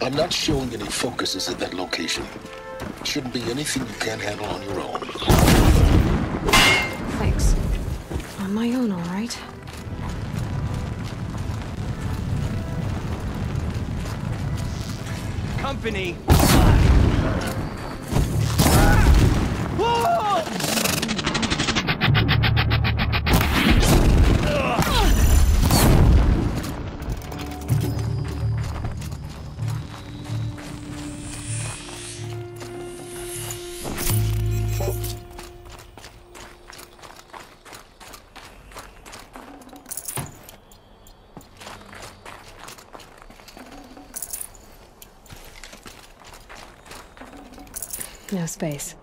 I'm not showing any focuses at that location. Shouldn't be anything you can't handle on your own. Thanks. On my own, all right. Company. No space.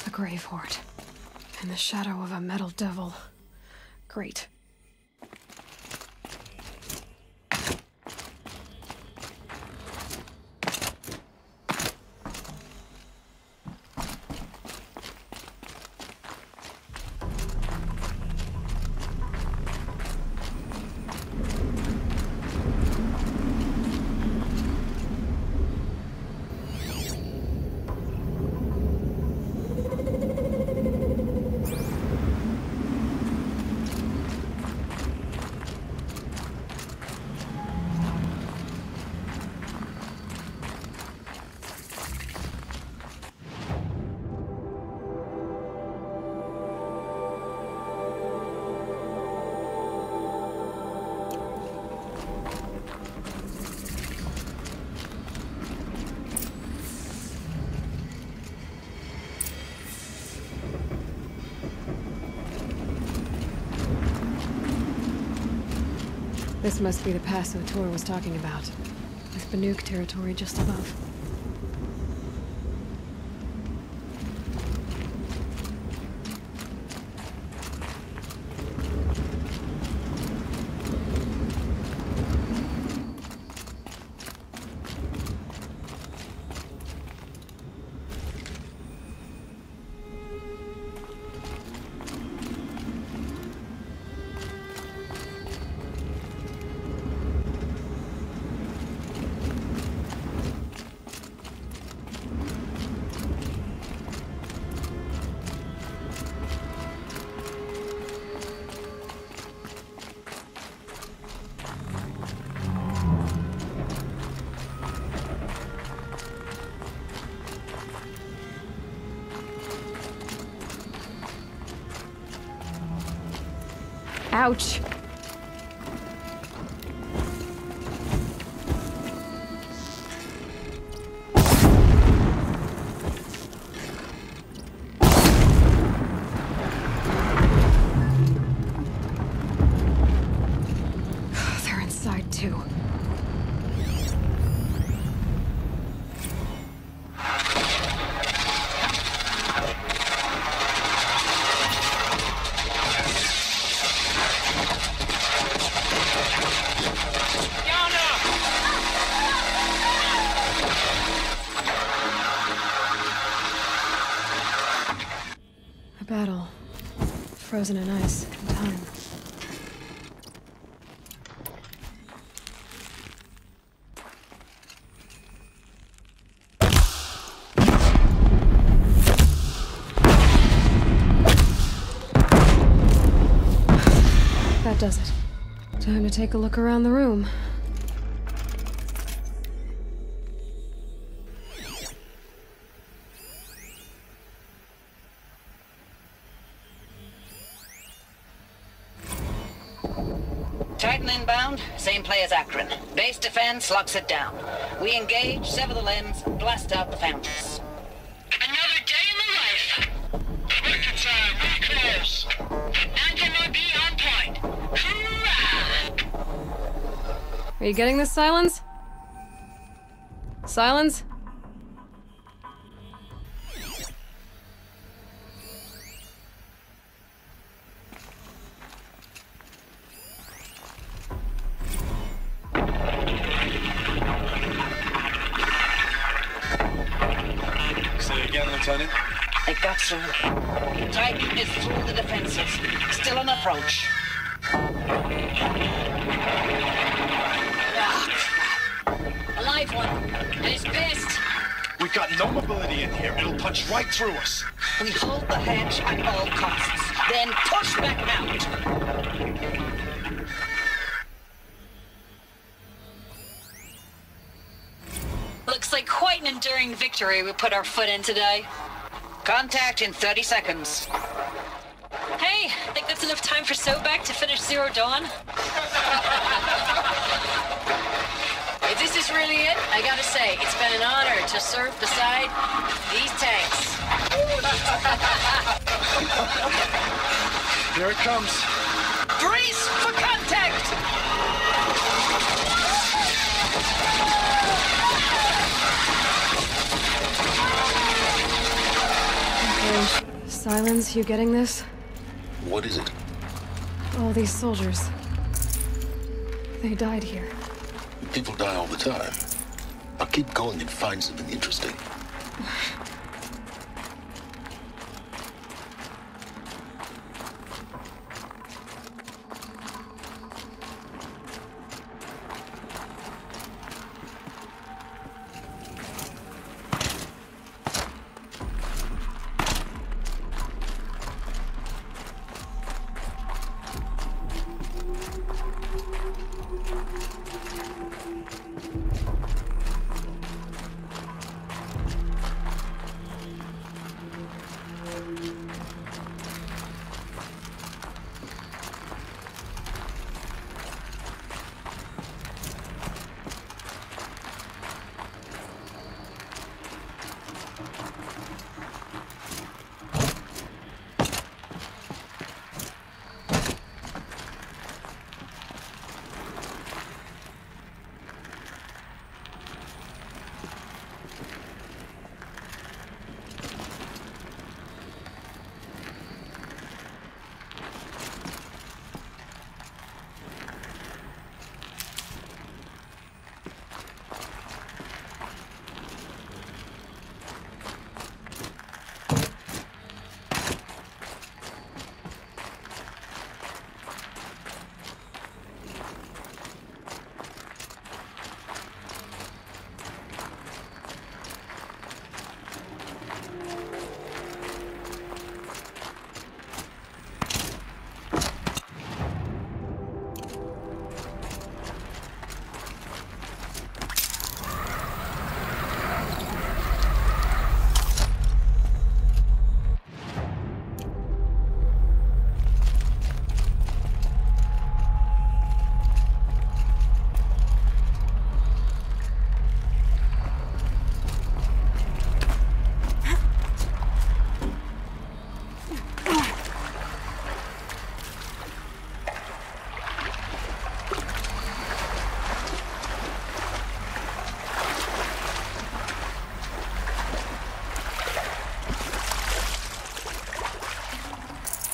The Grave Horde. In the shadow of a metal devil. Great. This must be the pass O'Tor was talking about, with Banuk territory just above. Ouch! They're inside too. A battle, frozen in ice and time. That does it. Time to take a look around the room. Titan inbound, same play as Akron. Base defense locks it down. We engage, sever the limbs, blast out the fountains. Another day in the life. Working time, we close. Antenna be on point. Hoorah! Are you getting this, Silence? Silence? soon. Titan is through the defenses. Still an approach. Ah, crap. A live one. And he's pissed. We've got no mobility in here. It'll punch right through us. We hold the hedge at all costs. Then push back out. Looks like quite an enduring victory we put our foot in today. Contact in 30 seconds. Hey, think that's enough time for Sobek to finish Zero Dawn? If this is really it, I gotta say, it's been an honor to serve beside these tanks. Here it comes. Brace for contact! Silence, you getting this? What is it? All these soldiers. They died here. People die all the time. I'll keep going and find something interesting.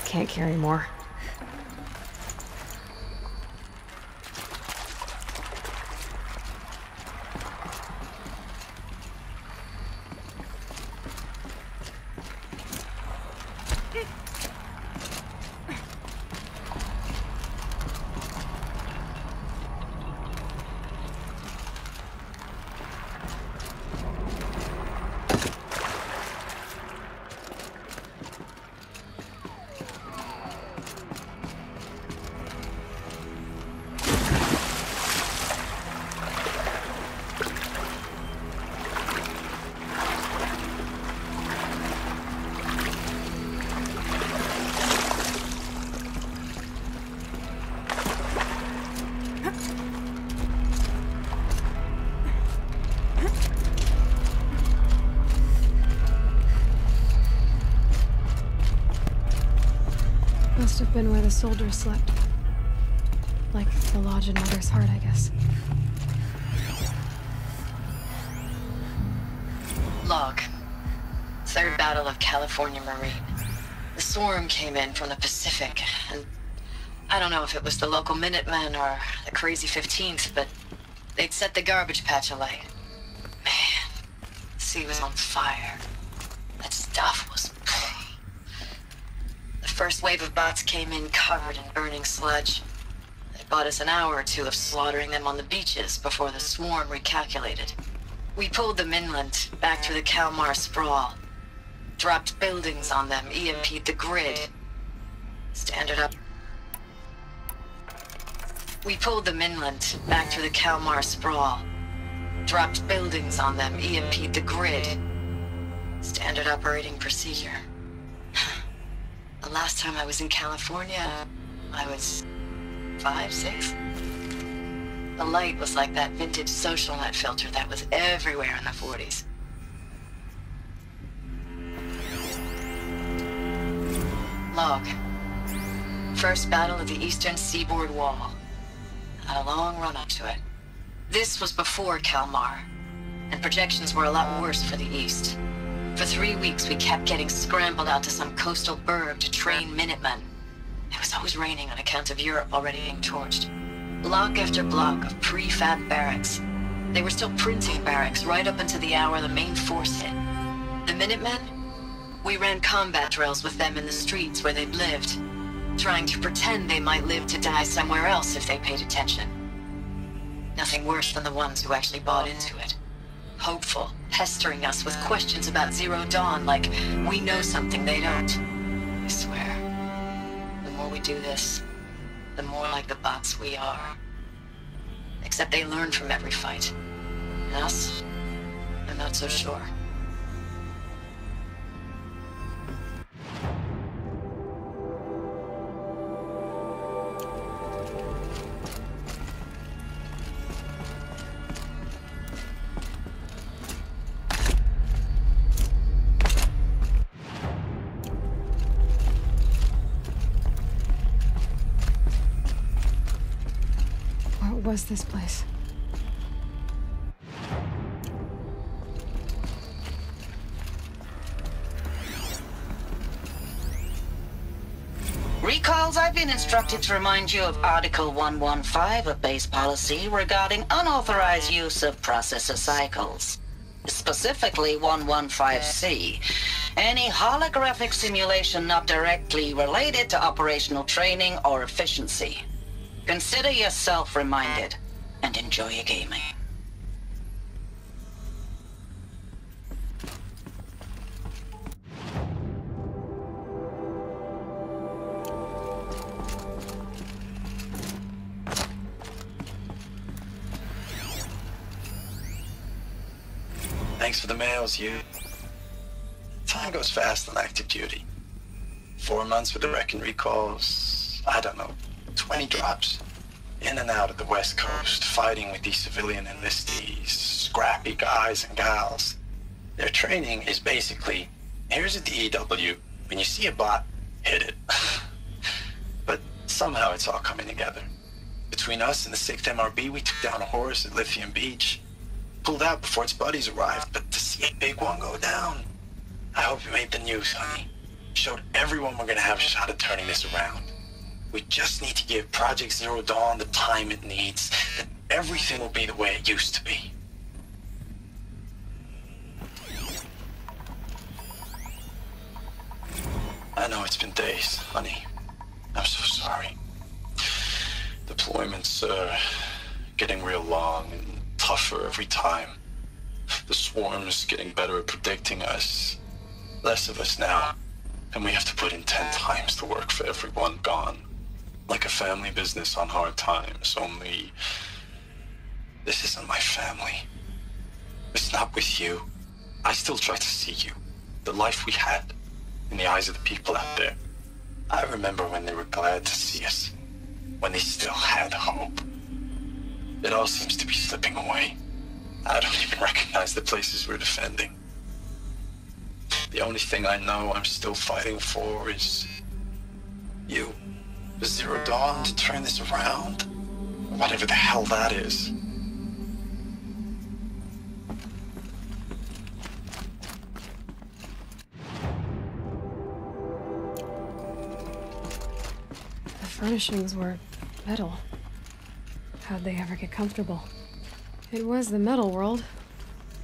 Can't carry more. Must have been where the soldiers slept. Like the lodge in Mother's Heart, I guess. Log. Third Battle of California Marine. The swarm came in from the Pacific, and I don't know if it was the local Minutemen or the crazy 15th, but they'd set the garbage patch alight. Man, the sea was on fire. That stuff was First wave of bots came in covered in burning sludge. They bought us an hour or two of slaughtering them on the beaches before the swarm recalculated. We pulled them inland, back through the Kalmar sprawl. Dropped buildings on them, EMP'd the grid. Standard up. We pulled them inland, back through the Kalmar sprawl. Dropped buildings on them, EMP'd the grid. Standard operating procedure. The last time I was in California, I was 5, 6? The light was like that vintage social net filter that was everywhere in the 40s. Log. First battle of the eastern seaboard wall. Had a long run up to it. This was before Kalmar, and projections were a lot worse for the east. For 3 weeks, we kept getting scrambled out to some coastal burg to train Minutemen. It was always raining on account of Europe already being torched. Block after block of prefab barracks. They were still printing barracks right up until the hour the main force hit. The Minutemen? We ran combat drills with them in the streets where they'd lived, trying to pretend they might live to die somewhere else if they paid attention. Nothing worse than the ones who actually bought into it. Hopeful, pestering us with questions about Zero Dawn like we know something they don't. I swear, the more we do this, the more like the bots we are. Except they learn from every fight. And us, I'm not so sure. What was this place? Recalls, I've been instructed to remind you of Article 115 of base policy regarding unauthorized use of processor cycles. Specifically 115C. Any holographic simulation not directly related to operational training or efficiency. Consider yourself reminded, and enjoy your gaming. Thanks for the mails, you. Time goes fast on active duty. 4 months with the wrecking recalls, I don't know, 20 drops. In and out of the West Coast, fighting with these civilian enlistees, scrappy guys and gals. Their training is basically, here's a DEW, when you see a bot, hit it. But somehow it's all coming together. Between us and the 6th MRB, we took down a horse at Lithium Beach. Pulled out before its buddies arrived, but to see a big one go down, I hope you made the news, honey. Showed everyone we're gonna have a shot at turning this around. We just need to give Project Zero Dawn the time it needs, then everything will be the way it used to be. I know it's been days, honey. I'm so sorry. Deployments are getting real long and tougher every time. The swarm's getting better at predicting us. Less of us now, and we have to put in 10 times the work for everyone gone. Like a family business on hard times, only this isn't my family. It's not with you. I still try to see you, the life we had, in the eyes of the people out there. I remember when they were glad to see us, when they still had hope. It all seems to be slipping away. I don't even recognize the places we're defending. The only thing I know I'm still fighting for is you. The Zero Dawn to turn this around. Whatever the hell that is. The furnishings were metal. How'd they ever get comfortable? It was the metal world.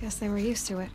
Guess they were used to it.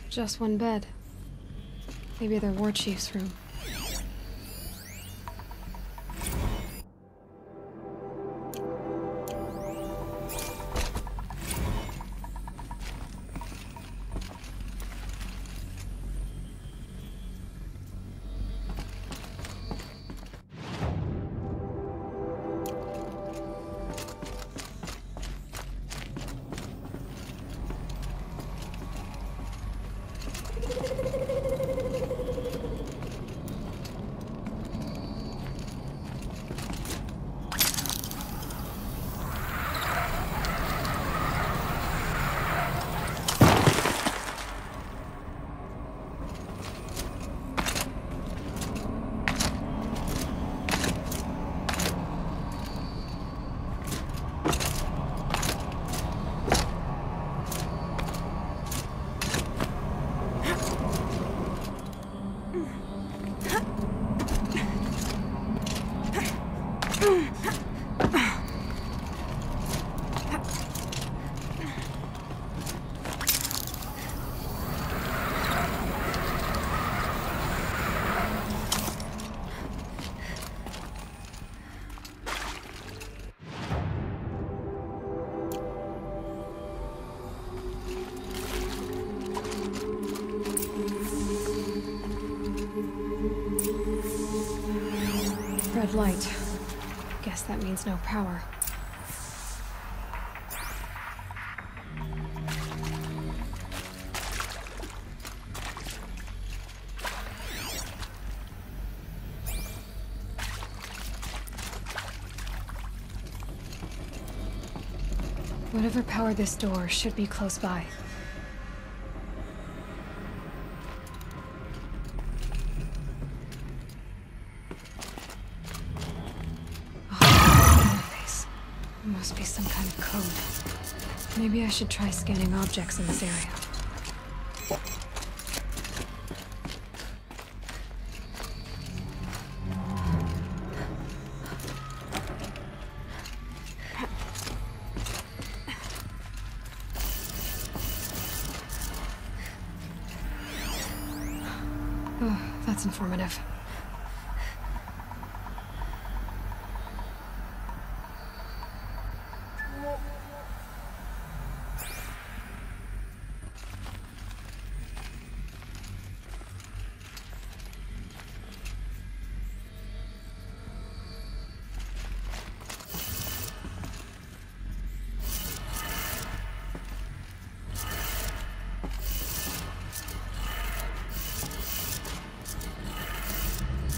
Just one bed. Maybe their war chief's room. Red light. Guess that means no power. Whatever powered this door should be close by. Must be some kind of code. Maybe I should try scanning objects in this area. Oh, that's informative.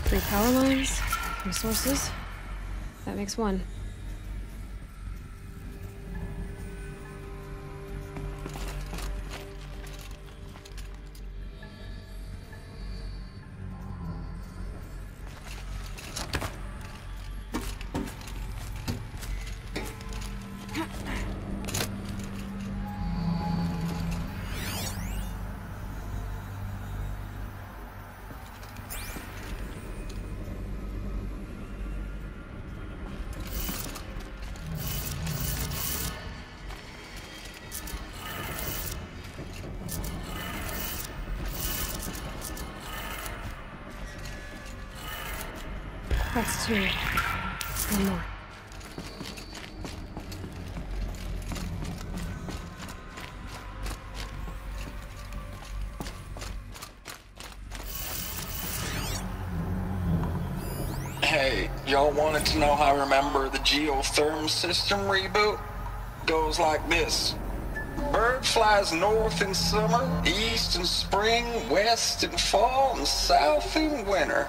Three power lines, three sources. That makes one. That's two. One more. Hey, y'all wanted to know how I remember the geotherm system reboot? Goes like this. Bird flies north in summer, east in spring, west in fall, and south in winter.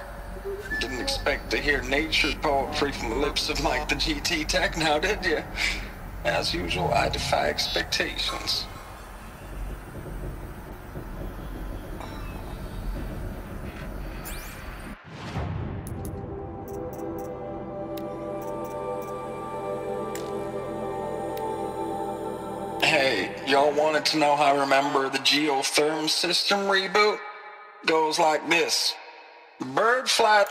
Didn't expect to hear nature poetry from the lips of Mike the GT Tech now, did you? As usual, I defy expectations. Hey, y'all wanted to know how I remember the geotherm system reboot? Goes like this. Bird fly...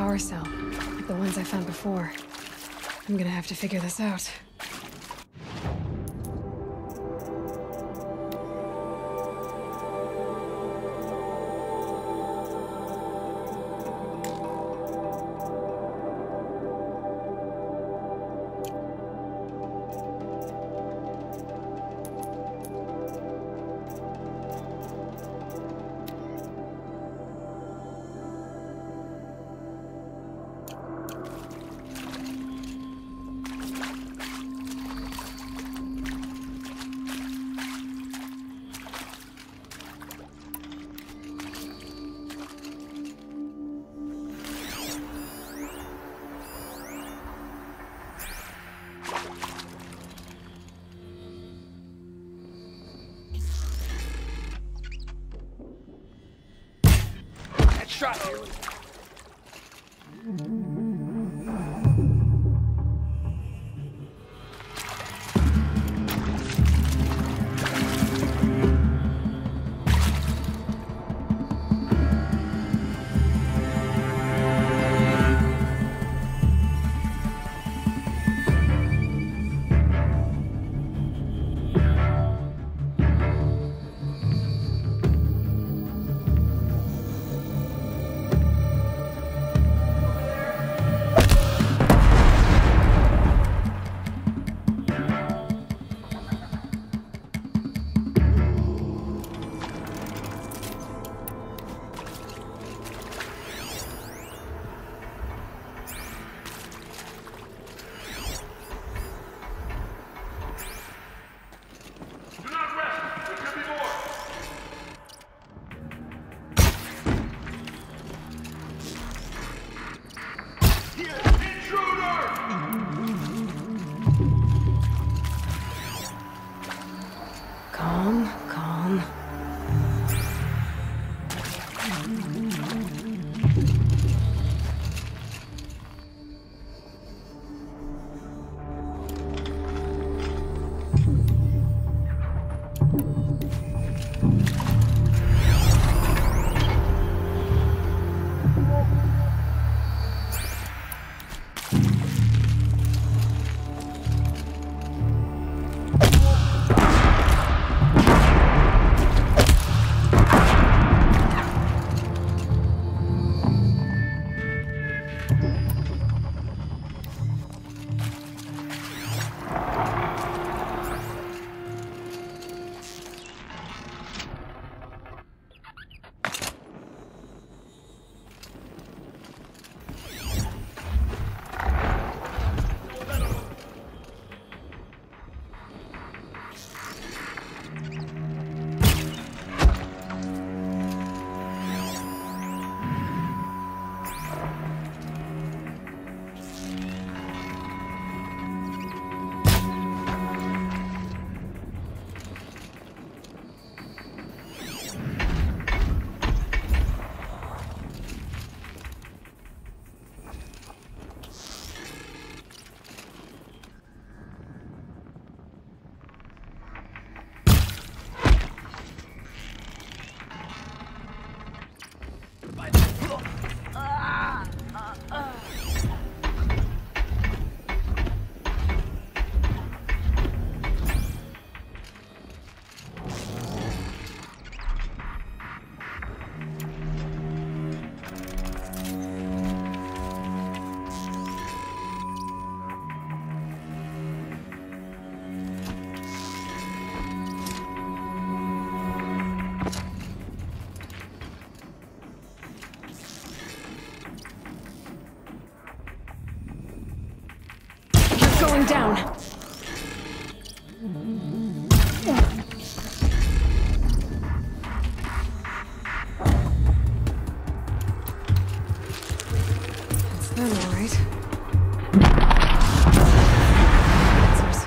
power cell, like the ones I found before. I'm gonna have to figure this out. Shot you. Going down. That's them, all right. Answers.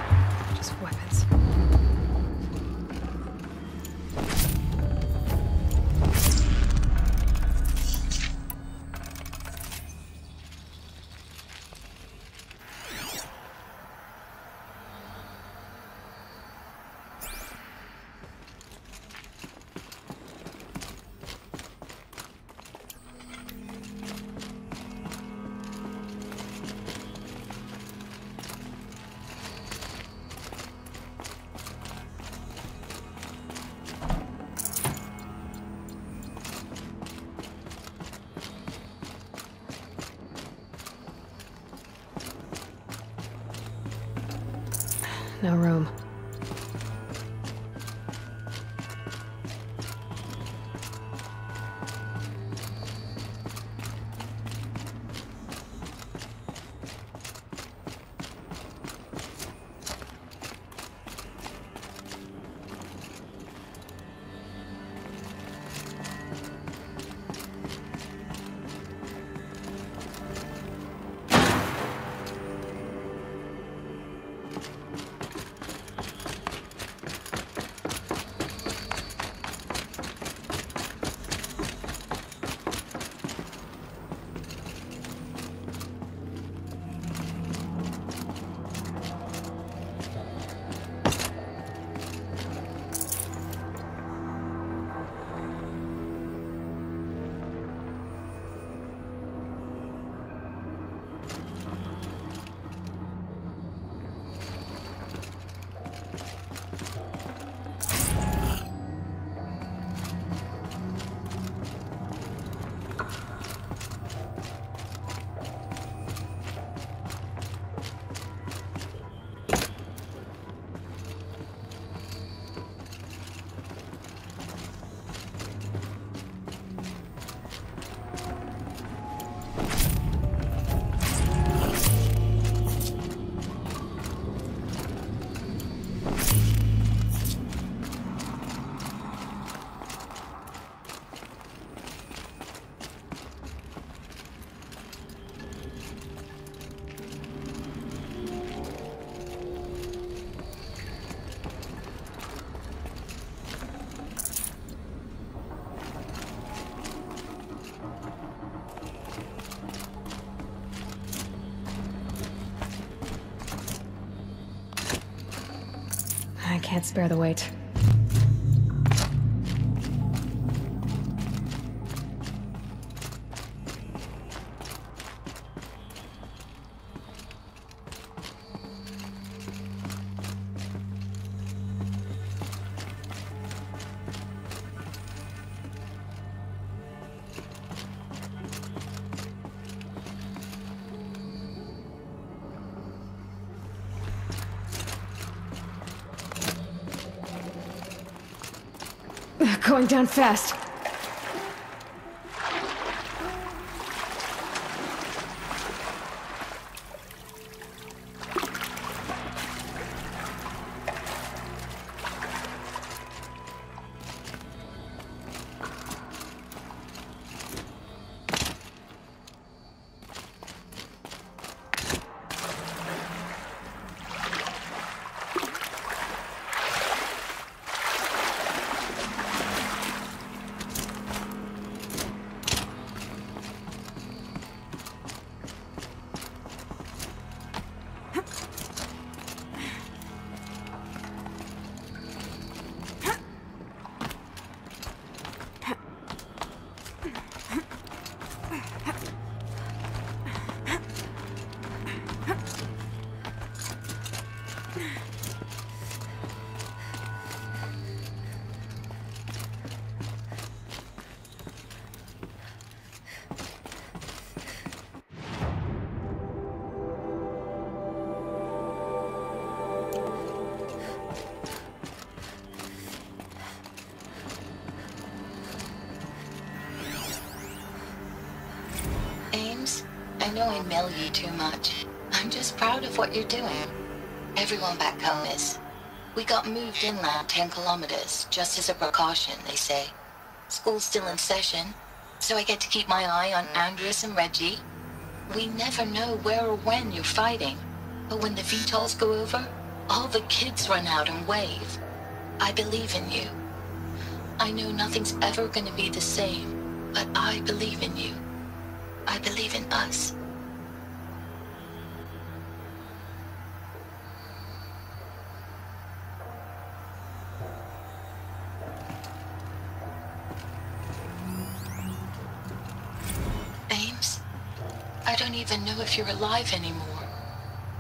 Just weapons. No room. I can't spare the weight. Going down fast. I know I mail you too much. I'm just proud of what you're doing. Everyone back home is. We got moved inland 10 kilometers, just as a precaution, they say. School's still in session, so I get to keep my eye on Andres and Reggie. We never know where or when you're fighting, but when the VTOLs go over, all the kids run out and wave. I believe in you. I know nothing's ever gonna be the same, but I believe in you. I believe in us. Ames, I don't even know if you're alive anymore.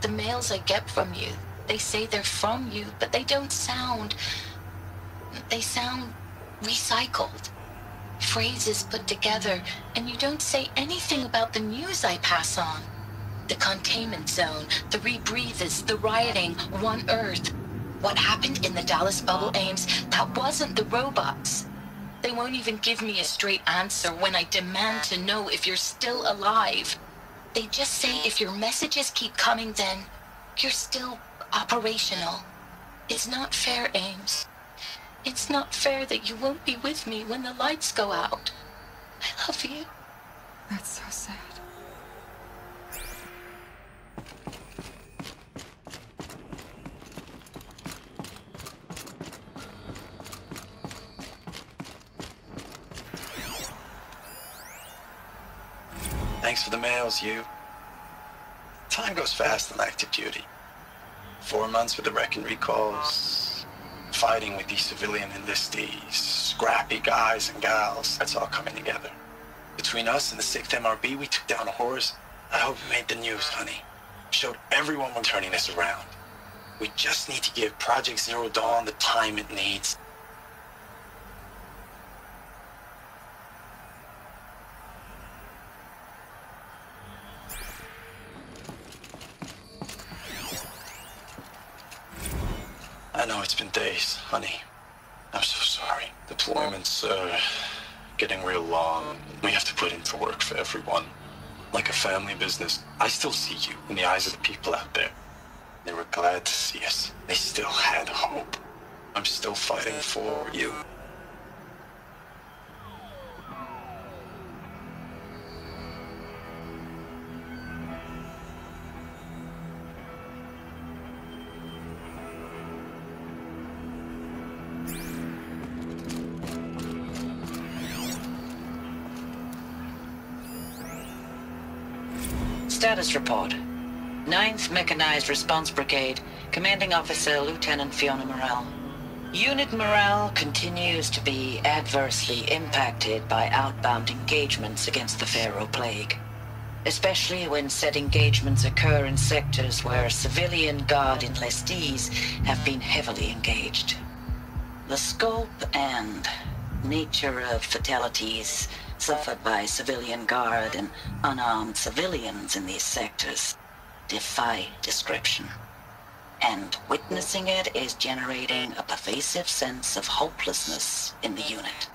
The mails I get from you, they say they're from you, but they don't sound... They sound recycled. Phrases put together, and you don't say anything about the news I pass on. The containment zone, the rebreathers, the rioting, one Earth. What happened in the Dallas bubble, Ames, that wasn't the robots. They won't even give me a straight answer when I demand to know if you're still alive. They just say if your messages keep coming, then you're still operational. It's not fair, Ames. It's not fair that you won't be with me when the lights go out. I love you. That's so sad. Thanks for the mails, you. Time goes fast on active duty. 4 months with the wreck and recalls, fighting with these civilian enlistees, scrappy guys and gals. That's all coming together. Between us and the 6th MRB, we took down horrors. I hope we made the news, honey. Showed everyone we're turning this around. We just need to give Project Zero Dawn the time it needs. I know it's been days, honey. I'm so sorry. Deployments are getting real long. We have to put in for work for everyone. Like a family business. I still see you in the eyes of the people out there. They were glad to see us. They still had hope. I'm still fighting for you. Status report. 9th Mechanized Response Brigade, Commanding Officer Lieutenant Fiona Morrell. Unit morale continues to be adversely impacted by outbound engagements against the Pharaoh Plague, especially when said engagements occur in sectors where civilian Guard enlistees have been heavily engaged. The scope and nature of fatalities suffered by civilian Guard and unarmed civilians in these sectors defy description. And witnessing it is generating a pervasive sense of hopelessness in the unit.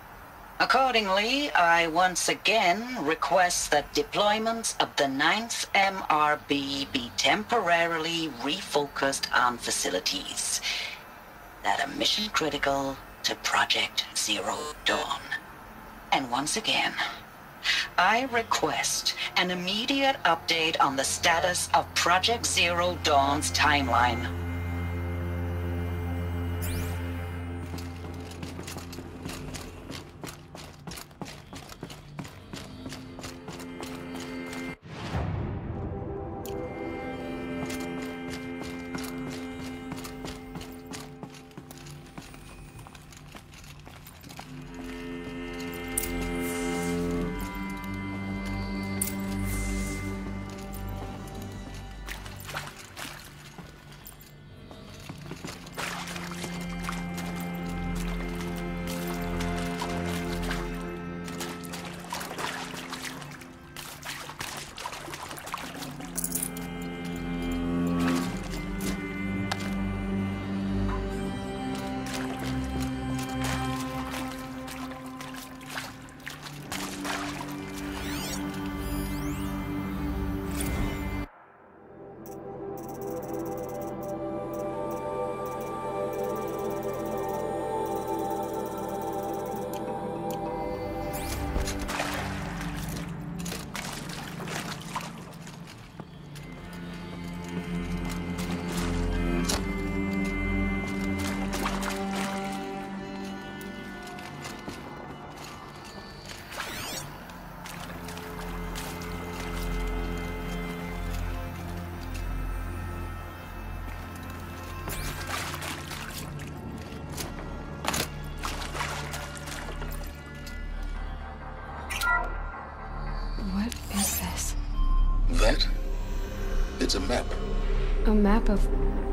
Accordingly, I once again request that deployments of the 9th MRB be temporarily refocused on facilities that are mission critical to Project Zero Dawn. And once again, I request an immediate update on the status of Project Zero Dawn's timeline. What is this? That? It's a map. A map of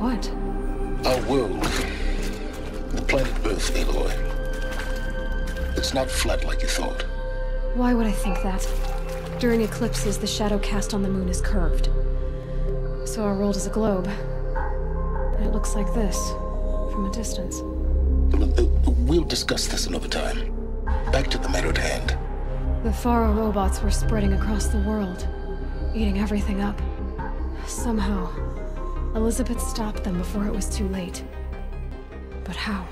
what? Our world. The planet Earth, Aloy. It's not flat like you thought. Why would I think that? During eclipses, the shadow cast on the moon is curved. So our world is a globe. And it looks like this, from a distance. We'll discuss this another time. Back to the matter at hand. The Faro robots were spreading across the world, eating everything up. Somehow, Elizabeth stopped them before it was too late. But how?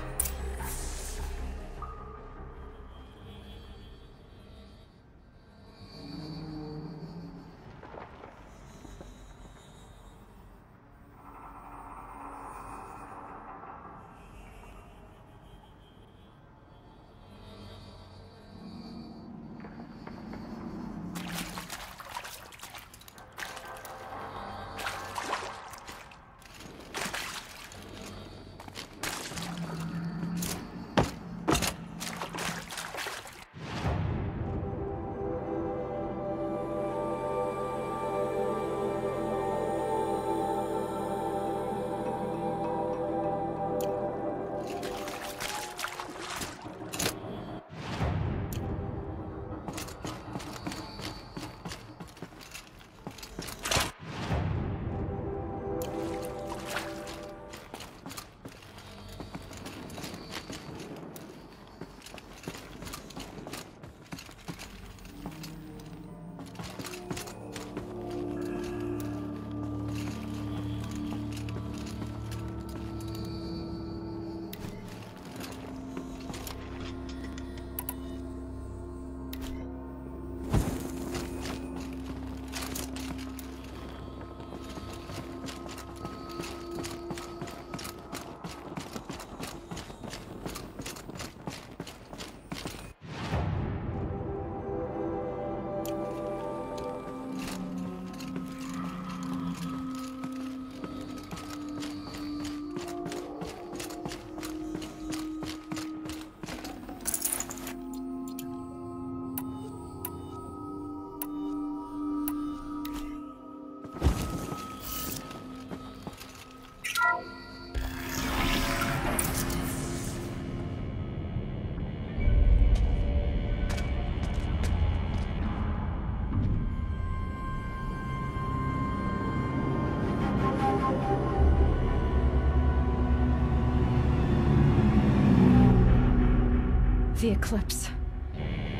The eclipse.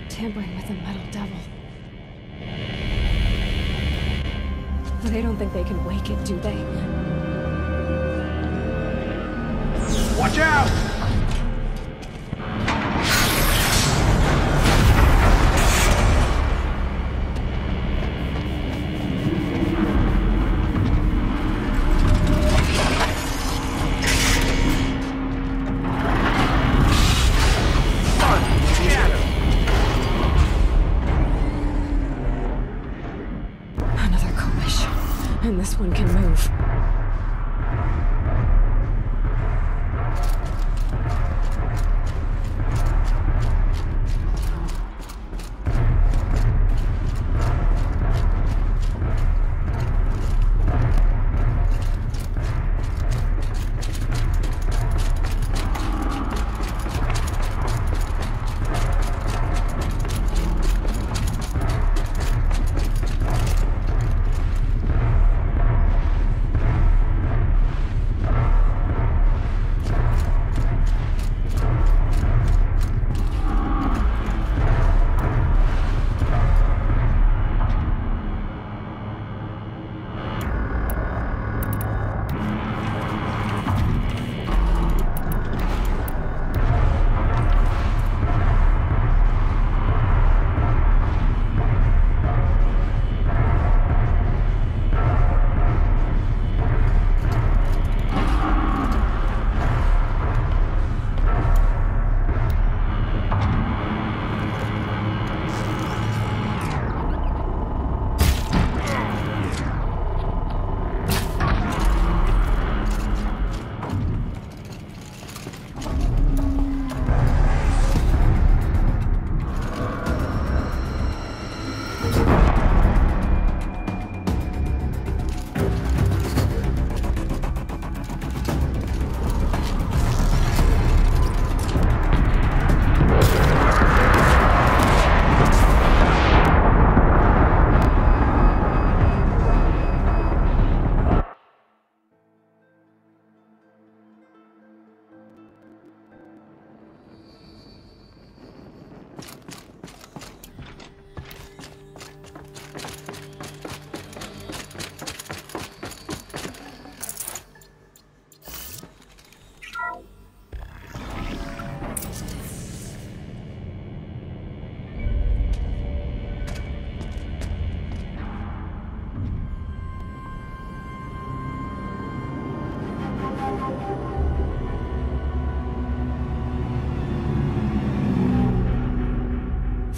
Tampering with the metal devil. They don't think they can wake it, do they? Watch out! And this one can move.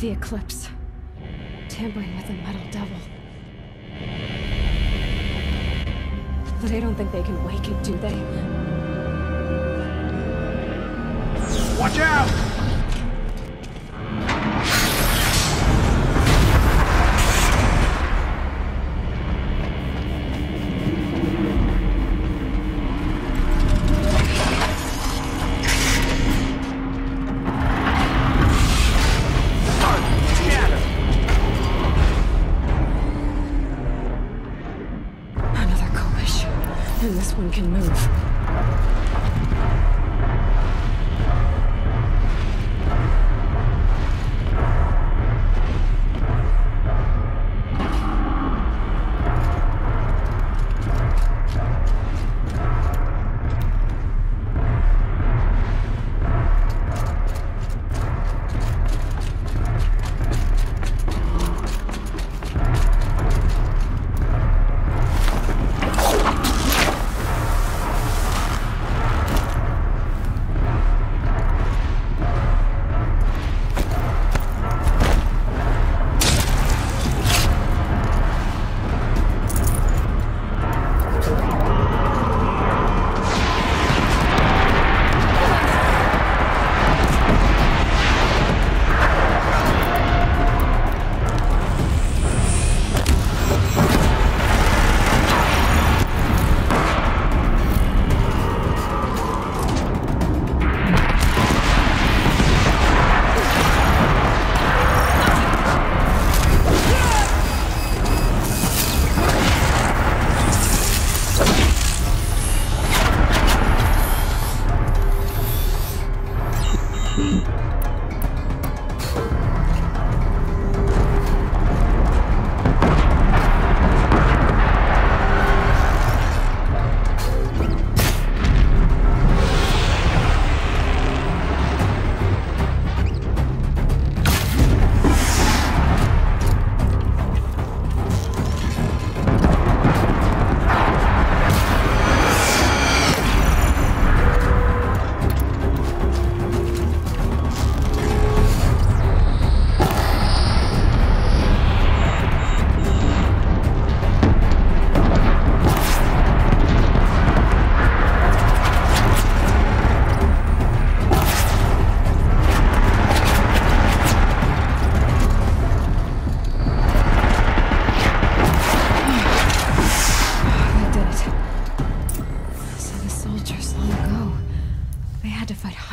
The Eclipse. Tampering with the Metal Devil. They don't think they can wake it, do they? Watch out! And this one can move.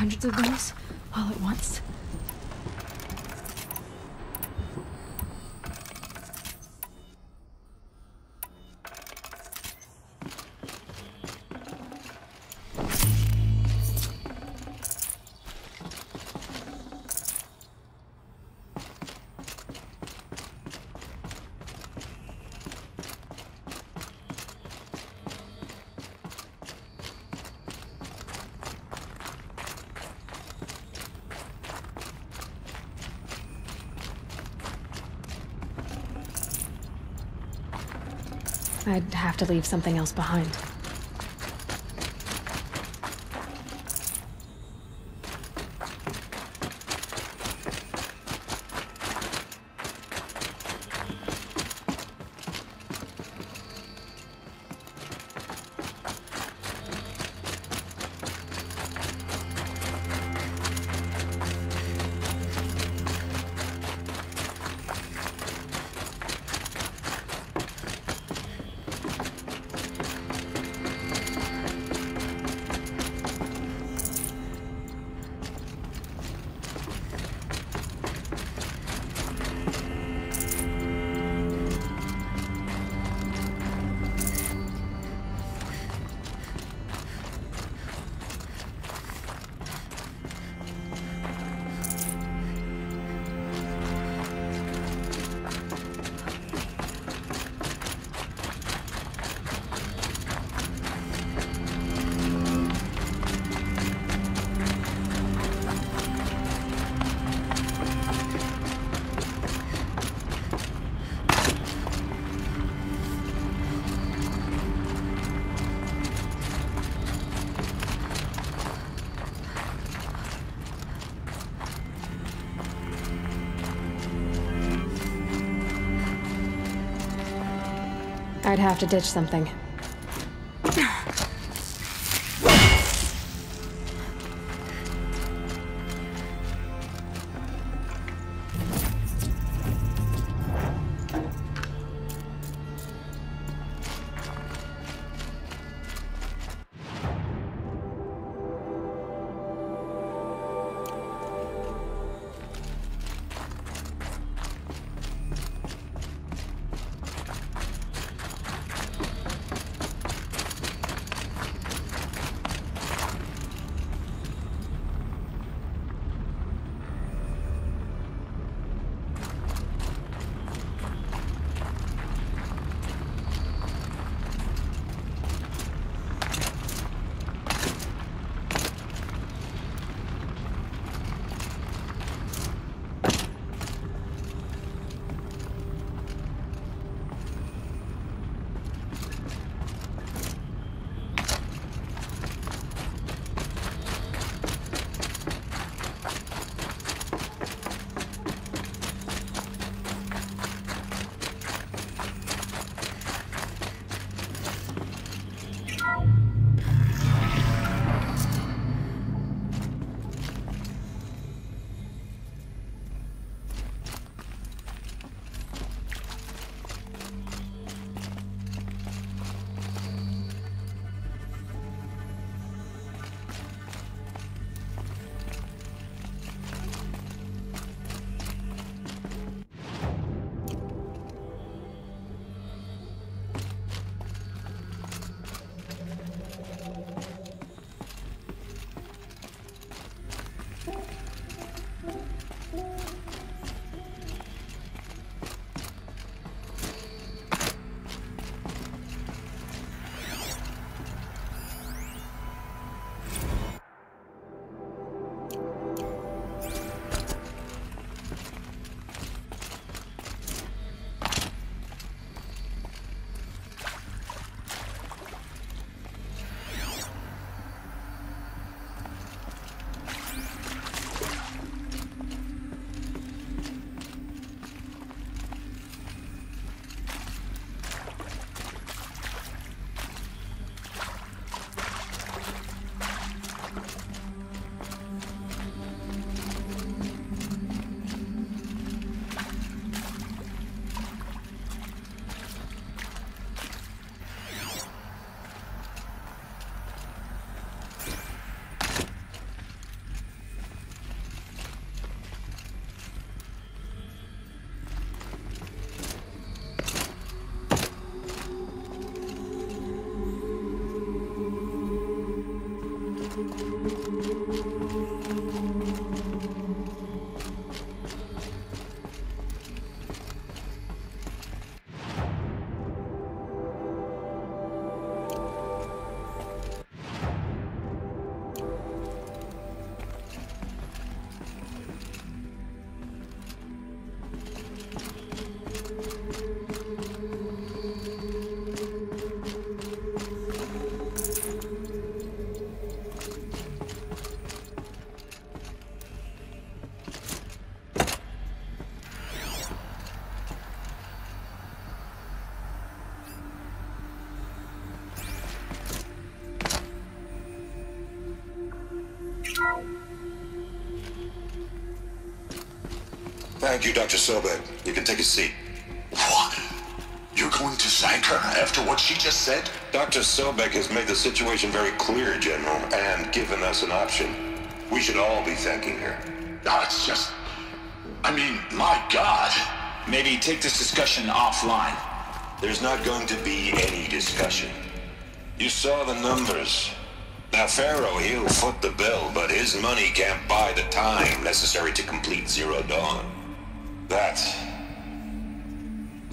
Hundreds of those all at once. I'd have to leave something else behind. I'd have to ditch something. Thank you, Dr. Sobek. You can take a seat. What? You're going to thank her after what she just said? Dr. Sobek has made the situation very clear, General, and given us an option. We should all be thanking her. No, it's just... I mean, my God. Maybe take this discussion offline. There's not going to be any discussion. You saw the numbers. Now, Pharaoh, he'll foot the bill, but his money can't buy the time necessary to complete Zero Dawn.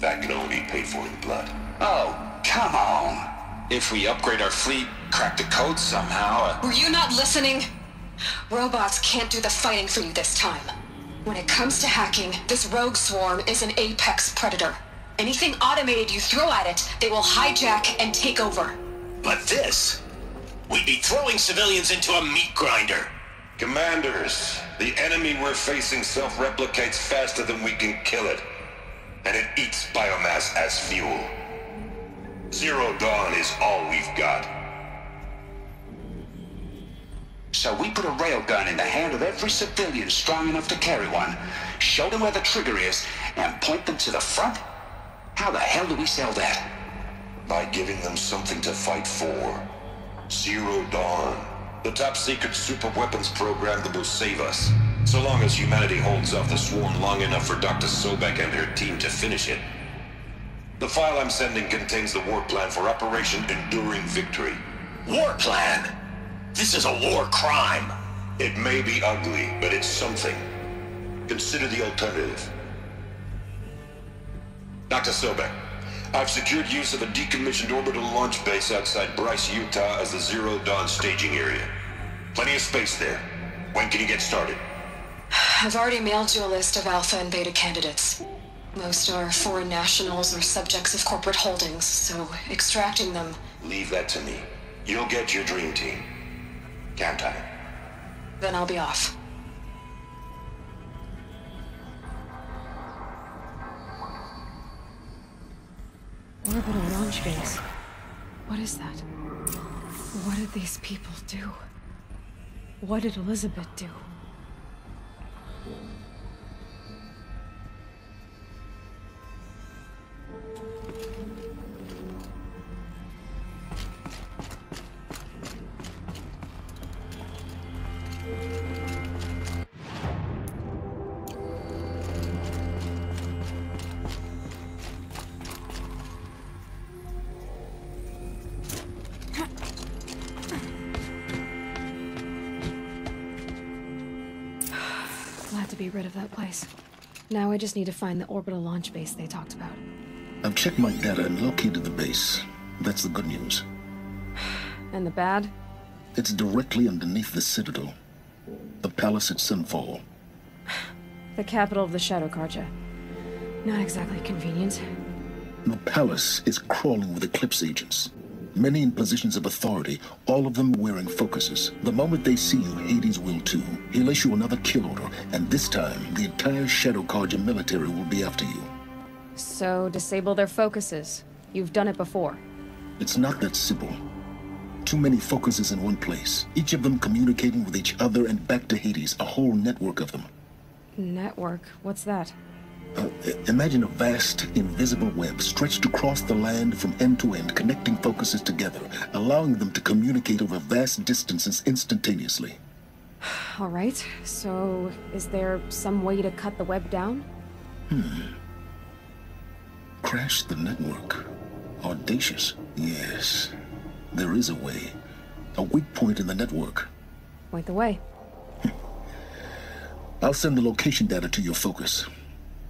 That can only be paid for in blood. Oh, come on. If we upgrade our fleet, crack the code somehow... Were you not listening? Robots can't do the fighting for you this time. When it comes to hacking, this rogue swarm is an apex predator. Anything automated you throw at it, they will hijack and take over. But this... we'd be throwing civilians into a meat grinder. Commanders, the enemy we're facing self-replicates faster than we can kill it. And it eats biomass as fuel. Zero Dawn is all we've got. So we put a railgun in the hand of every civilian strong enough to carry one, show them where the trigger is, and point them to the front? How the hell do we sell that? By giving them something to fight for. Zero Dawn. The top secret super weapons program that will save us. So long as humanity holds off the swarm long enough for Dr. Sobek and her team to finish it. The file I'm sending contains the war plan for Operation Enduring Victory. War plan? This is a war crime. It may be ugly, but it's something. Consider the alternative. Dr. Sobek, I've secured use of a decommissioned orbital launch base outside Bryce, Utah as the Zero Dawn staging area. Plenty of space there. When can you get started? I've already mailed you a list of Alpha and Beta candidates. Most are foreign nationals or subjects of corporate holdings, so extracting them... Leave that to me. You'll get your dream team. Count on it. Then I'll be off. Orbital launch base. What is that? What did these people do? What did Elizabeth do? Be rid of that place. Now I just need to find the orbital launch base they talked about. I've checked my data and located the base. That's the good news. And the bad? It's directly underneath the Citadel. The palace at Sunfall. The capital of the Shadow Carja. Not exactly convenient. The palace is crawling with Eclipse agents. Many in positions of authority, all of them wearing focuses. The moment they see you, Hades will too. He'll issue another kill order, and this time, the entire Shadow Carja military will be after you. So, disable their focuses. You've done it before. It's not that simple. Too many focuses in one place, each of them communicating with each other and back to Hades, a whole network of them. Network? What's that? Imagine a vast, invisible web stretched across the land from end to end, connecting focuses together, allowing them to communicate over vast distances instantaneously. All right, so is there some way to cut the web down? Crash the network. Audacious. Yes, there is a way. A weak point in the network. Point the way. I'll send the location data to your focus.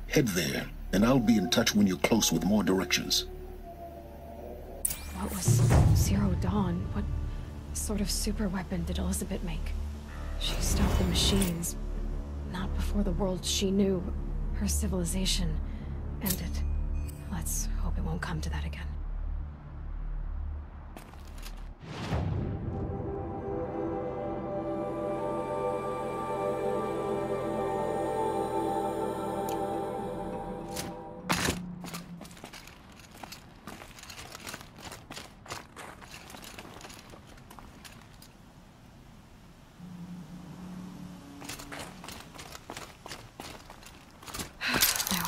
Head there, and I'll be in touch when you're close with more directions. What was Zero Dawn? What sort of super weapon did Elizabeth make? She stopped the machines. Not before the world she knew, her civilization, ended. Let's hope it won't come to that again.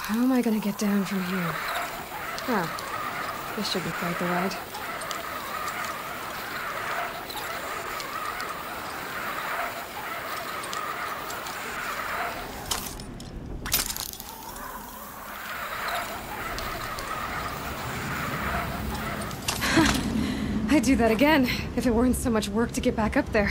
How am I gonna get down from here? Ah, this should be quite the ride. I'd do that again, if it weren't so much work to get back up there.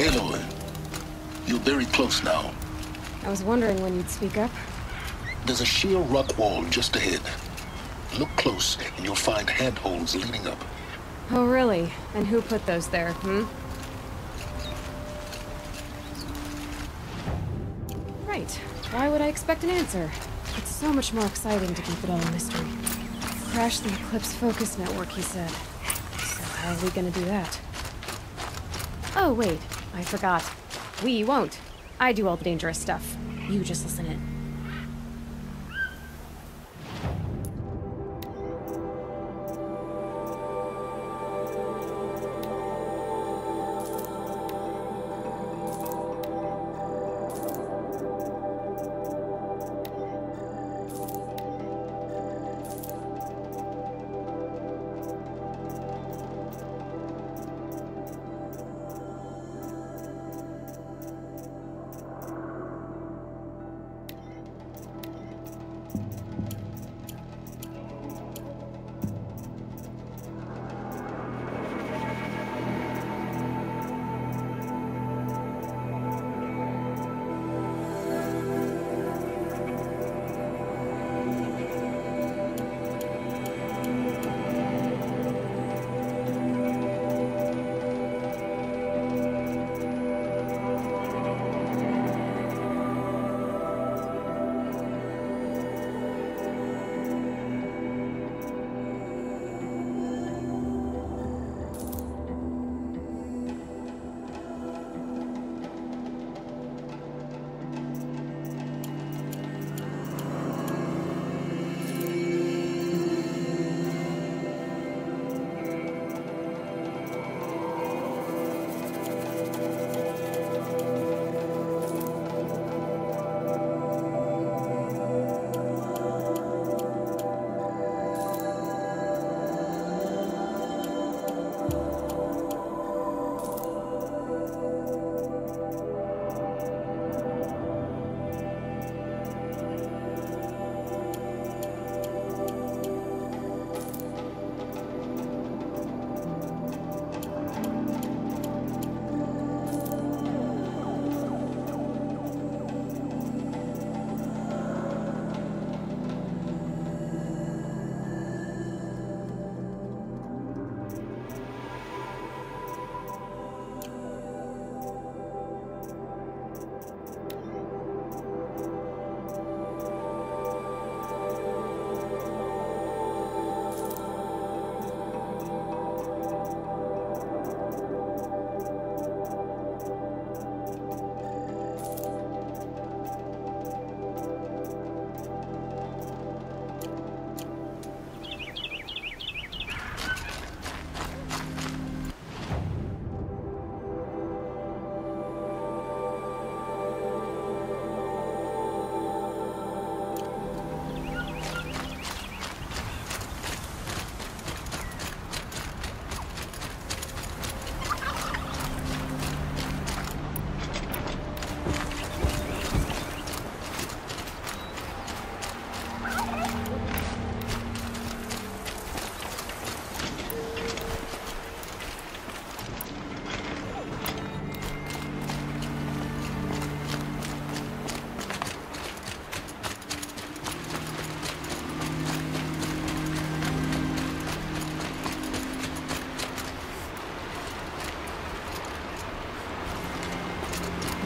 Aloy, you're very close now. I was wondering when you'd speak up. There's a sheer rock wall just ahead. Look close, and you'll find handholds leading up. Oh, really? And who put those there, Right. Why would I expect an answer? It's so much more exciting to keep it all a mystery. Crash the Eclipse focus network, he said. So how are we gonna do that? Oh, wait. I forgot. We won't. I do all the dangerous stuff. You just listen in.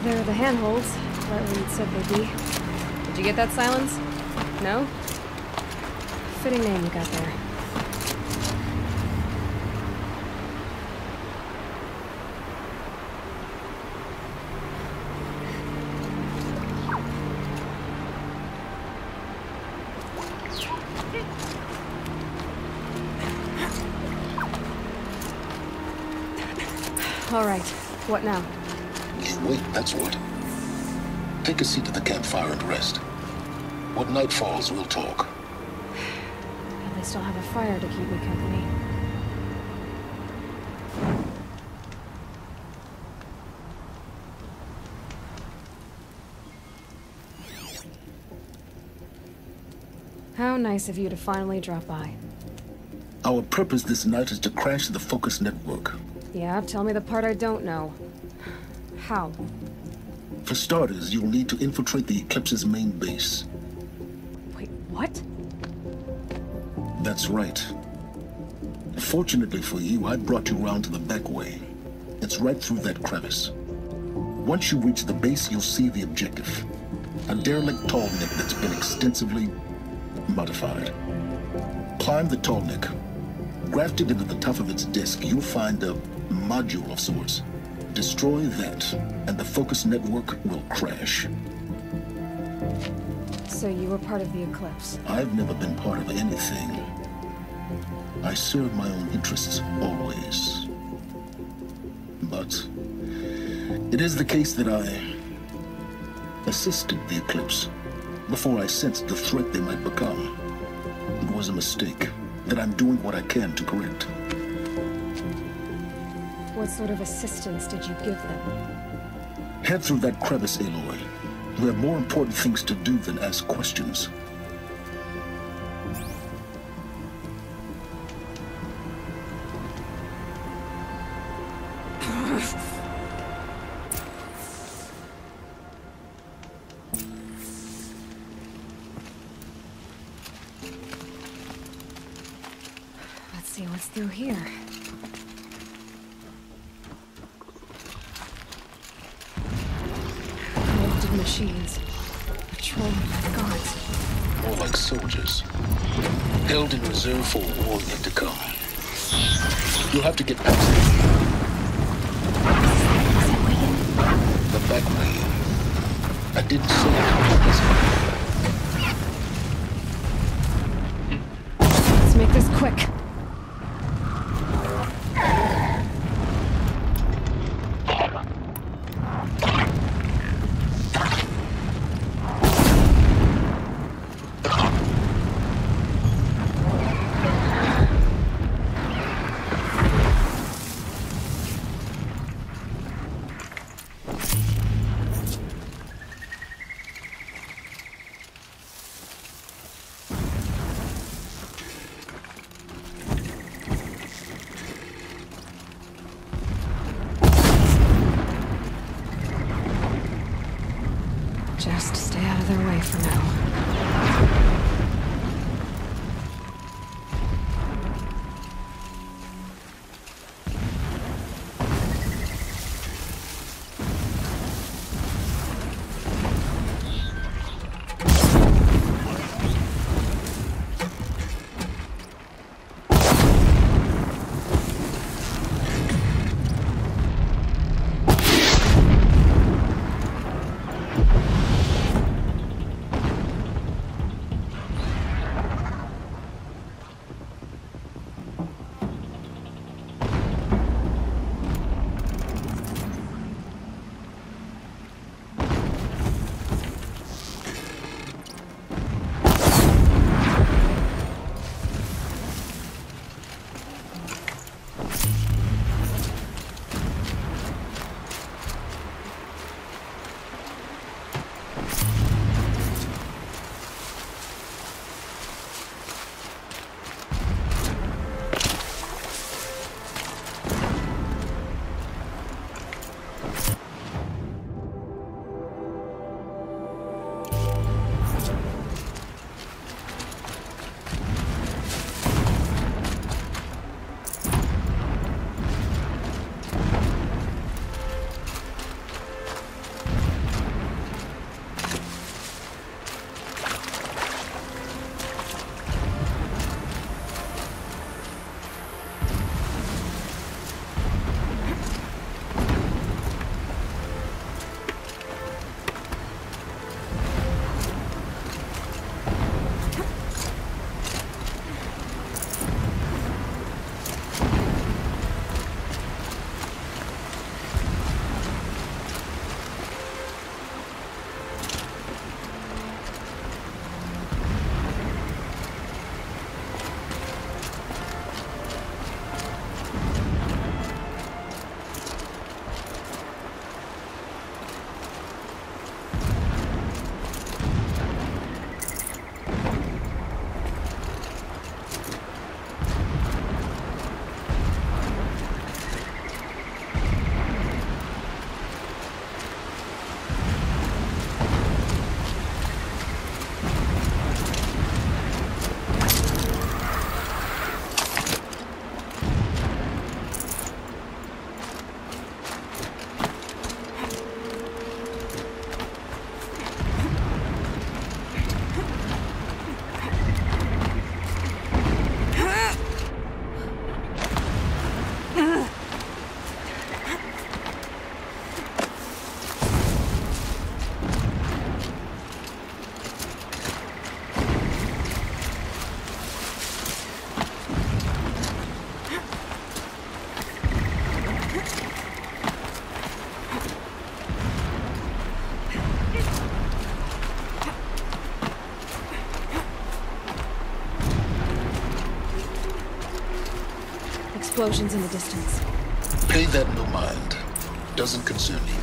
There are the handholds, right where you'd said they'd be. Did you get that, Silence? No? Fitting name you got there. All right, what now? Wait, that's what. Take a seat at the campfire and rest. When night falls, we'll talk. At least I'll have a fire to keep me company. How nice of you to finally drop by. Our purpose this night is to crash the focus network. Yeah, tell me the part I don't know. How? For starters, you'll need to infiltrate the Eclipse's main base. Wait, what? That's right. Fortunately for you, I brought you round to the back way. It's right through that crevice. Once you reach the base, you'll see the objective. A derelict tall neck that's been extensively modified. Climb the tall neck. Grafted into the top of its disk, you'll find a module of sorts. Destroy that, and the focus network will crash. So you were part of the Eclipse? I've never been part of anything. I serve my own interests, always. But it is the case that I assisted the Eclipse before I sensed the threat they might become. It was a mistake that I'm doing what I can to correct. What sort of assistance did you give them? Head through that crevice, Aloy. We have more important things to do than ask questions. Let's see what's through here. Connected machines. Patrolling like guards. More like soldiers. Held in reserve for a war yet to come. You'll have to get past them. The back way. I didn't say it on purpose. Let's make this quick. explosions in the distance. Pay that no mind. Doesn't concern you.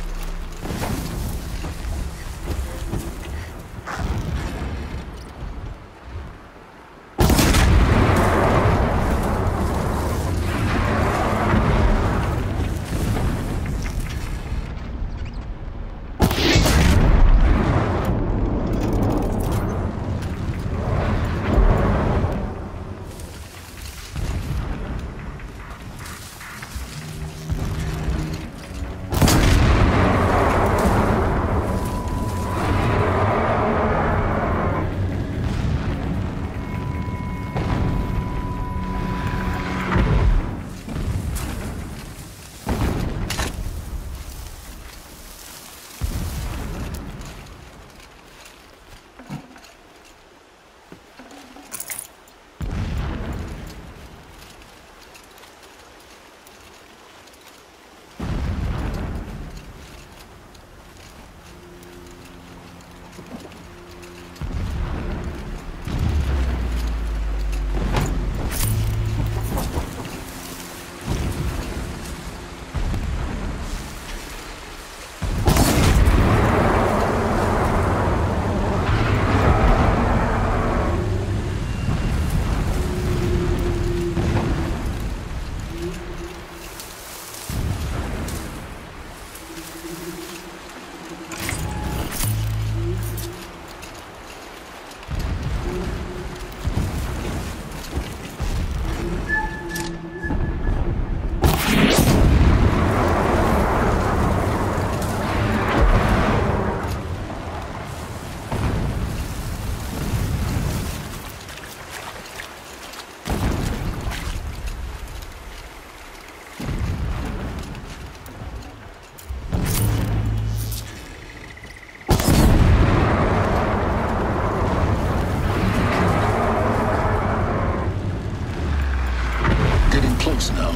Now.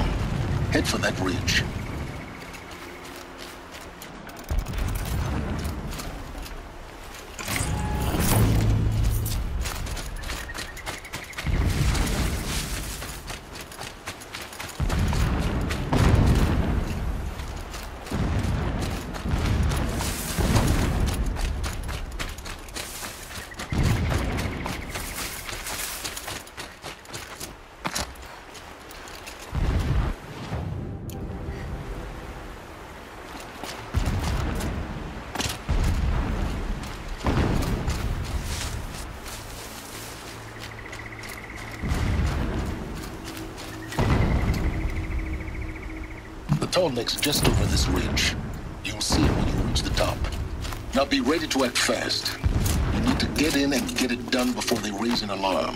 Head for that ridge. Tall neck's just over this ridge. You'll see it when you reach the top. Now be ready to act fast. You need to get in and get it done before they raise an alarm.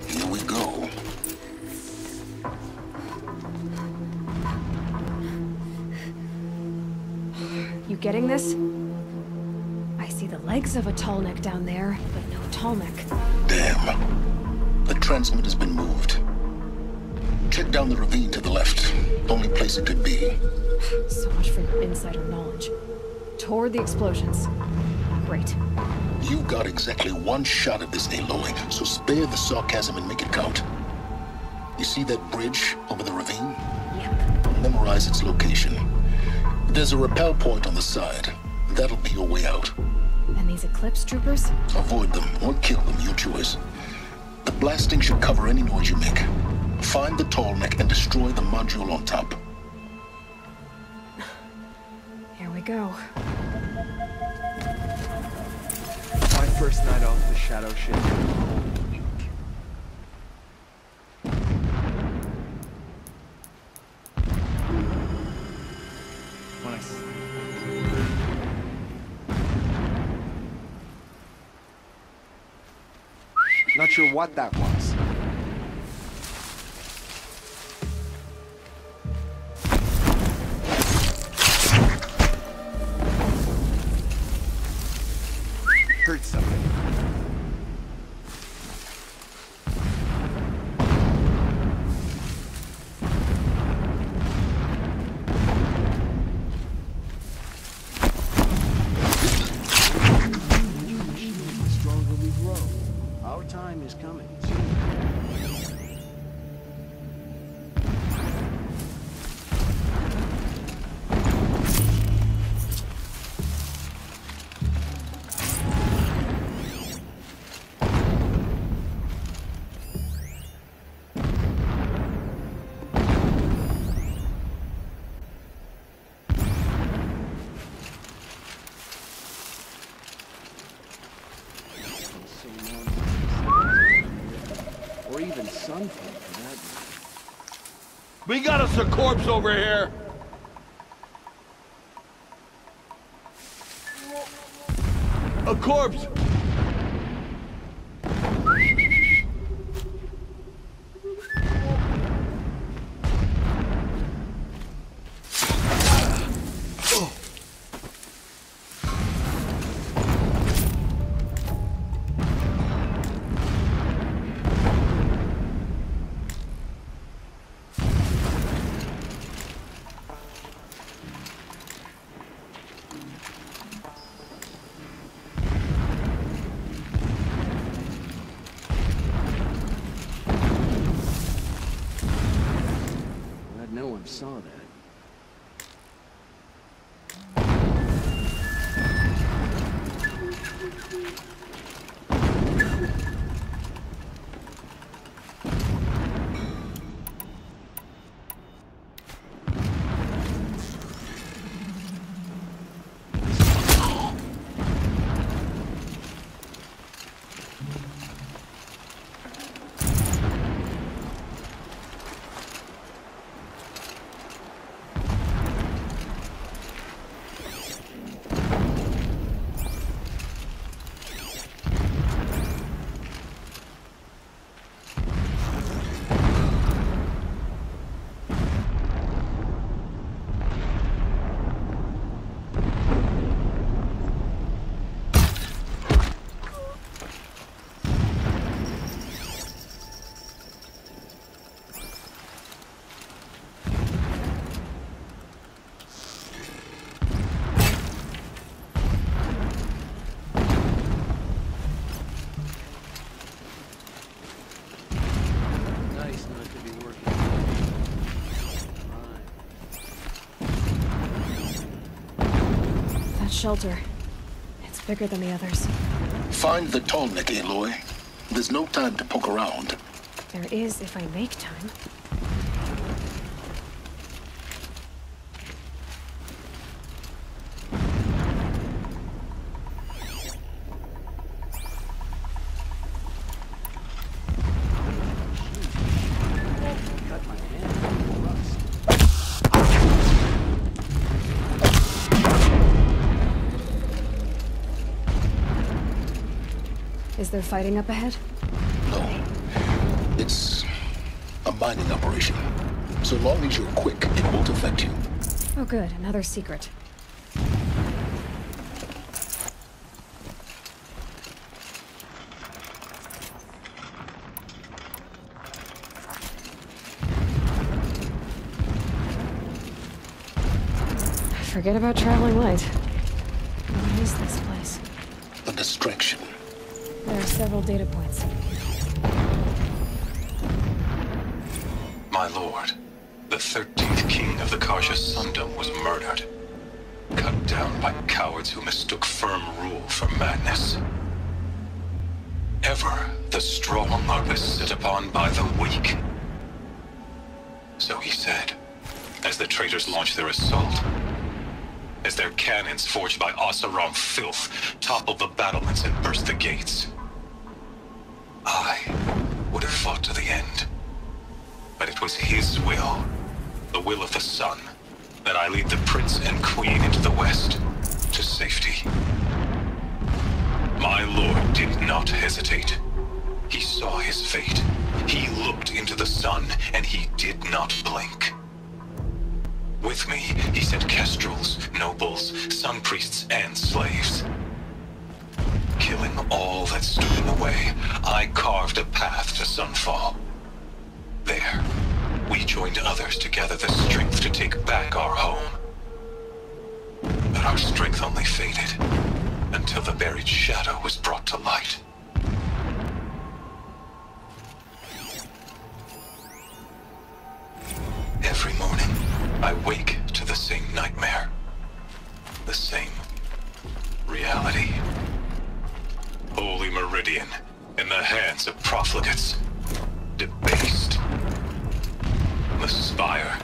Here we go. You getting this? I see the legs of a tall neck down there, but no tall neck. Damn. The transmitter's been moved. Check down the ravine to the left. Only place it could be. So much for insider knowledge. Toward the explosions. Great. You got exactly one shot at this, Aloy, so spare the sarcasm and make it count. You see that bridge over the ravine? Yep. Memorize its location. There's a rappel point on the side. That'll be your way out. And these Eclipse troopers? Avoid them or kill them, your choice. The blasting should cover any noise you make. Find the tall neck and destroy the module on top. Here we go. My first night off the shadow ship. Not sure what that was. Heard something. Our time is coming. Or even sunflower for that matter. We got us a corpse over here! A corpse! No one saw that. Shelter. It's bigger than the others. Find the tall neck, Aloy. There's no time to poke around. There is if I make time. Is there fighting up ahead? No. It's a mining operation. So long as you're quick, it won't affect you. Oh good, another secret. Forget about traveling light. What is this place? A distraction. There are several data points. My lord, the 13th king of the Karja Sundom was murdered. Cut down by cowards who mistook firm rule for madness. Ever the strong are beset upon by the weak. So he said, as the traitors launched their assault. As their cannons forged by Oseram filth toppled the battlements and burst the gates. I would have fought to the end. But it was his will, the will of the sun, that I lead the prince and queen into the west, to safety. My lord did not hesitate. He saw his fate. He looked into the sun, and he did not blink. With me, he sent kestrels, nobles, sun priests, and slaves. Killing all that stood in the way, I carved a path to Sunfall. There, we joined others to gather the strength to take back our home. But our strength only faded, until the buried shadow was brought to light. Meridian in the hands of profligates. Debased. The spire,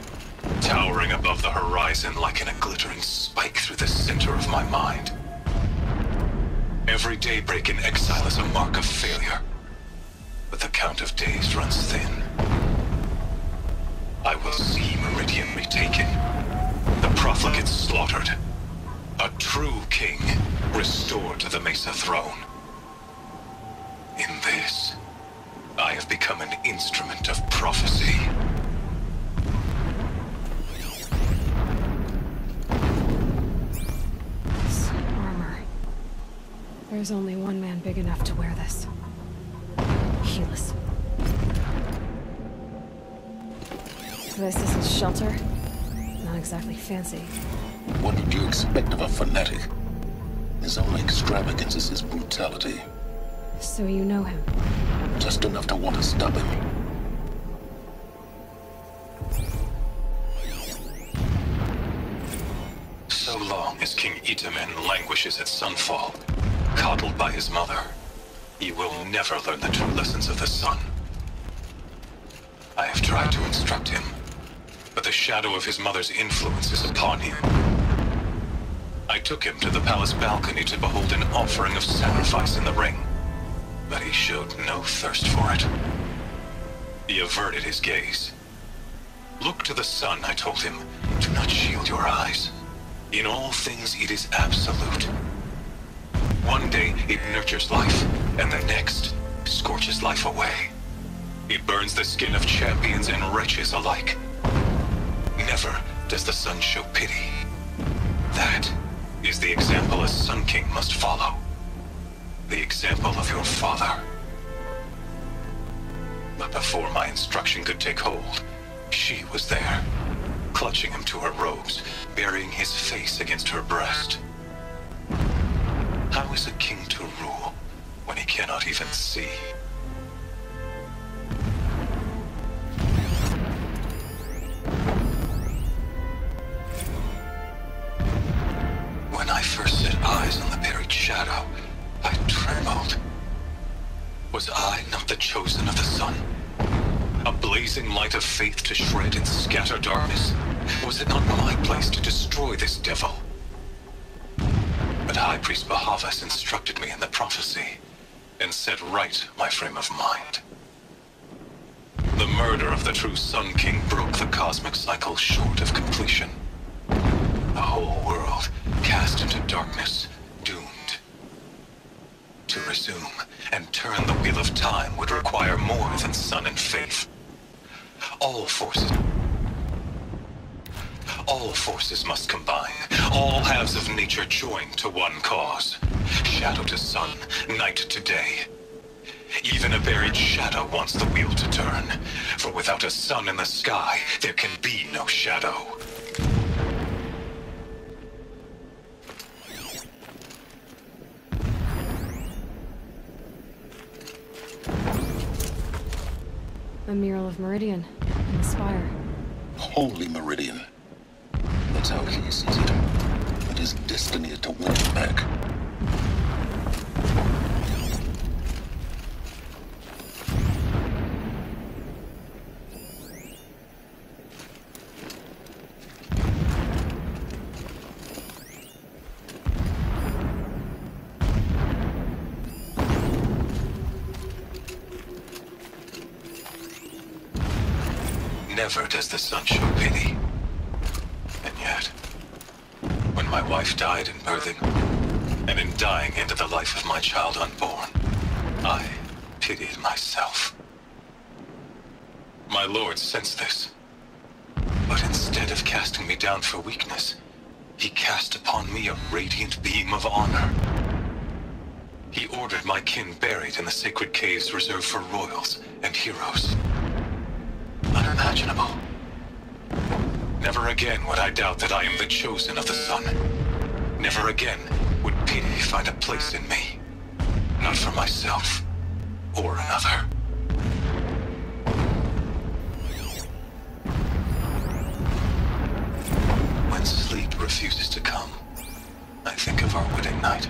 towering above the horizon like in a glittering spike through the center of my mind. Every daybreak in exile is a mark of failure, but the count of days runs thin. I will see Meridian retaken, the profligates slaughtered, a true king restored to the Mesa throne. In this, I have become an instrument of prophecy. This armor. There's only one man big enough to wear this. Helis. This is his shelter. Not exactly fancy. What did you expect of a fanatic? His only extravagance is his brutality. So you know him? Just enough to want to stop him. So long as King Itamen languishes at Sunfall, coddled by his mother, he will never learn the true lessons of the sun. I have tried to instruct him, but the shadow of his mother's influence is upon him. I took him to the palace balcony to behold an offering of sacrifice in the ring, but he showed no thirst for it. He averted his gaze. Look to the sun, I told him. Do not shield your eyes. In all things, it is absolute. One day, it nurtures life, and the next, scorches life away. It burns the skin of champions and wretches alike. Never does the sun show pity. That is the example a Sun King must follow. The example of your father. But before my instruction could take hold, she was there, clutching him to her robes, burying his face against her breast. How is a king to rule when he cannot even see? When I first set eyes on the buried shadow, I trembled. Was I not the chosen of the sun? A blazing light of faith to shred and scatter darkness? Was it not my place to destroy this devil? But High Priest Bahavas instructed me in the prophecy, and set right my frame of mind. The murder of the true Sun King broke the cosmic cycle short of completion. The whole world cast into darkness, doomed. To resume and turn the wheel of time would require more than sun and faith. All forces must combine. All halves of nature join to one cause. Shadow to sun, night to day. Even a buried shadow wants the wheel to turn. For without a sun in the sky, there can be no shadow. A mural of Meridian in the spire. Holy Meridian. That's how he sees it. But his destiny is to win it back. Never does the sun show pity. And yet, when my wife died in birthing, and in dying into the life of my child unborn, I pitied myself. My lord sensed this, but instead of casting me down for weakness, he cast upon me a radiant beam of honor. He ordered my kin buried in the sacred caves reserved for royals and heroes. Unimaginable. Never again would I doubt that I am the chosen of the sun. Never again would pity find a place in me. Not for myself or another. When sleep refuses to come, I think of our wedding night.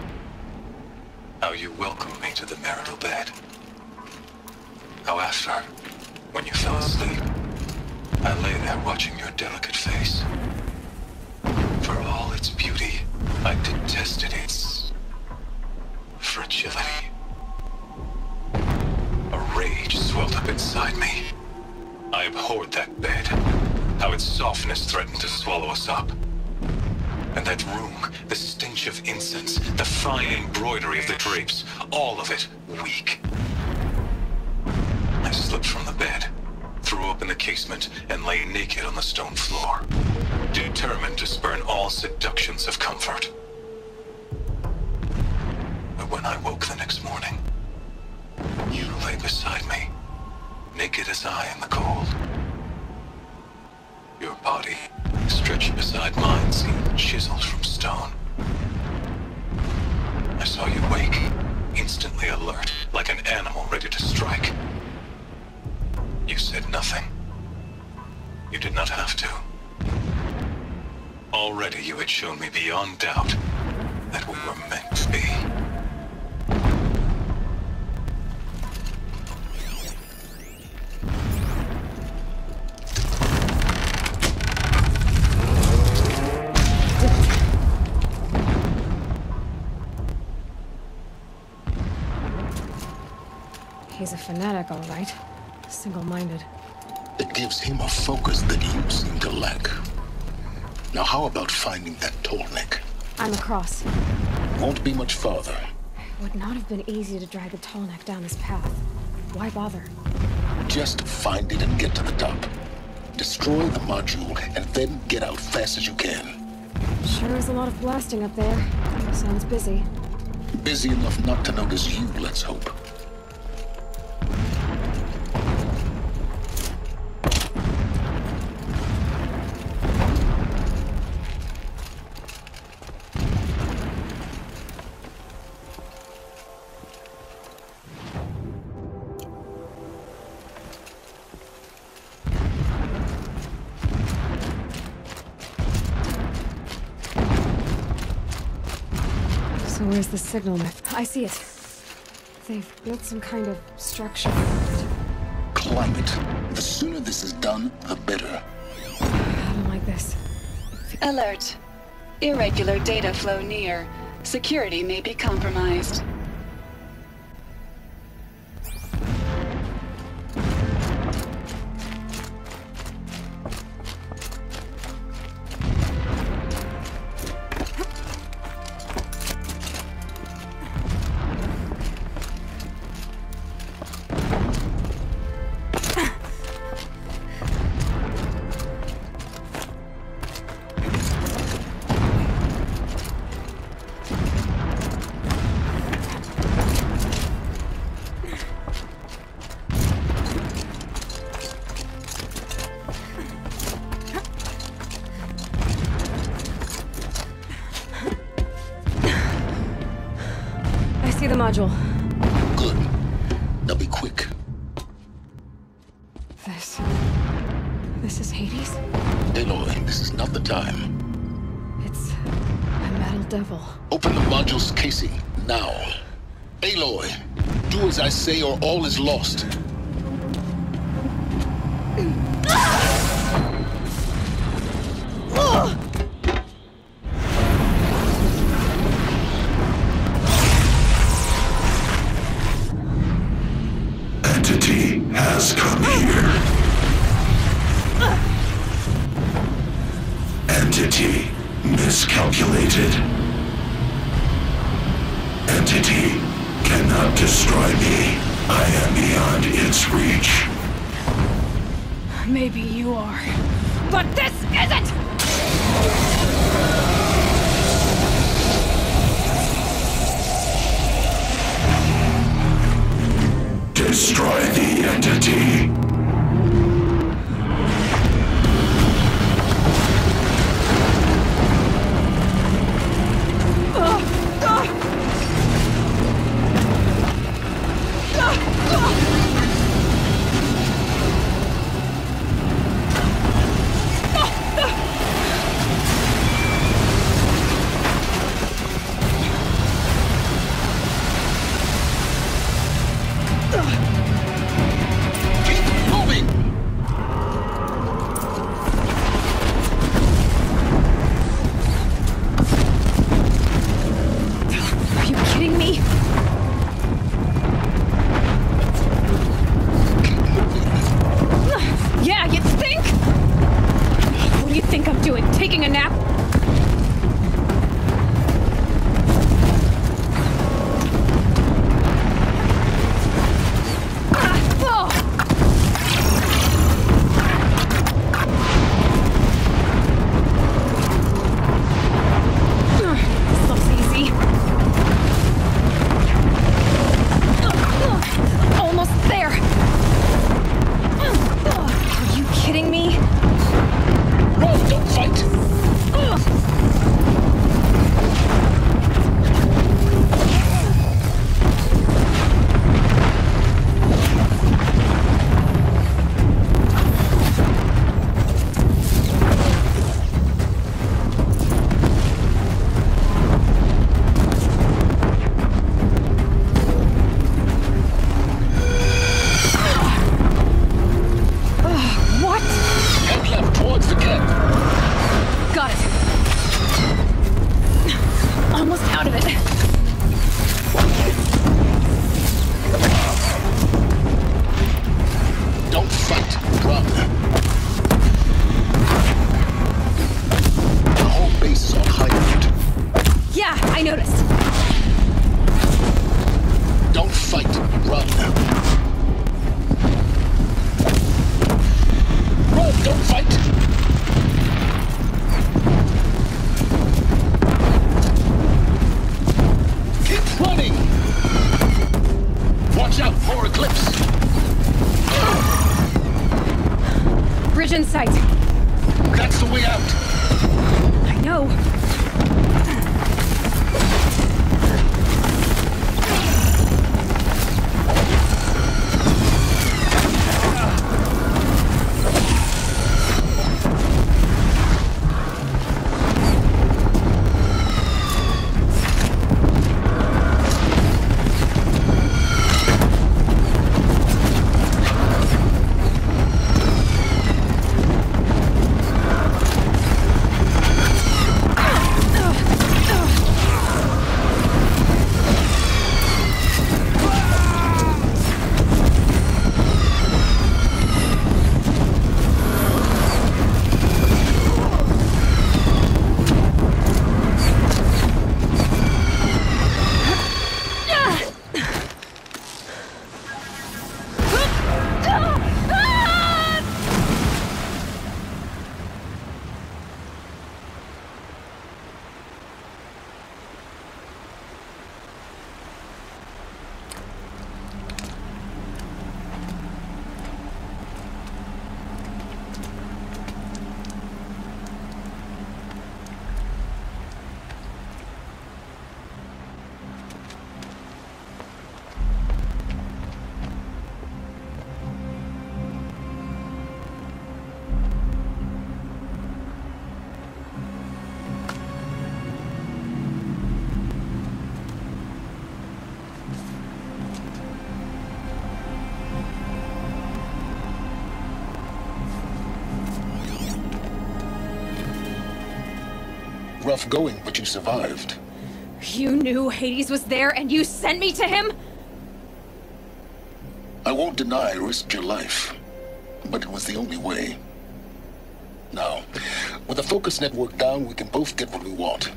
How you welcomed me to the marital bed. How after, when you fell asleep, I lay there watching your delicate face. For all its beauty, I detested its fragility. A rage swelled up inside me. I abhorred that bed, how its softness threatened to swallow us up. And that room, the stench of incense, the fine embroidery of the drapes, all of it weak. I slipped from the bed, threw open the casement, and lay naked on the stone floor, determined to spurn all seductions of comfort. But when I woke the next morning, you lay beside me, naked as I in the cold. Your body, stretched beside mine, seemed chiseled from stone. I saw you wake, instantly alert, like an animal ready to strike. You said nothing. You did not have to. Already you had shown me beyond doubt that we were meant to be. He's a fanatic, all right. Single-minded. It gives him a focus that you seem to lack. Now how about finding that tall neck? I'm across. Won't be much farther. It would not have been easy to drag the tall neck down this path. Why bother? Just find it and get to the top. Destroy the module and then get out fast as you can. Sure is a lot of blasting up there. Sounds busy. Busy enough not to notice you, let's hope. So where's the signal myth? I see it. They've built some kind of structure. Climb it. The sooner this is done, the better. I don't like this. Alert. Irregular data flow near. Security may be compromised. See the module. Good. Now be quick. This is Hades? Aloy, this is not the time. It's a metal devil. Open the module's casing, now. Aloy, do as I say or all is lost. Entity has come here. Entity miscalculated. Entity cannot destroy me. I am beyond its reach. Maybe you are, but this isn't! Destroy the entity. In sight. That's the way out. I know. Rough going, but you survived. You knew Hades was there and you sent me to him? I won't deny I risked your life, but it was the only way. Now, with the focus network down, we can both get what we want.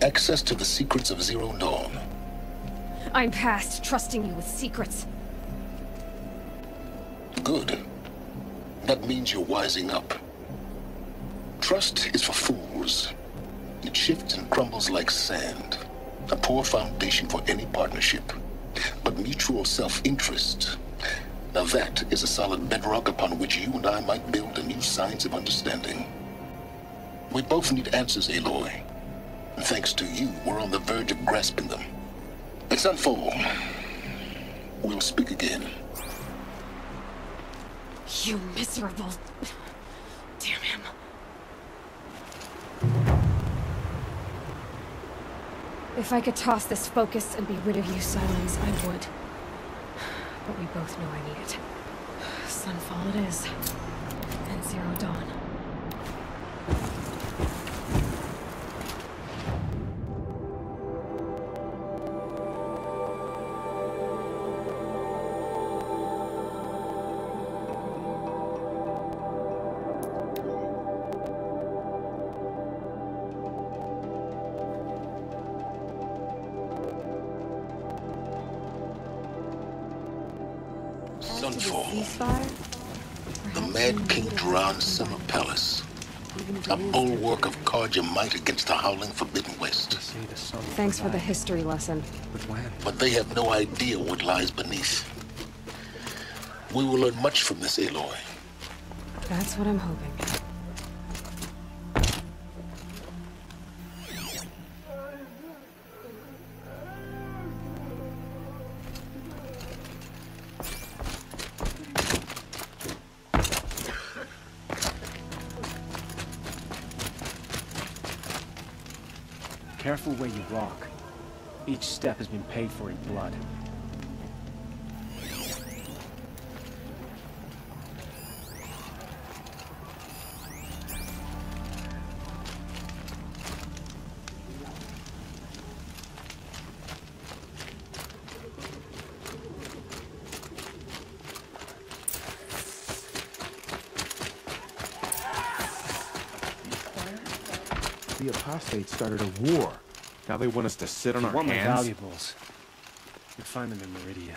Access to the secrets of Zero Dawn. I'm past trusting you with secrets. Good. That means you're wising up. Trust is for fools. It shifts and crumbles like sand. A poor foundation for any partnership. But mutual self-interest, now that is a solid bedrock upon which you and I might build a new science of understanding. We both need answers, Aloy. And thanks to you, we're on the verge of grasping them. Let's unfold. We'll speak again. You miserable... Damn him. If I could toss this focus and be rid of you, Silence, I would. but we both know I need it. Sunfall it is. And Zero Dawn. Sunfall. The Mad King Duran's summer palace. A bulwark of cards your might against the howling Forbidden West. Thanks for the history lesson. But they have no idea what lies beneath. We will learn much from this, Aloy. That's what I'm hoping. Careful where you walk. Each step has been paid for in blood. The apostates started a war. Now they want us to sit on our Want my hands? valuables. You'll find them in Meridia.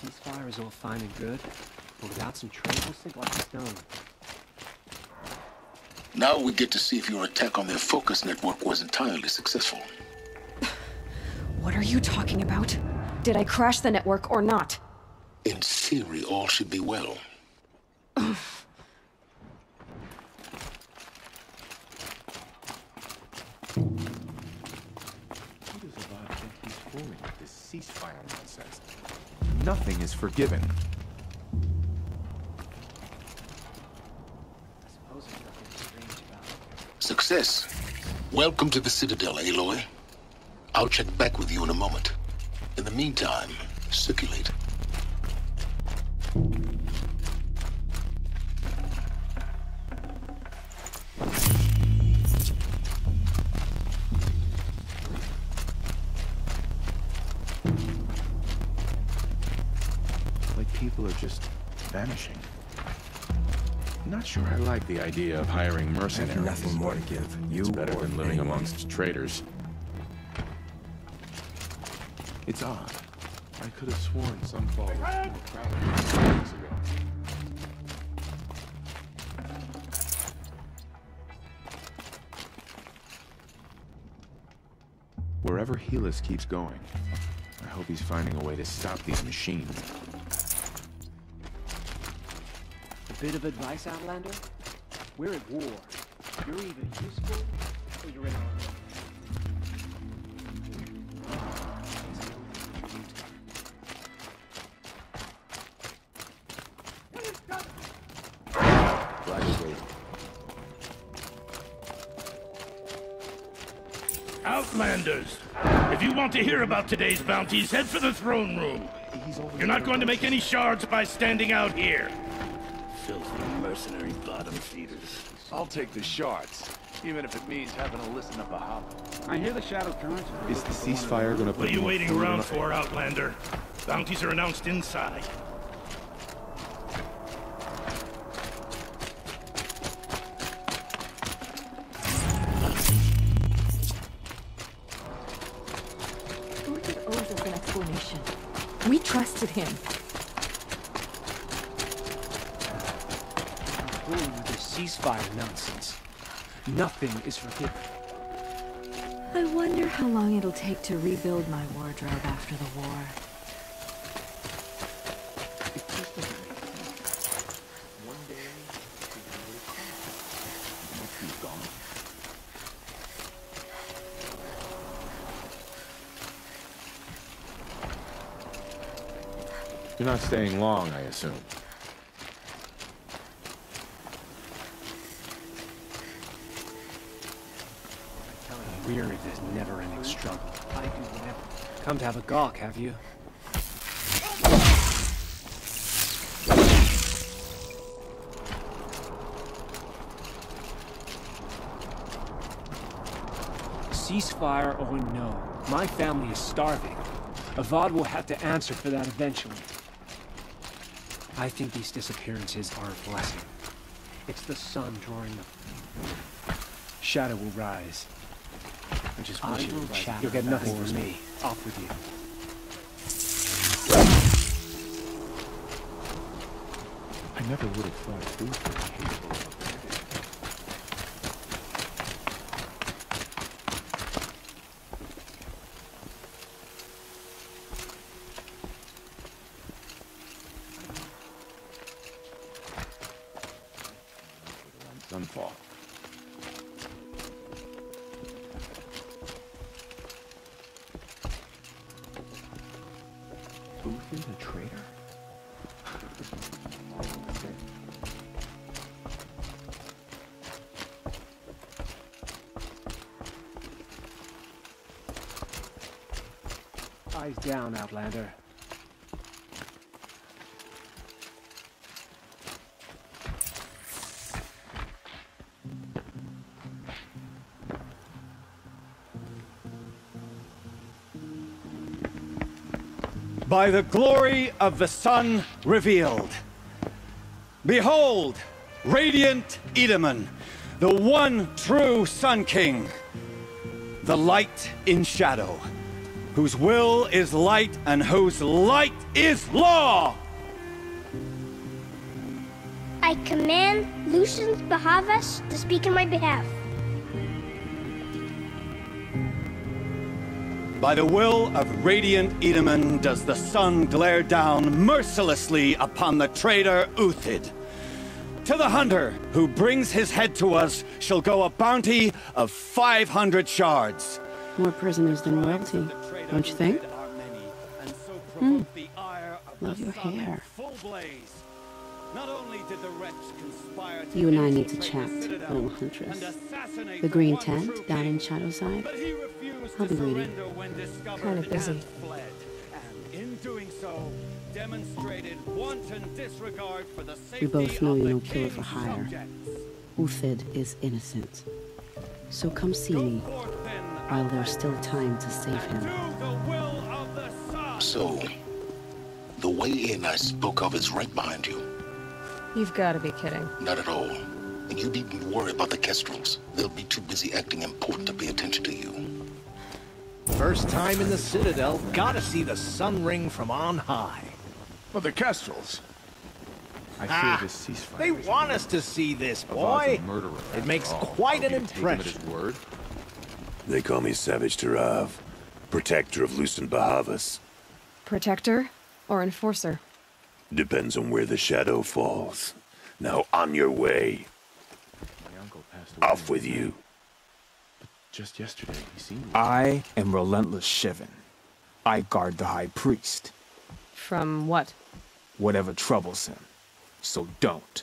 Ceasefire is all fine and good, but without some trade, we'll sink like a stone. Now we get to see if your attack on their focus network was entirely successful. What are you talking about? Did I crash the network or not? In theory, all should be well. Ceasefire nonsense. Nothing is forgiven. Success. Welcome to the Citadel, Aloy. I'll check back with you in a moment. In the meantime, circulate. People are just vanishing. Not sure I like the idea of hiring mercenaries. Nothing more to give. It's better than living amongst traitors. It's odd. I could have sworn some fall was more crowded years ago. Wherever Helis keeps going, I hope he's finding a way to stop these machines. A bit of advice, Outlander? We're at war. You're either useful or you're in our Outlanders! If you want to hear about today's bounties, head for the throne room. You're not going to make any shards by standing out here. Filthy mercenary bottom feeders. I'll take the shards, even if it means having to listen to Bahamut. I hear the Shadow Current. Is the ceasefire gonna put What are you more waiting food around on for, Outlander? Bounties are announced inside. Luther owes us an explanation. We trusted him. Ceasefire nonsense. Nothing is forgiven. I wonder how long it'll take to rebuild my wardrobe after the war. One day, he's gone. You're not staying long, I assume. We're in this never-ending struggle. I do whatever. Come to have a gawk, have you? Ceasefire or no, my family is starving. Avad will have to answer for that eventually. I think these disappearances are a blessing. It's the sun drawing the... Shadow will rise. I just wish you would chat. You'll get nothing from me. Off with you. I never would have thought food was capable of Sunfall. Booth is a traitor? Eyes down, Outlander. By the glory of the sun revealed. Behold, radiant Edaman, the one true Sun King, the light in shadow, whose will is light and whose light is law! I command Lucius Bahavas to speak in my behalf. By the will of radiant Edaman does the sun glare down mercilessly upon the traitor Uthid. To the hunter who brings his head to us shall go a bounty of 500 shards. More prisoners than royalty, don't you think? Love your hair. You and I need to chat, little huntress. The green tent down in Shadowside? I'll be waiting. Kind of busy. In doing so, demonstrated wanton disregard for the We both know you're no killer for hire. Uthid is innocent. So come see me, while there's still time to save him. So, the way in I spoke of is right behind you. You've got to be kidding. Not at all. And you needn't worry about the Kestrels. They'll be too busy acting important to pay attention to you. First time in the Citadel, gotta see the sun ring from on high. But the Kestrels. I fear this ceasefire. They want us to see this, boy. It makes quite an impression. They call me Savage Tarav, protector of Lucent Bahavas. Protector or enforcer? Depends on where the shadow falls. Now on your way. My uncle passed away. Off with you. But just yesterday, he seemed... I am Relentless Shivan. I guard the High Priest. From what? Whatever troubles him. So don't.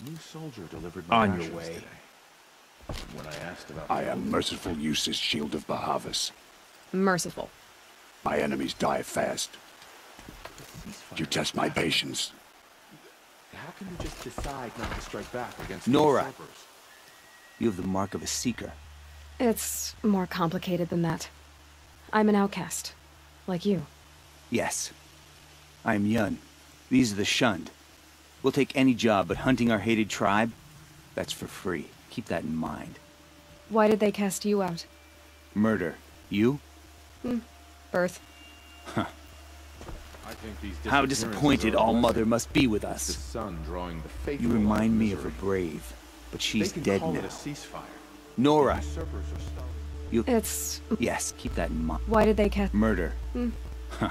New soldier delivered my on your rations way. Today. When I asked about... I am merciful Eustace, Shield of Bahavas. Merciful. My enemies die fast. You test my patience. How can you just decide not to strike back against Nora, usurpers? you have the mark of a seeker. It's more complicated than that. I'm an outcast. Like you. Yes. I am Yun. These are the shunned. We'll take any job, but hunting our hated tribe, that's for free. Keep that in mind. Why did they cast you out? Murder. You? Birth. Huh. I think these How disappointed All-Mother must be with The us. sun drawing the faithful You remind out me of a misery. brave, but she's They can dead call now. it a ceasefire. Nora, Usurpers are starving. you... It's... Yes, keep that in mind. Why did they cast... Murder. Huh.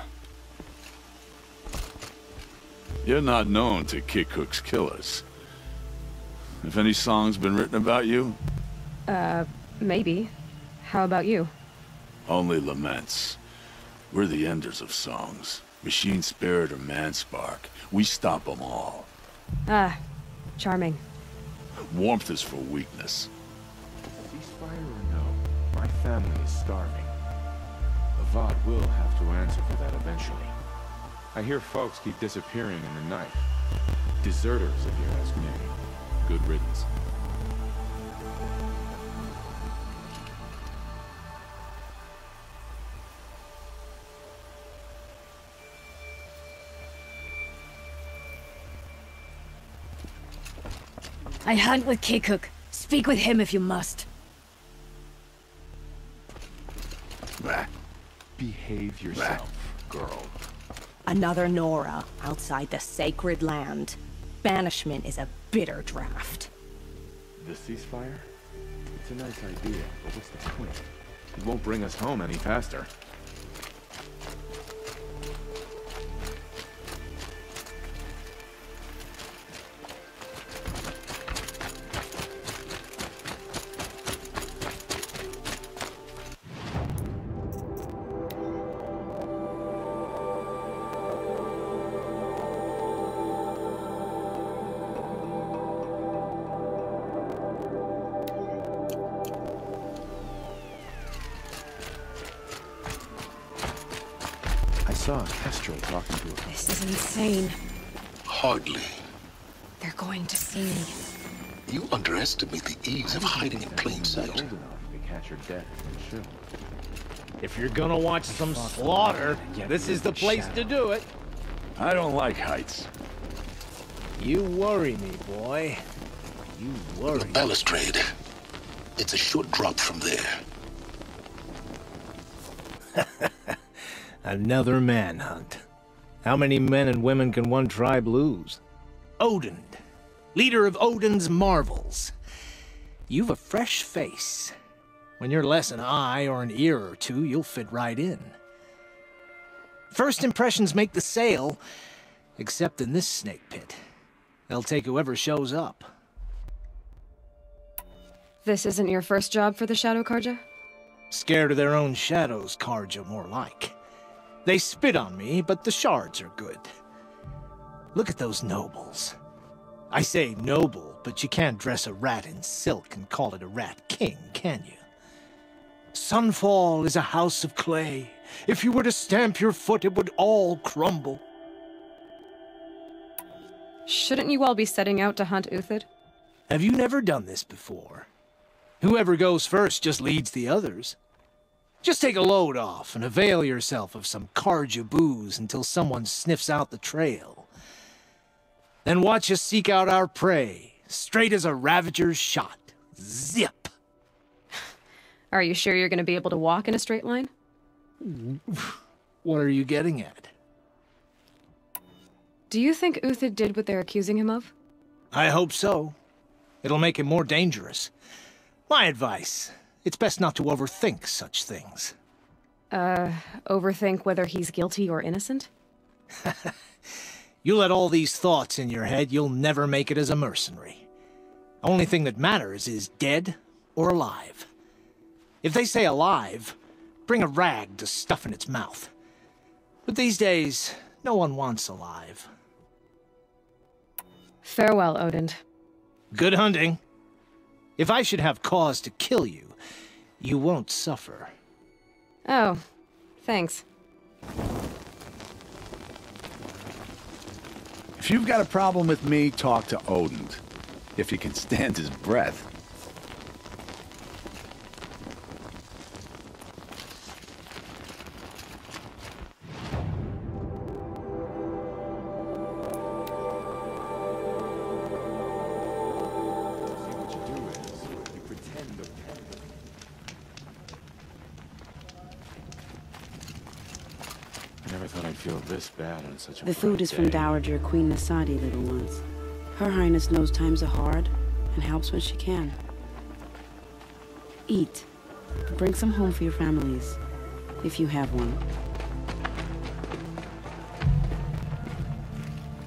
You're not known to kick hooks killers. Have any songs been written about you? Maybe. How about you? Only laments. We're the enders of songs. Machine spirit or man spark. We stop them all. Ah, charming. Warmth is for weakness. Ceasefire or no, my family is starving. Avad will have to answer for that eventually. I hear folks keep disappearing in the night. Deserters, if you ask me. Good riddance. I hunt with K-Cook. Speak with him if you must. Behave yourself, girl. Another Nora outside the sacred land. Banishment is a bitter draft. The ceasefire? It's a nice idea, but what's the point? It won't bring us home any faster. I saw a Kestrel talking to her. This is insane. Hardly. They're going to see me. You underestimate the ease of hiding in plain sight. Old enough to catch her death in chill. If you're gonna watch some slaughter, this is the place to do it. I don't like heights. You worry me, boy. You worry. The balustrade. It's a short drop from there. Another manhunt. How many men and women can one tribe lose? Odin, leader of Odin's marvels. You've a fresh face. When you're less an eye or an ear or two, you'll fit right in. First impressions make the sale, except in this snake pit. They'll take whoever shows up. This isn't your first job for the Shadow Karja? Scared of their own shadows, Karja, more like. They spit on me, but the shards are good. Look at those nobles. I say noble, but you can't dress a rat in silk and call it a rat king, can you? Sunfall is a house of clay. If you were to stamp your foot, it would all crumble. Shouldn't you all be setting out to hunt Uthid? Have you never done this before? Whoever goes first just leads the others. Just take a load off and avail yourself of some Karja booze until someone sniffs out the trail. Then watch us seek out our prey, straight as a ravager's shot. Zip! Are you sure you're going to be able to walk in a straight line? What are you getting at? Do you think Uthid did what they're accusing him of? I hope so. It'll make him more dangerous. My advice, it's best not to overthink such things. Overthink whether he's guilty or innocent? You let all these thoughts in your head, you'll never make it as a mercenary. Only thing that matters is dead or alive. If they say alive, bring a rag to stuff in its mouth. But these days, no one wants alive. Farewell, Odin. Good hunting. If I should have cause to kill you, you won't suffer. Oh, thanks. If you've got a problem with me, talk to Odin. If he can stand his breath. This bad on such a The food is from Dowager Queen Nasadi, little ones. Her Highness knows times are hard and helps when she can. Eat. Bring some home for your families, if you have one.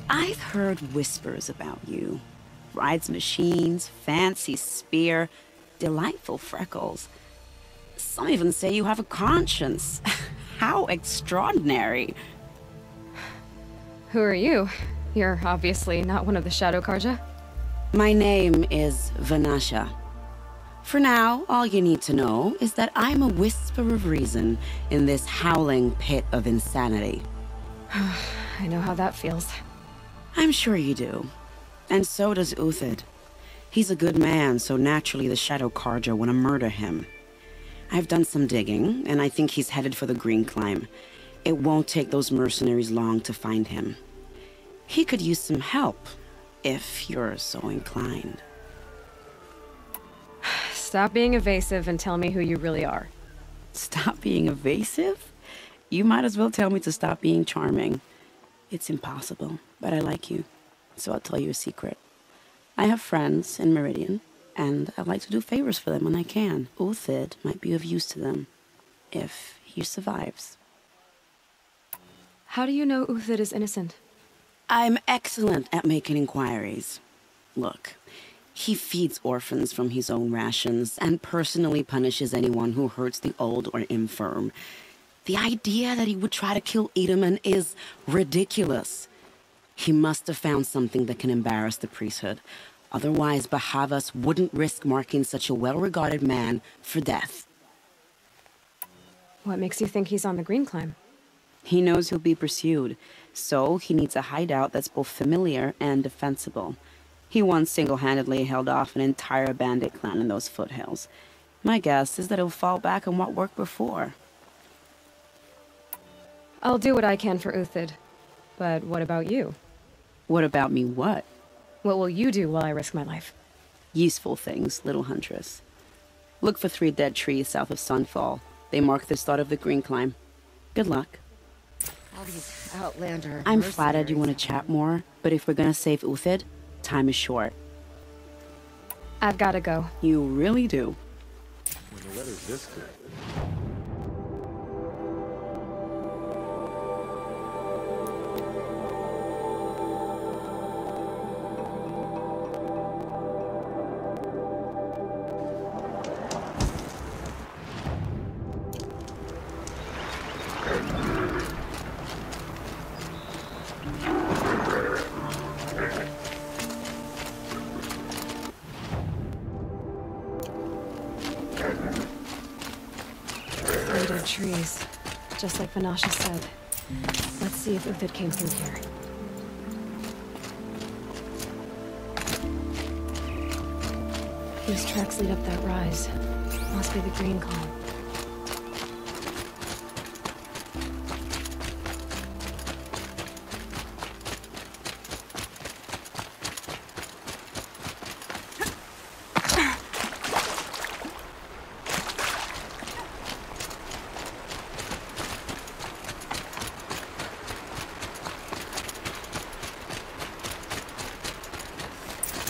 I've heard whispers about you. Rides machines, fancy spear, delightful freckles. Some even say you have a conscience. How extraordinary. Who are you? You're obviously not one of the Shadow Karja. My name is Vanasha. For now, all you need to know is that I'm a whisper of reason in this howling pit of insanity. I know how that feels. I'm sure you do. And so does Uthid. He's a good man, so naturally the Shadow Karja want to murder him. I've done some digging, and I think he's headed for the Green Climb. It won't take those mercenaries long to find him. He could use some help, if you're so inclined. Stop being evasive and tell me who you really are. Stop being evasive? You might as well tell me to stop being charming. It's impossible, but I like you, so I'll tell you a secret. I have friends in Meridian, and I like to do favors for them when I can. Uthid might be of use to them, if he survives. How do you know Uthid is innocent? I'm excellent at making inquiries. Look, he feeds orphans from his own rations and personally punishes anyone who hurts the old or infirm. The idea that he would try to kill Edelman is ridiculous. He must have found something that can embarrass the priesthood. Otherwise, Bahavas wouldn't risk marking such a well-regarded man for death. What makes you think he's on the Green Climb? He knows he'll be pursued, so he needs a hideout that's both familiar and defensible. He once single-handedly held off an entire bandit clan in those foothills. My guess is that he'll fall back on what worked before. I'll do what I can for Uthid. But what about you? What about me what? What will you do while I risk my life? Useful things, little huntress. Look for 3 dead trees south of Sunfall. They mark the start of the green climb. Good luck. All these outlander I'm flattered you want to chat more, but if we're gonna save Uthid, time is short. I've gotta go. You really do. When the weather's this good. Trees, just like Vanasha said. Let's see if Uthid came through here. These tracks lead up that rise. Must be the green column.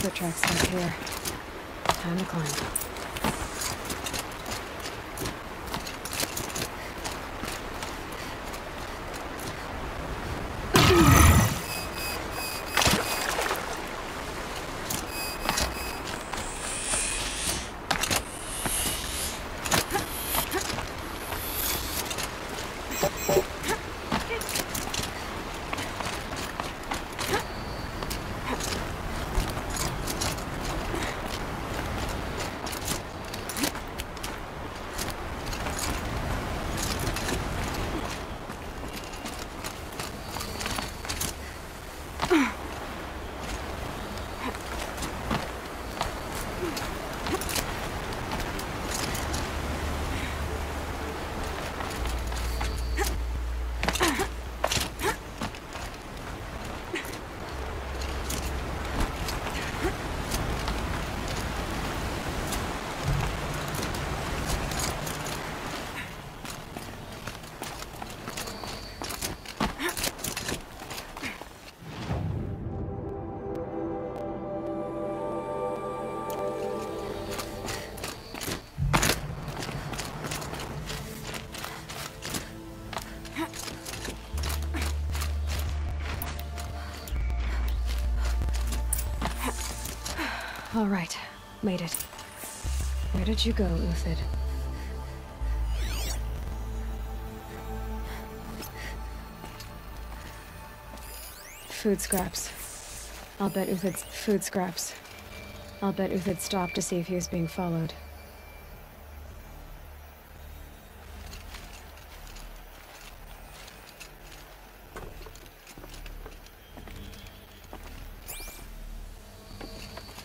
The tracks stop here. Time to climb. All right, made it. Where did you go, Uthid? Food scraps. I'll bet Uthid's food scraps. I'll bet Uthid stopped to see if he was being followed.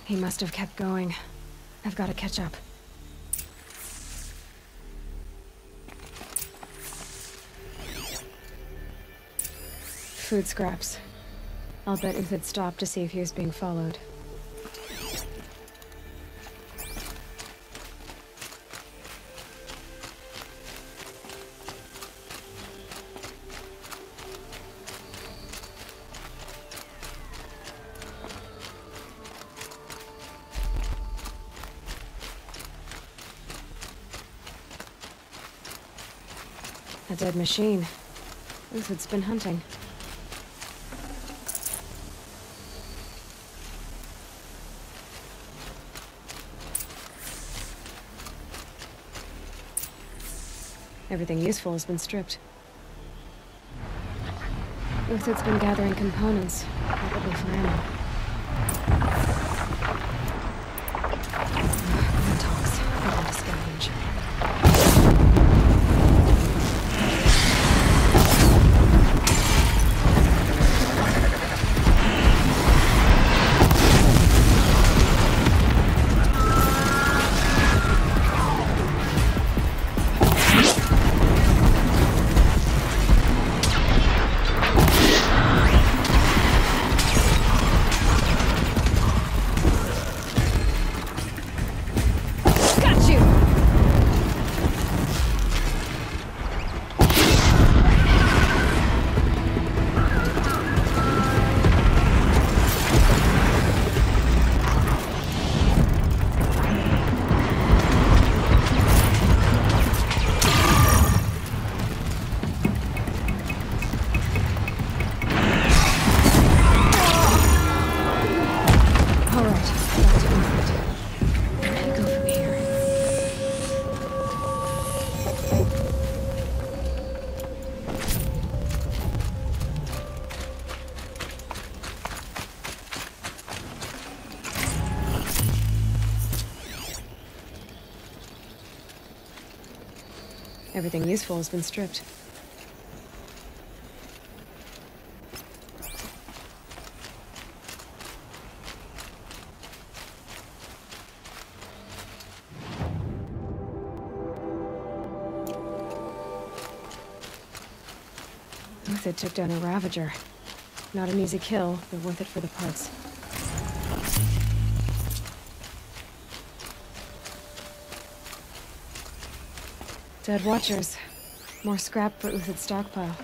He must have kept going. I've got to catch up. Food scraps. I'll bet Uthid stopped to see if he was being followed. A dead machine. Uthid's been hunting. Everything useful has been stripped. Uthid's been gathering components, probably for ammo. No talks. I want to scavenge. everything useful has been stripped. Uthid took down a Ravager. Not an easy kill, but worth it for the parts. Dead Watchers. More scrap for Uthid's stockpile.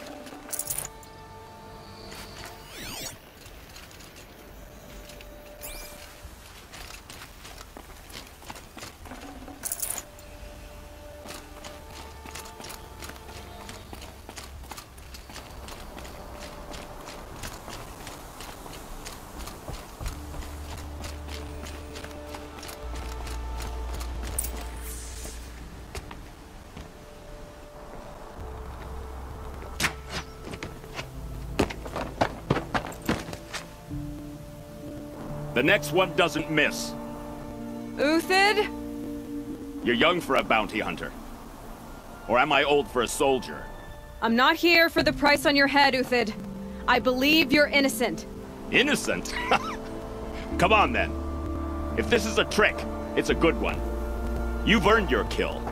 The next one doesn't miss. Uthid? You're young for a bounty hunter. Or am I old for a soldier? I'm not here for the price on your head, Uthid. I believe you're innocent. Innocent? Come on, then. If this is a trick, it's a good one. You've earned your kill.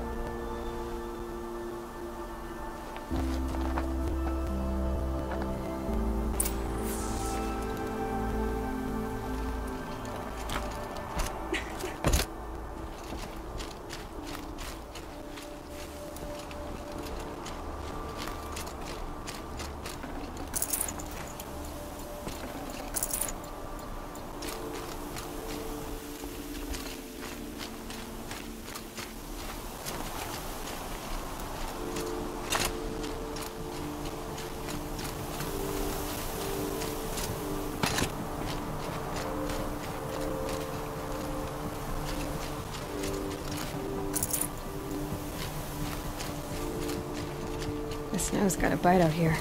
The snow's got a bite out here.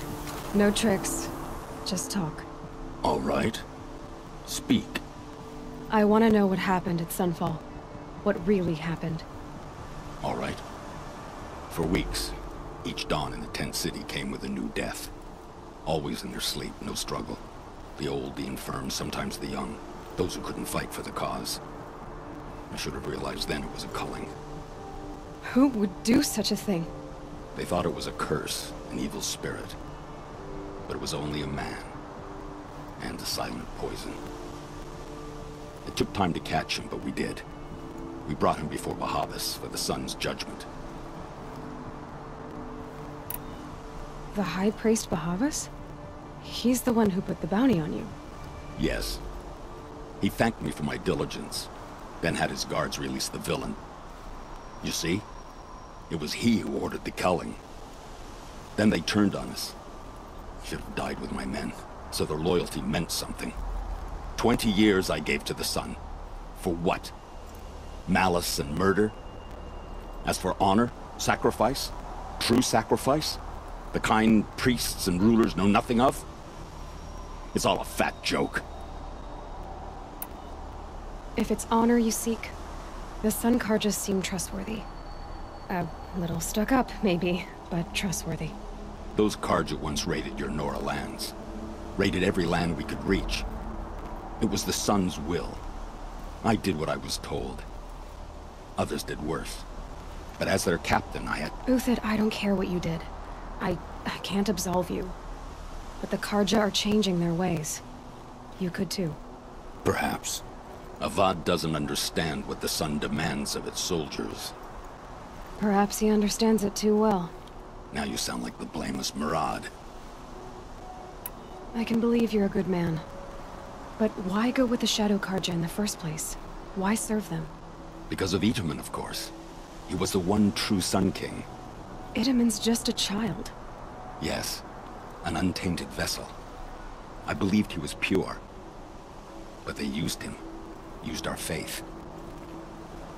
No tricks, just talk. All right. Speak. I want to know what happened at Sunfall. What really happened. All right. For weeks, each dawn in the tent city came with a new death. Always in their sleep, no struggle. The old, the infirm, sometimes the young. Those who couldn't fight for the cause. I should have realized then it was a culling. Who would do such a thing? They thought it was a curse, an evil spirit. But it was only a man. And a silent poison. It took time to catch him, but we did. We brought him before Bahavas for the sun's judgment. The High Priest Bahavas? He's the one who put the bounty on you. Yes. He thanked me for my diligence, then had his guards release the villain. You see? It was he who ordered the culling. Then they turned on us. Should have died with my men, so their loyalty meant something. 20 years I gave to the sun. For what? Malice and murder? As for honor, sacrifice, true sacrifice, the kind priests and rulers know nothing of? It's all a fat joke. If it's honor you seek, the Sun Karjas seem trustworthy. A little stuck up, maybe, but trustworthy. Those Karja once raided your Nora lands. Raided every land we could reach. It was the Sun's will. I did what I was told. Others did worse. But as their captain, I had... Uthid, I don't care what you did. I can't absolve you. But the Karja are changing their ways. You could too. Perhaps. Avad doesn't understand what the Sun demands of its soldiers. Perhaps he understands it too well. Now you sound like the blameless Murad. I can believe you're a good man. But why go with the Shadow Karja in the first place? Why serve them? Because of Itaman, of course. He was the one true Sun King. Itaman's just a child. Yes. An untainted vessel. I believed he was pure. But they used him. Used our faith.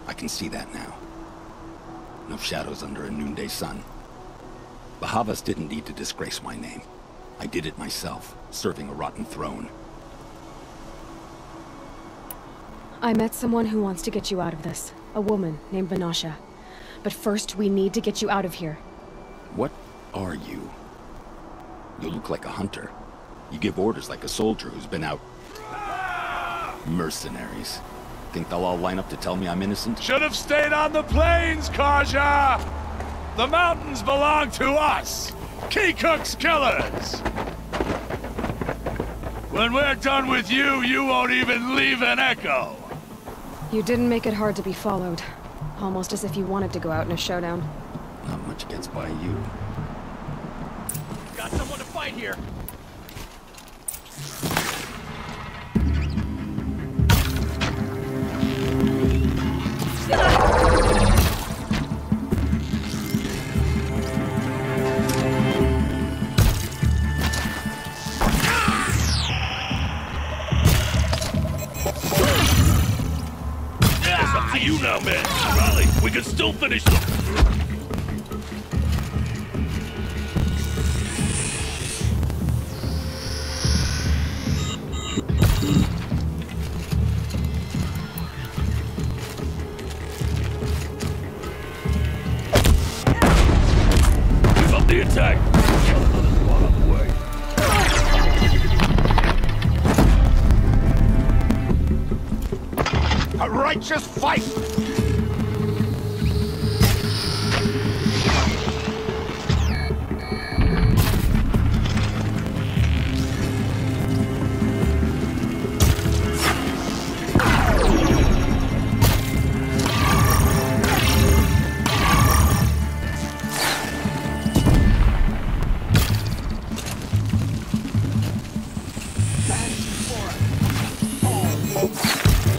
I can see that now. No shadows under a noonday sun. Bahavas didn't need to disgrace my name. I did it myself, serving a rotten throne. I met someone who wants to get you out of this. A woman named Banasha. But first, we need to get you out of here. What are you? You look like a hunter. You give orders like a soldier who's been out. Mercenaries. Think they'll all line up to tell me I'm innocent? Should have stayed on the plains, Kaja! The mountains belong to us! Keycook's killers! When we're done with you, you won't even leave an echo! You didn't make it hard to be followed. Almost as if you wanted to go out in a showdown. Not much gets by you. Got someone to fight here! It's up to you now, man. Rally, we can still finish them. Keep up the attack. Got another squad on the way. A righteous fight!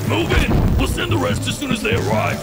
Move in! We'll send the rest as soon as they arrive.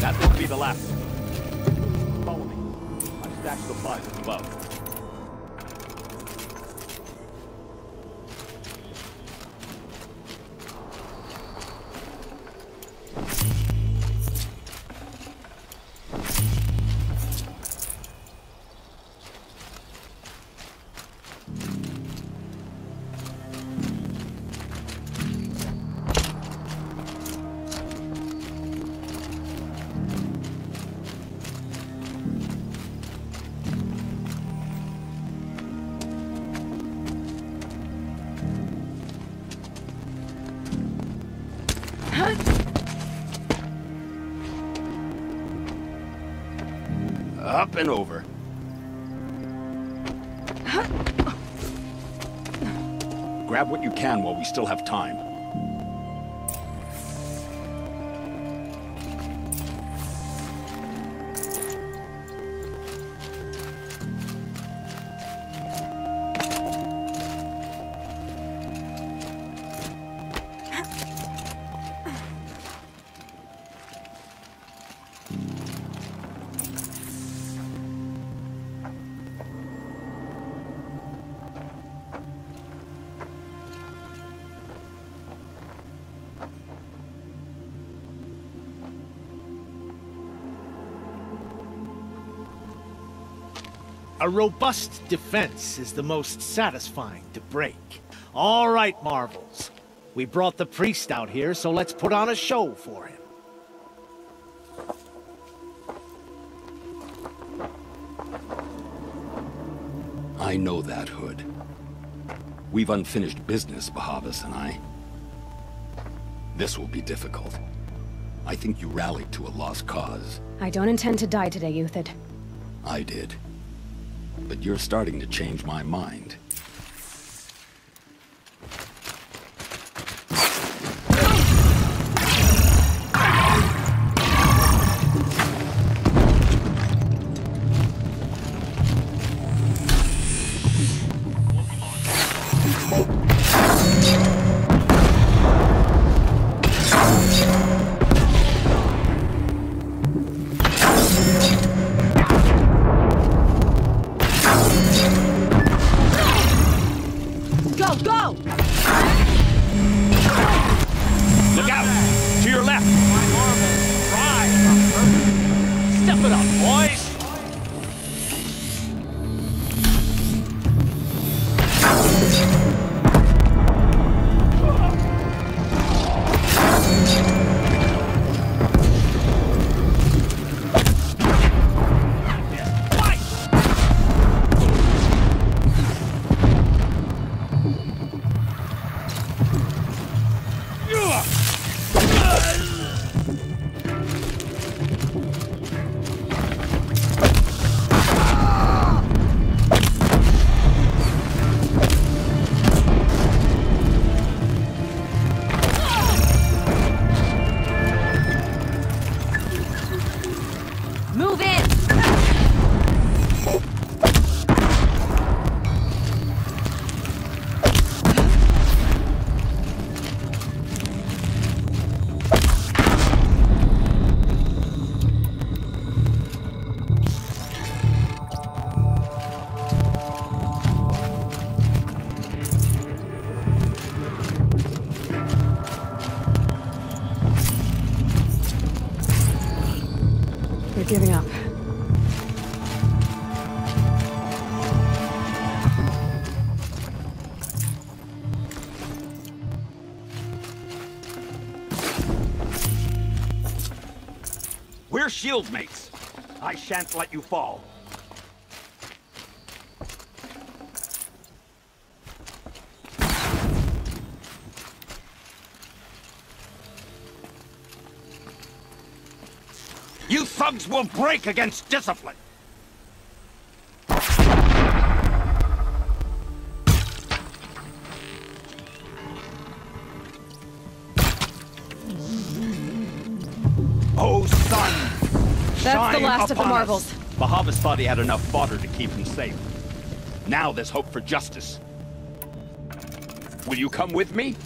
That won't be the last. Follow me. I've stashed supplies above. Up and over. Grab what you can while we still have time. A robust defense is the most satisfying to break. All right, Marvels. We brought the priest out here, so let's put on a show for him. I know that, Hood. We've unfinished business, Bahavas and I. This will be difficult. I think you rallied to a lost cause. I don't intend to die today, Uthid. I did. But you're starting to change my mind. Giving up. We're shield mates. I shan't let you fall. You thugs will break against discipline! Oh, son! That's the last of the marvels. Bahavas thought he had enough fodder to keep him safe. Now there's hope for justice. Will you come with me?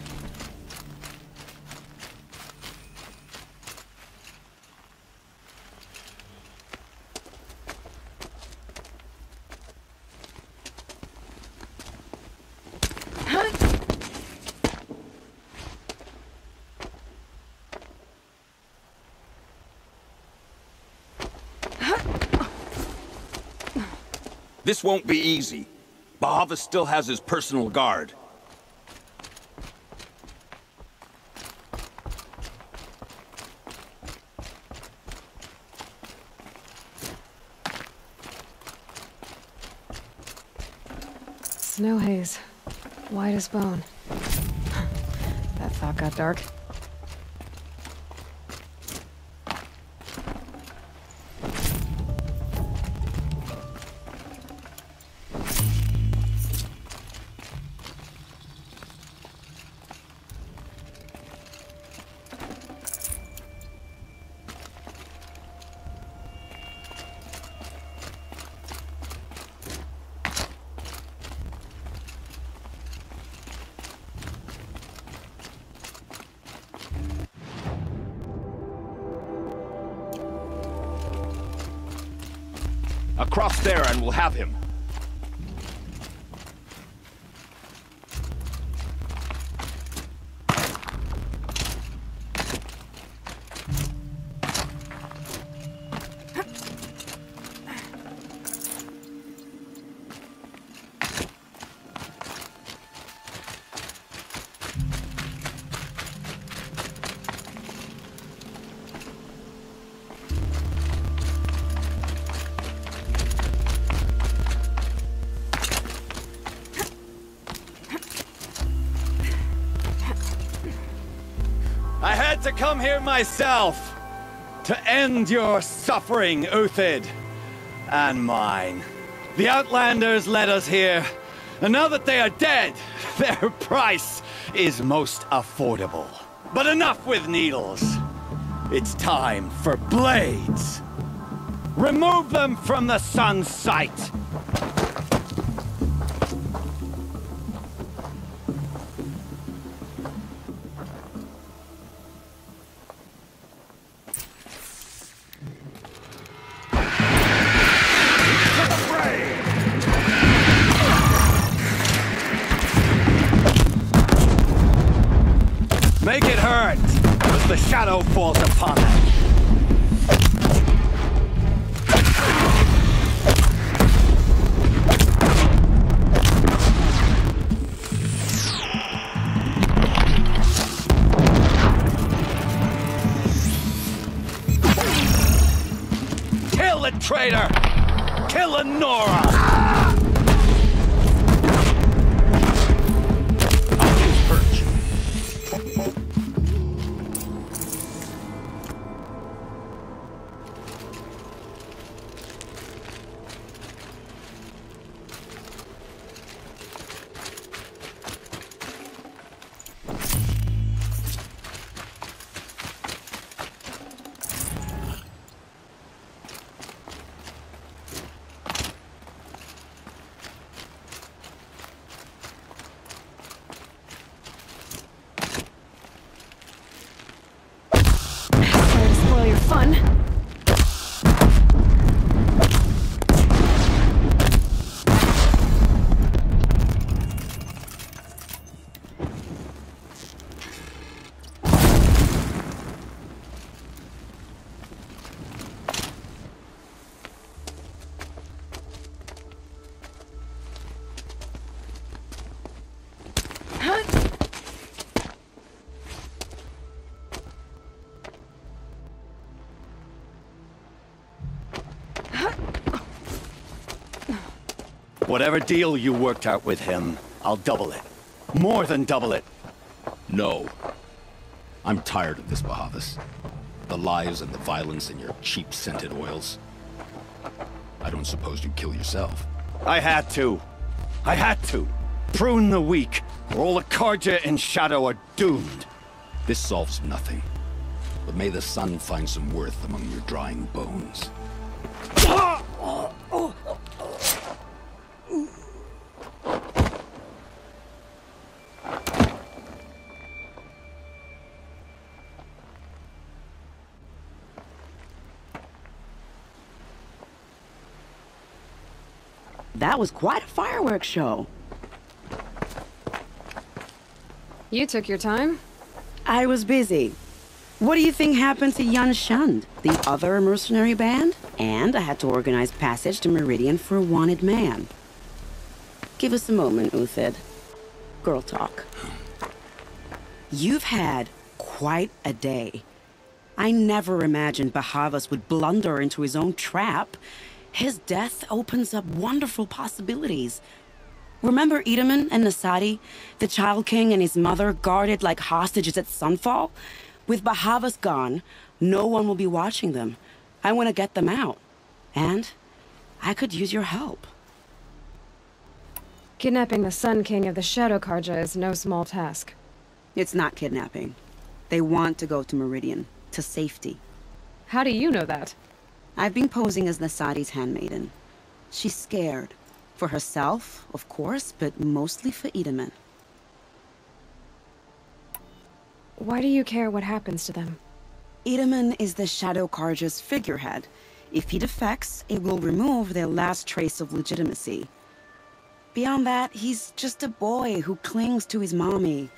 This won't be easy. Bahavas still has his personal guard. Snow haze. White as bone. That thought got dark. Across there and we'll have him. to come here myself to end your suffering, Uthid. And mine. The Outlanders led us here, and now that they are dead, their price is most affordable. But enough with needles. It's time for blades. Remove them from the sun's sight. Make it hurt, as the shadow falls upon them. Kill the traitor! Kill Nora! Fun. Whatever deal you worked out with him, I'll double it. More than double it. No. I'm tired of this, Bahavas. The lies and the violence and your cheap scented oils. I don't suppose you'd kill yourself. I had to. I had to. Prune the weak, or all the Karja in Shadow are doomed. This solves nothing. But may the sun find some worth among your drying bones. That was quite a fireworks show. You took your time? I was busy. What do you think happened to Yun Shund, the other mercenary band? And I had to organize passage to Meridian for a wanted man. Give us a moment, Uthid. Girl talk. You've had quite a day. I never imagined Bahavas would blunder into his own trap. His death opens up wonderful possibilities. Remember Edaman and Nasadi, the Child King and his mother guarded like hostages at Sunfall? With Bahavas gone, no one will be watching them. I want to get them out. And I could use your help. Kidnapping the Sun King of the Shadow Karja is no small task. It's not kidnapping. They want to go to Meridian, to safety. How do you know that? I've been posing as Nasadi's handmaiden. She's scared. For herself, of course, but mostly for Edaman. Why do you care what happens to them? Edaman is the Shadow Karja's figurehead. If he defects, it will remove their last trace of legitimacy. Beyond that, he's just a boy who clings to his mommy.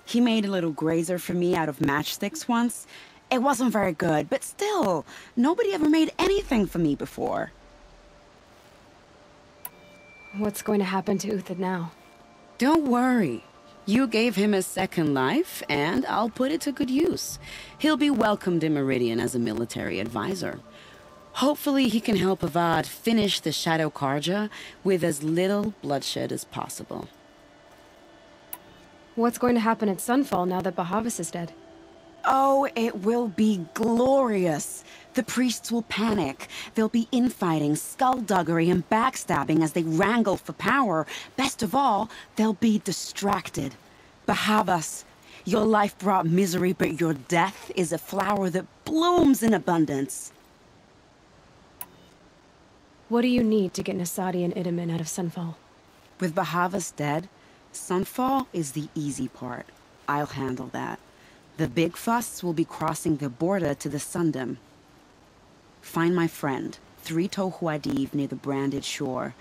He made a little grazer for me out of matchsticks once. It wasn't very good, but still, nobody ever made anything for me before. What's going to happen to Uthid now? Don't worry. You gave him a second life, and I'll put it to good use. He'll be welcomed in Meridian as a military advisor. Hopefully he can help Avad finish the Shadow Karja with as little bloodshed as possible. What's going to happen at Sunfall now that Bahavas is dead? Oh, it will be glorious. The priests will panic. There'll be infighting, skullduggery, and backstabbing as they wrangle for power. Best of all, they'll be distracted. Bahavas, your life brought misery, but your death is a flower that blooms in abundance. What do you need to get Nasadi and Idaman out of Sunfall? With Bahavas dead, Sunfall is the easy part. I'll handle that. The big fuss will be crossing the border to the Sundom. Find my friend, 3-Toe Huadiv, near the branded shore.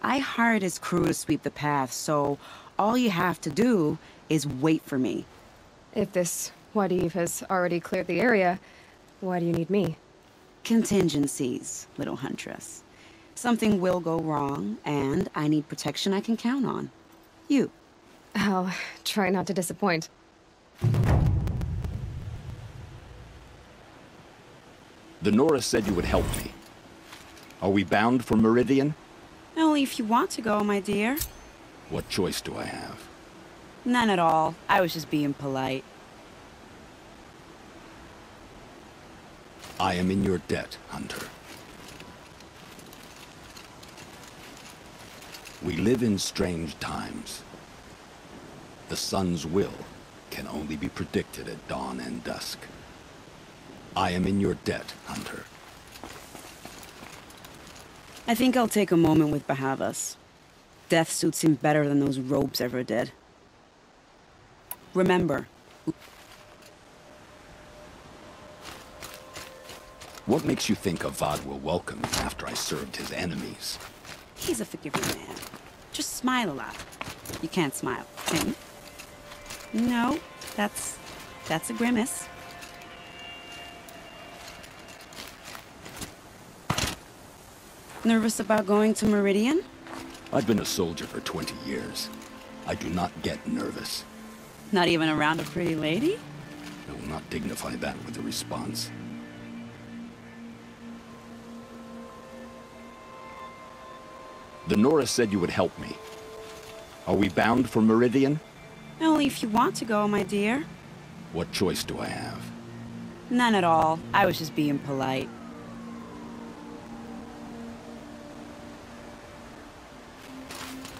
I hired his crew to sweep the path, so all you have to do is wait for me. If this Huadiv has already cleared the area, why do you need me? Contingencies, little huntress. Something will go wrong, and I need protection I can count on. You. I'll try not to disappoint. The Nora said you would help me. Are we bound for Meridian? Only if you want to go, my dear. What choice do I have? None at all. I was just being polite. I am in your debt, Hunter. We live in strange times. The sun's will can only be predicted at dawn and dusk. I am in your debt, Hunter. I think I'll take a moment with Bahavas. Death suits him better than those robes ever did. Remember. What makes you think Avad will welcome me after I served his enemies? He's a forgiving man. Just smile a lot. You can't smile, can you? No, that's a grimace. Nervous about going to Meridian? I've been a soldier for 20 years. I do not get nervous. Not even around a pretty lady? I will not dignify that with a response. The Nora said you would help me. Are we bound for Meridian? Only if you want to go, my dear. What choice do I have? None at all. I was just being polite.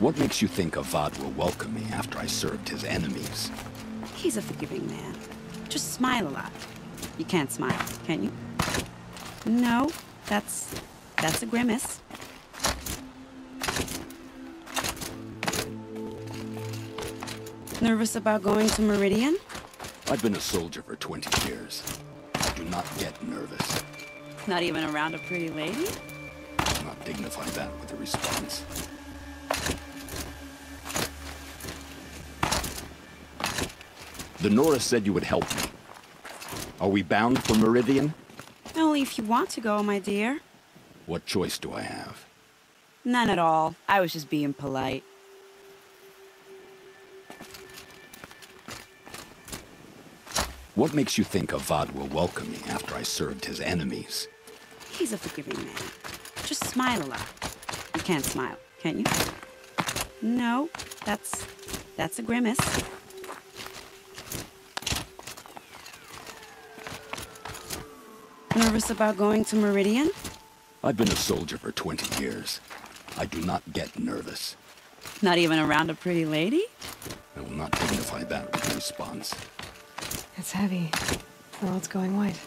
What makes you think Avad will welcome me after I served his enemies? He's a forgiving man. Just smile a lot. You can't smile, can you? No, that's a grimace. Nervous about going to Meridian? I've been a soldier for 20 years. I do not get nervous. Not even around a pretty lady? I will not dignify that with a response. The Nora said you would help me. Are we bound for Meridian? Only if you want to go, my dear. What choice do I have? None at all. I was just being polite. What makes you think Avad will welcome me after I served his enemies? He's a forgiving man. Just smile a lot. You can't smile, can you? No, that's a grimace. Nervous about going to Meridian? I've been a soldier for 20 years. I do not get nervous. Not even around a pretty lady? I will not dignify that with a response. It's heavy. The world's going white.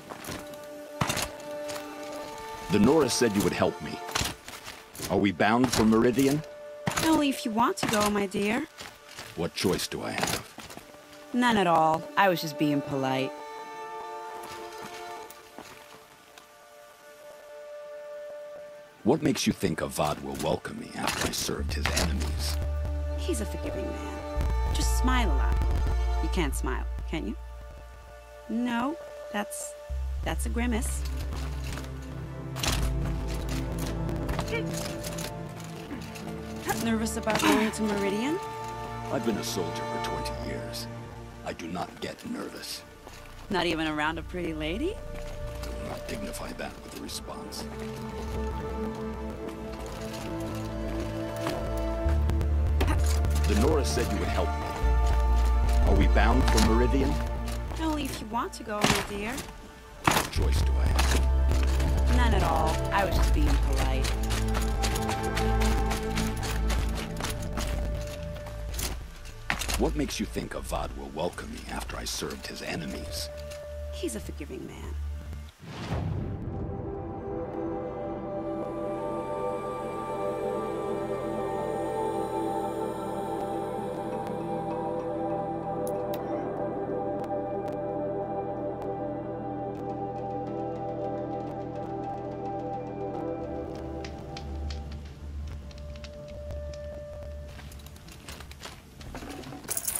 The Nora said you would help me. Are we bound for Meridian? Only if you want to go, my dear. What choice do I have? None at all. I was just being polite. What makes you think Avad will welcome me after I served his enemies? He's a forgiving man. Just smile a lot. You can't smile, can you? No, that's a grimace. Nervous about going to Meridian? I've been a soldier for 20 years. I do not get nervous. Not even around a pretty lady? I will not dignify that with a response. The Nora said you would help me. Are we bound for Meridian? Only if you want to go, my dear. What choice do I have? None at all. I was just being polite. What makes you think Avad will welcome me after I served his enemies? He's a forgiving man.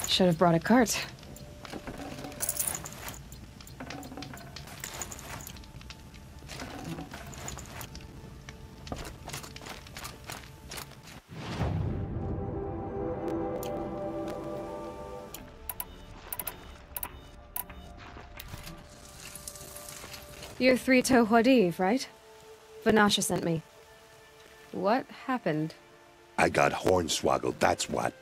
Should have brought a cart. You're 3 Tohuadiv, right? Vanasha sent me. What happened? I got hornswoggled, that's what.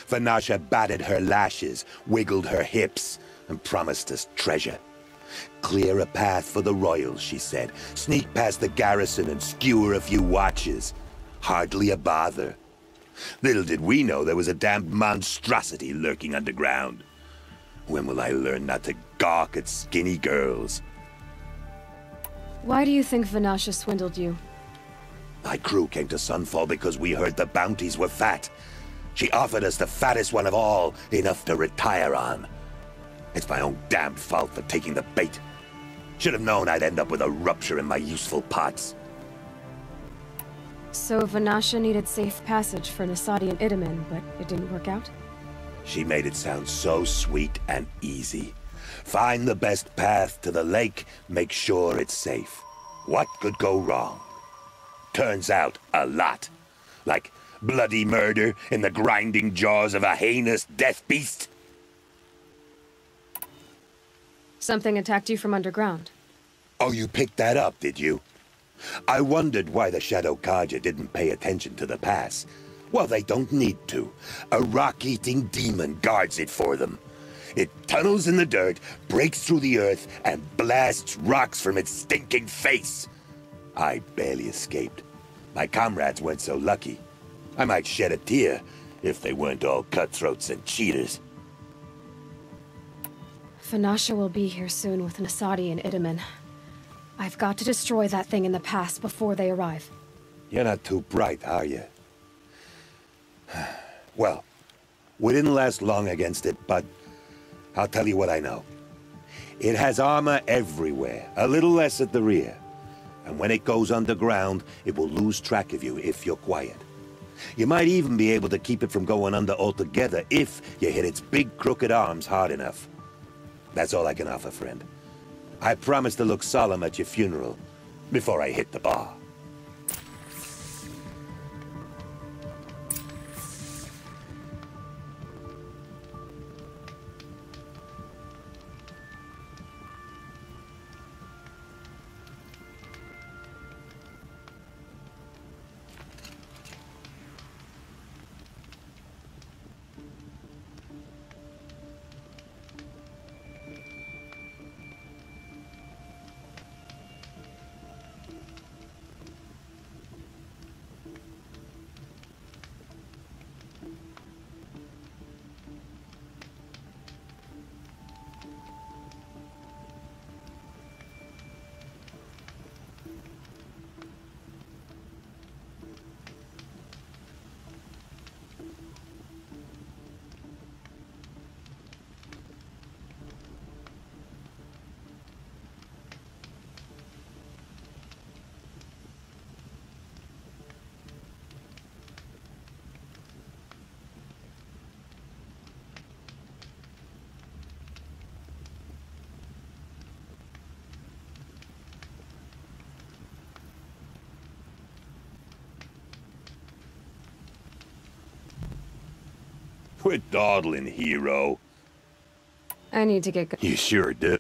Vanasha batted her lashes, wiggled her hips, and promised us treasure. Clear a path for the royals, she said. Sneak past the garrison and skewer a few watches. Hardly a bother. Little did we know there was a damned monstrosity lurking underground. When will I learn not to gawk at skinny girls? Why do you think Vanasha swindled you? My crew came to Sunfall because we heard the bounties were fat. She offered us the fattest one of all, enough to retire on. It's my own damned fault for taking the bait. Should have known I'd end up with a rupture in my useful parts. So Vanasha needed safe passage for Nasadi and Idaman, but it didn't work out? She made it sound so sweet and easy. Find the best path to the lake, make sure it's safe. What could go wrong? Turns out, a lot. Like bloody murder in the grinding jaws of a heinous death beast. Something attacked you from underground. Oh, you picked that up, did you? I wondered why the Shadow Kaja didn't pay attention to the pass. Well, they don't need to. A rock-eating demon guards it for them. It tunnels in the dirt, breaks through the earth, and blasts rocks from its stinking face. I barely escaped. My comrades weren't so lucky. I might shed a tear if they weren't all cutthroats and cheaters. Vanasha will be here soon with Nasadi and Idaman. I've got to destroy that thing in the pass before they arrive. You're not too bright, are you? Well, we didn't last long against it, but I'll tell you what I know. It has armor everywhere, a little less at the rear. And when it goes underground, it will lose track of you if you're quiet. You might even be able to keep it from going under altogether if you hit its big crooked arms hard enough. That's all I can offer, friend. I promise to look solemn at your funeral before I hit the bar. Quit dawdling, hero. I need to get... You sure do.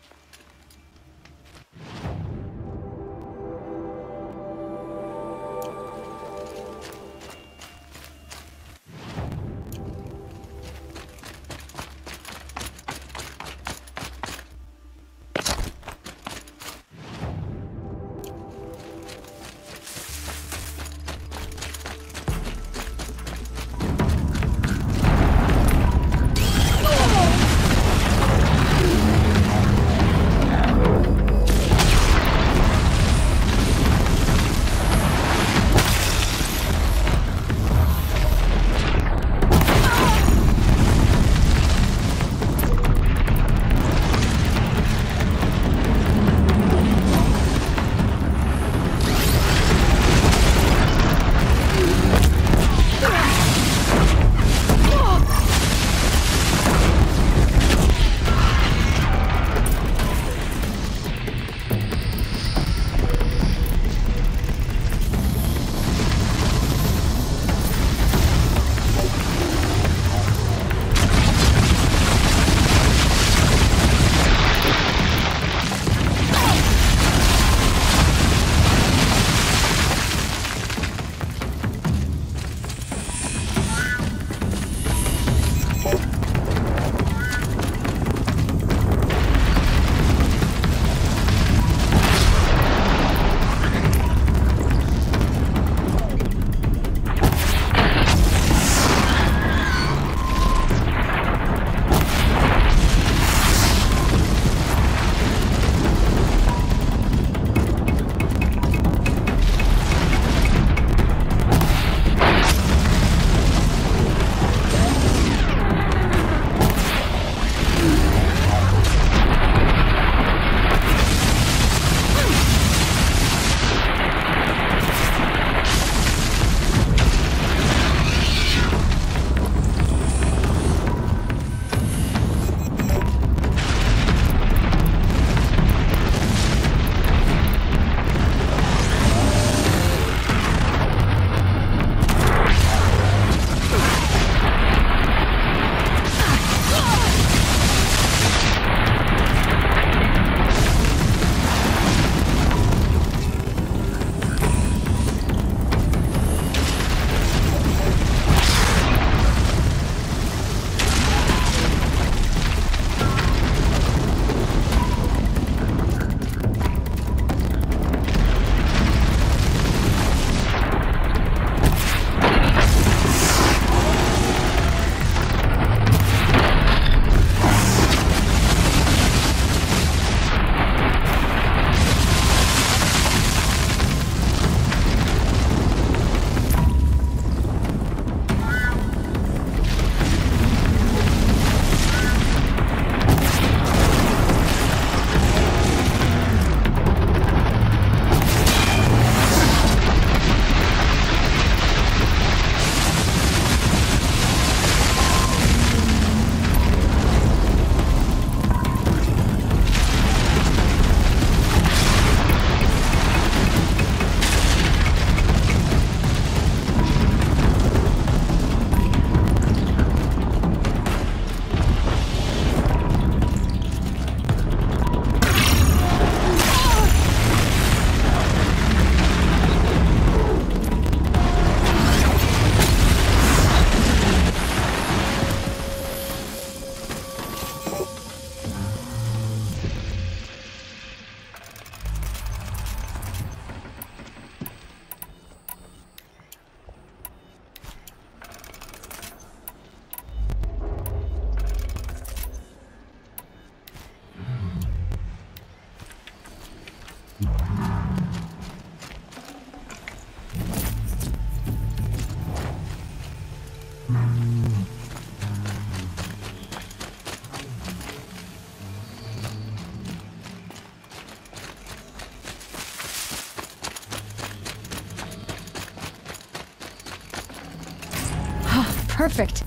perfect.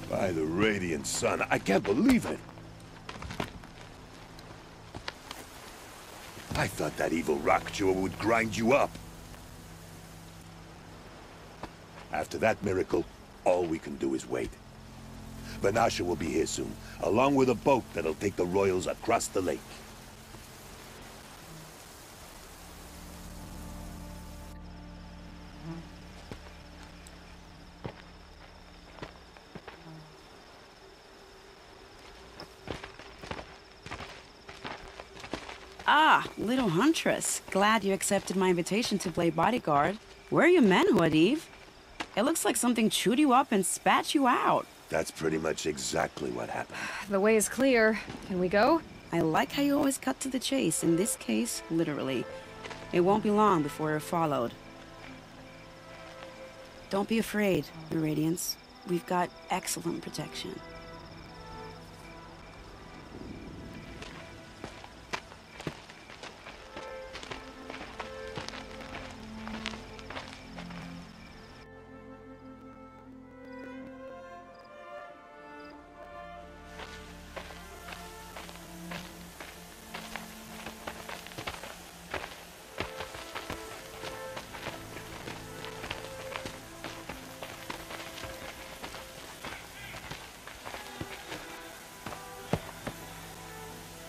By the radiant sun, I can't believe it. I thought that evil rock chewer would grind you up. After that miracle, all we can do is wait. Vanasha will be here soon, along with a boat that'll take the royals across the lake. Ah, little huntress. Glad you accepted my invitation to play bodyguard. Where are your men, Huadiv? It looks like something chewed you up and spat you out. That's pretty much exactly what happened. The way is clear. Can we go? I like how you always cut to the chase. In this case, literally. It won't be long before you're followed. Don't be afraid, Your Radiance. We've got excellent protection.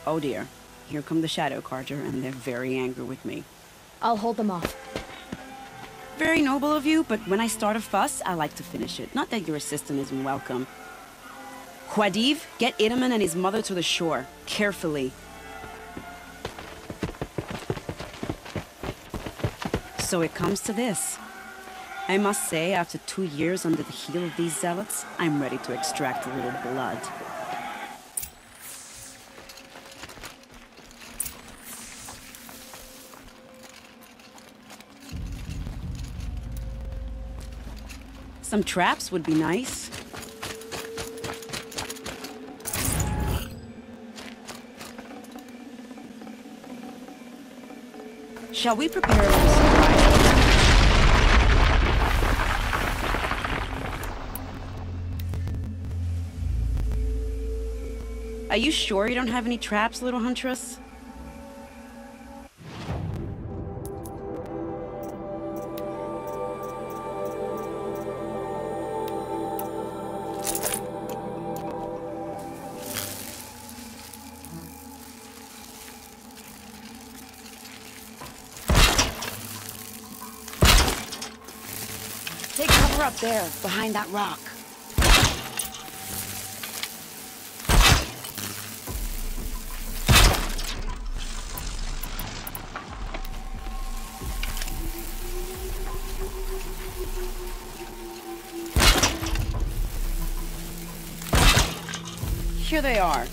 Oh dear, here come the Shadow Carter, and they're very angry with me. I'll hold them off. Very noble of you, but when I start a fuss, I like to finish it. Not that your assistant isn't welcome. Huadiv, get Itaman and his mother to the shore. Carefully. So it comes to this. I must say, after 2 years under the heel of these zealots, I'm ready to extract a little blood. Some traps would be nice. Shall we prepare a surprise? Are you sure you don't have any traps, little huntress? Take cover up there, behind that rock. Here they are.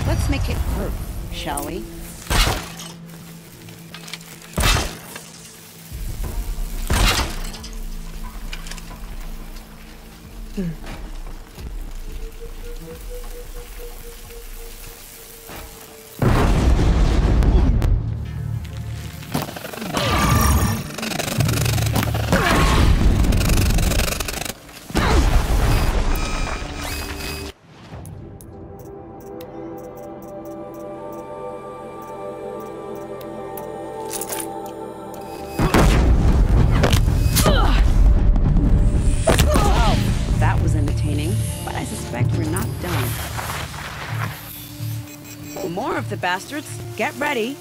Let's make it hurt, shall we? More of the bastards. Get ready.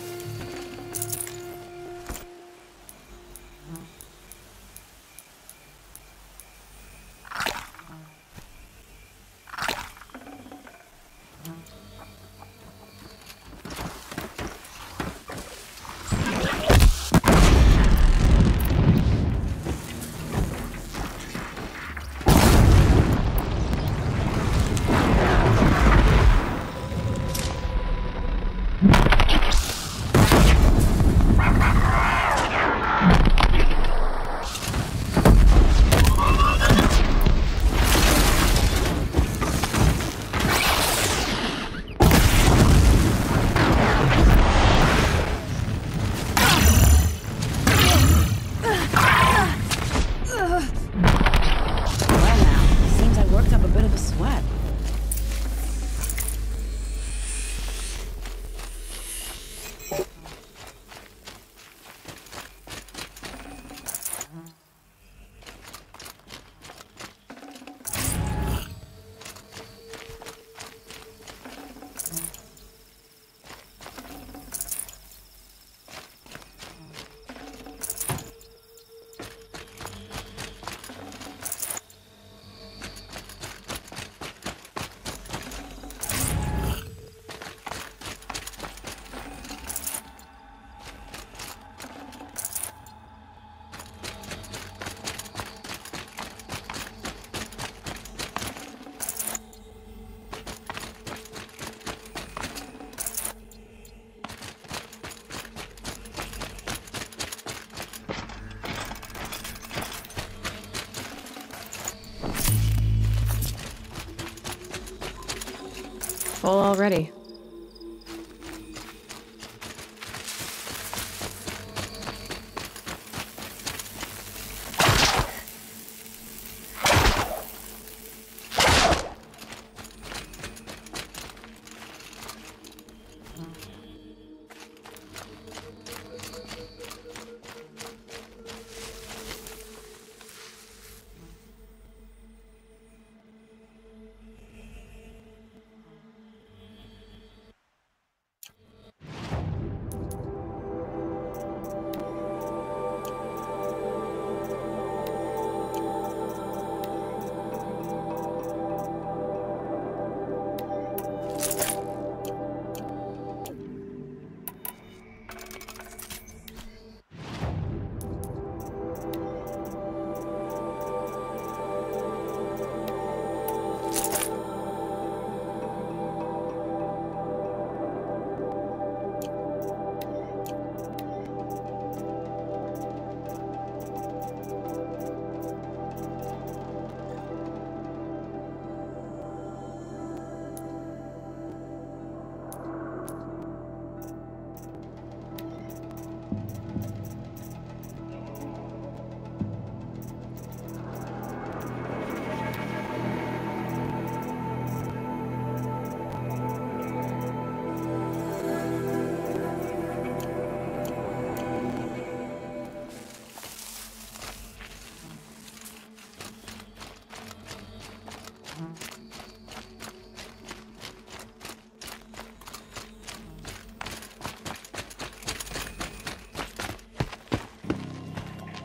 Full already.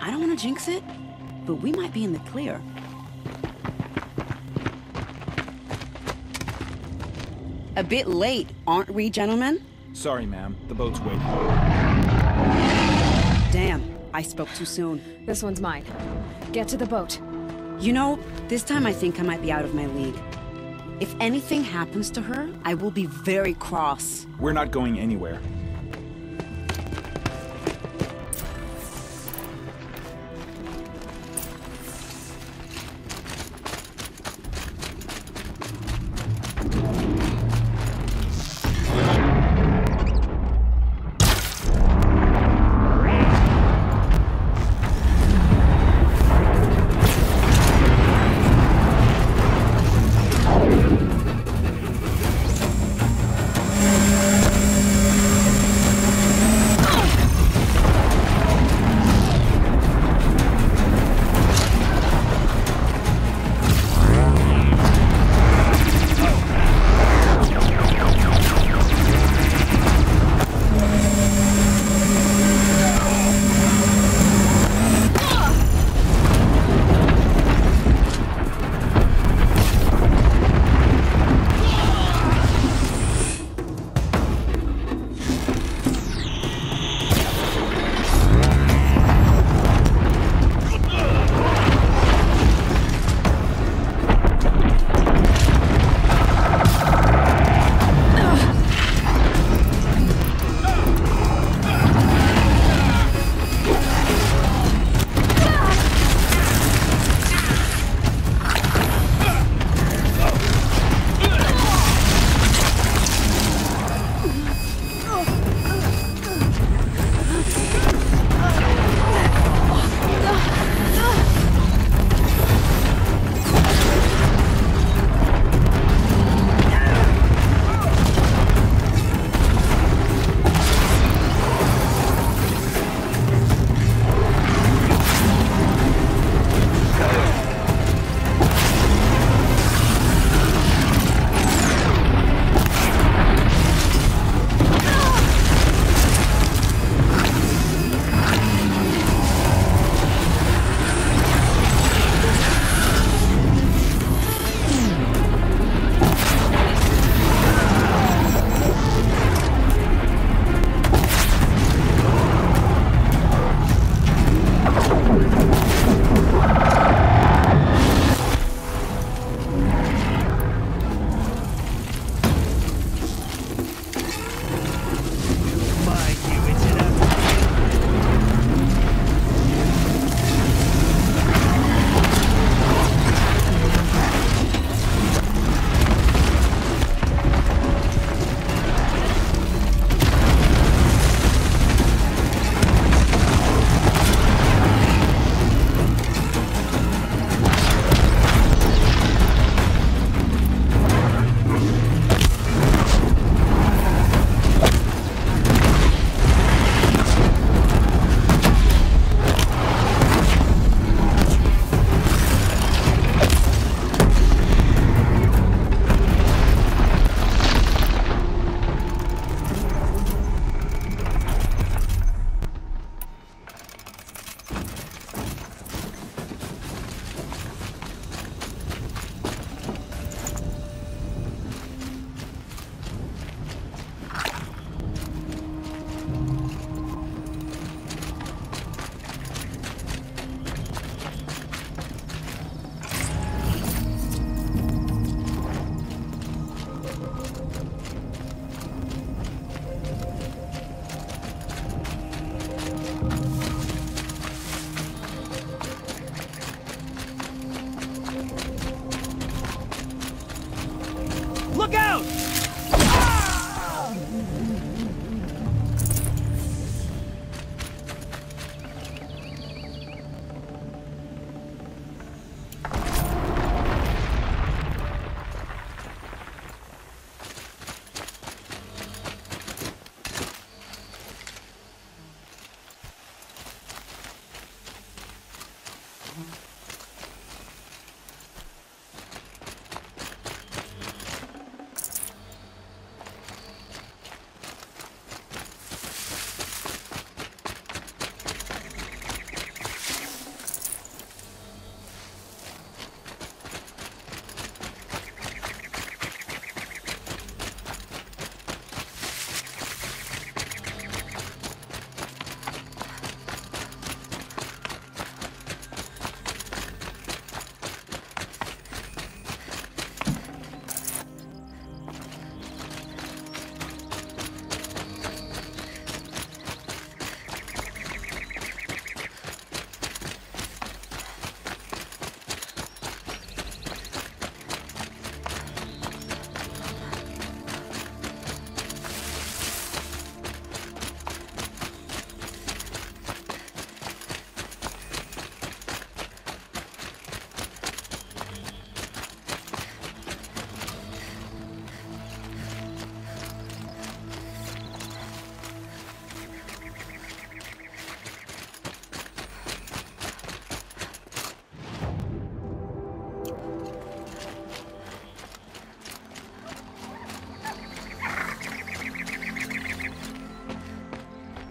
I don't want to jinx it, but we might be in the clear. A bit late, aren't we, gentlemen? Sorry, ma'am. The boat's waiting. Damn, I spoke too soon. This one's mine. Get to the boat. You know, this time I think I might be out of my league. If anything happens to her, I will be very cross. We're not going anywhere.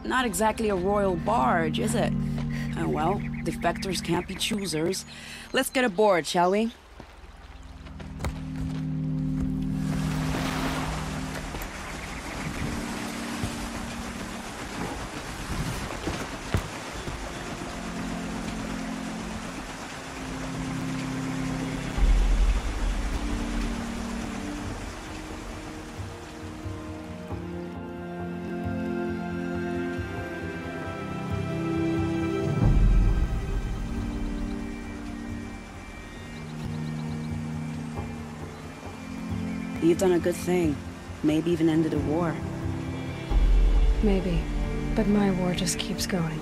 Not exactly a royal barge, is it? Oh well, defectors can't be choosers. Let's get aboard, shall we? You've done a good thing. Maybe even ended a war. Maybe. But my war just keeps going.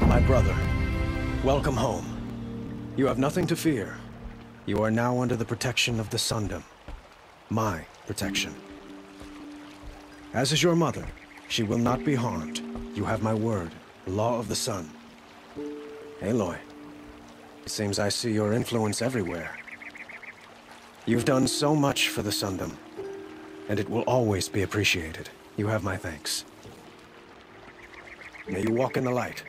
My brother, welcome home. You have nothing to fear. You are now under the protection of the Sundom. My protection. As is your mother, she will not be harmed. You have my word, the law of the sun. Aloy, it seems I see your influence everywhere. You've done so much for the Sundom, and it will always be appreciated. You have my thanks. May you walk in the light.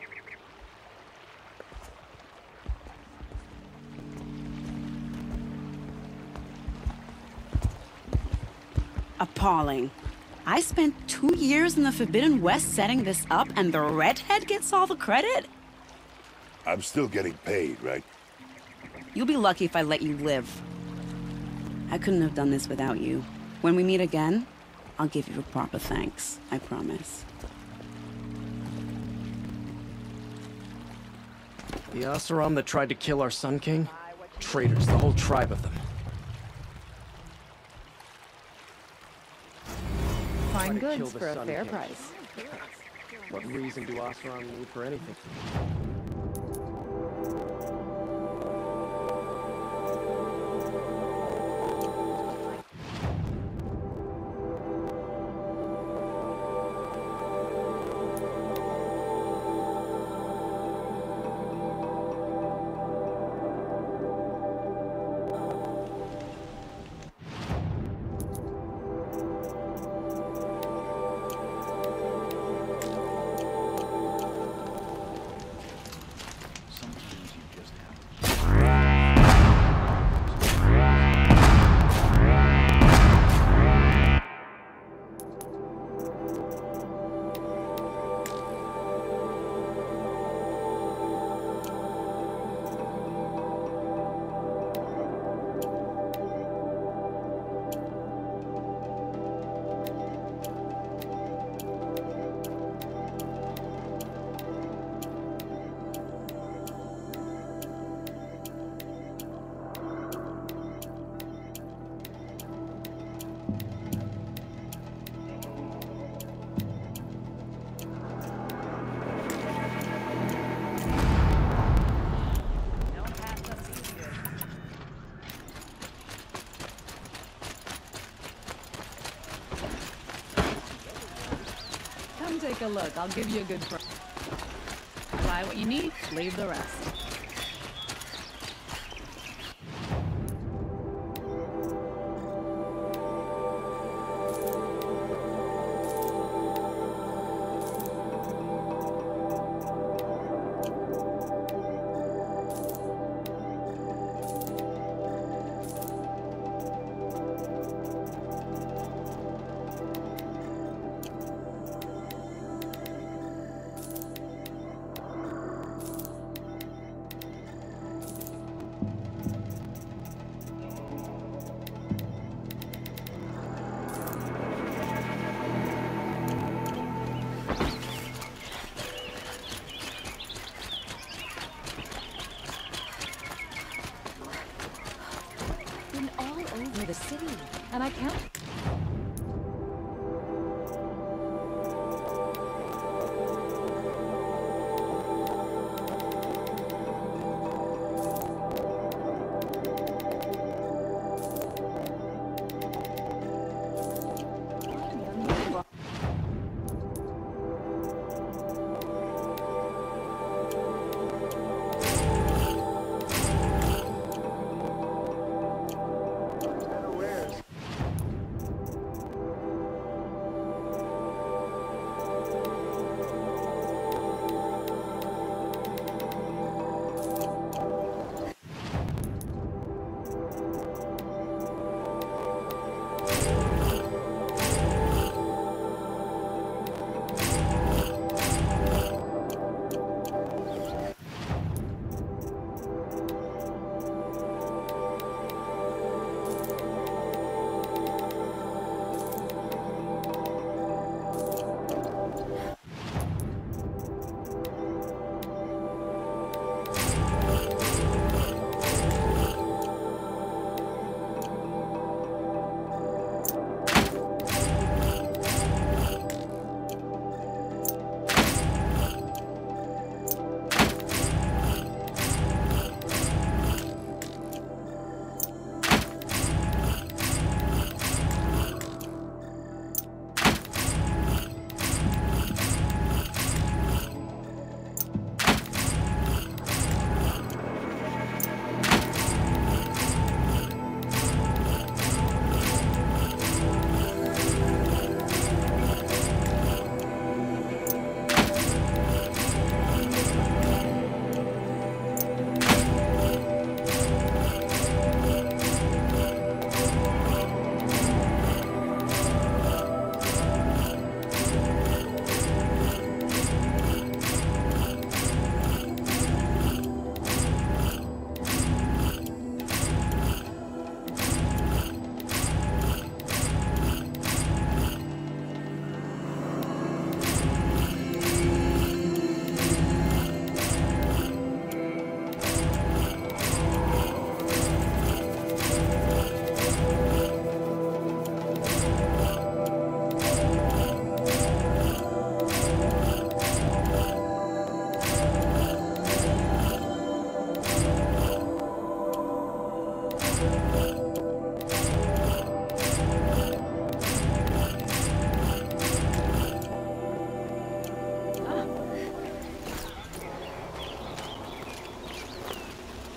Appalling. I spent 2 years in the Forbidden West setting this up, and the redhead gets all the credit? I'm still getting paid, right? You'll be lucky if I let you live. I couldn't have done this without you. When we meet again, I'll give you a proper thanks. I promise. The Oseram that tried to kill our Sun King? Traitors, the whole tribe of them. Fine goods for a fair price. What reason do Oseram need for anything? Take a look. I'll give you a good price. Buy what you need, leave the rest. the city, and I can't.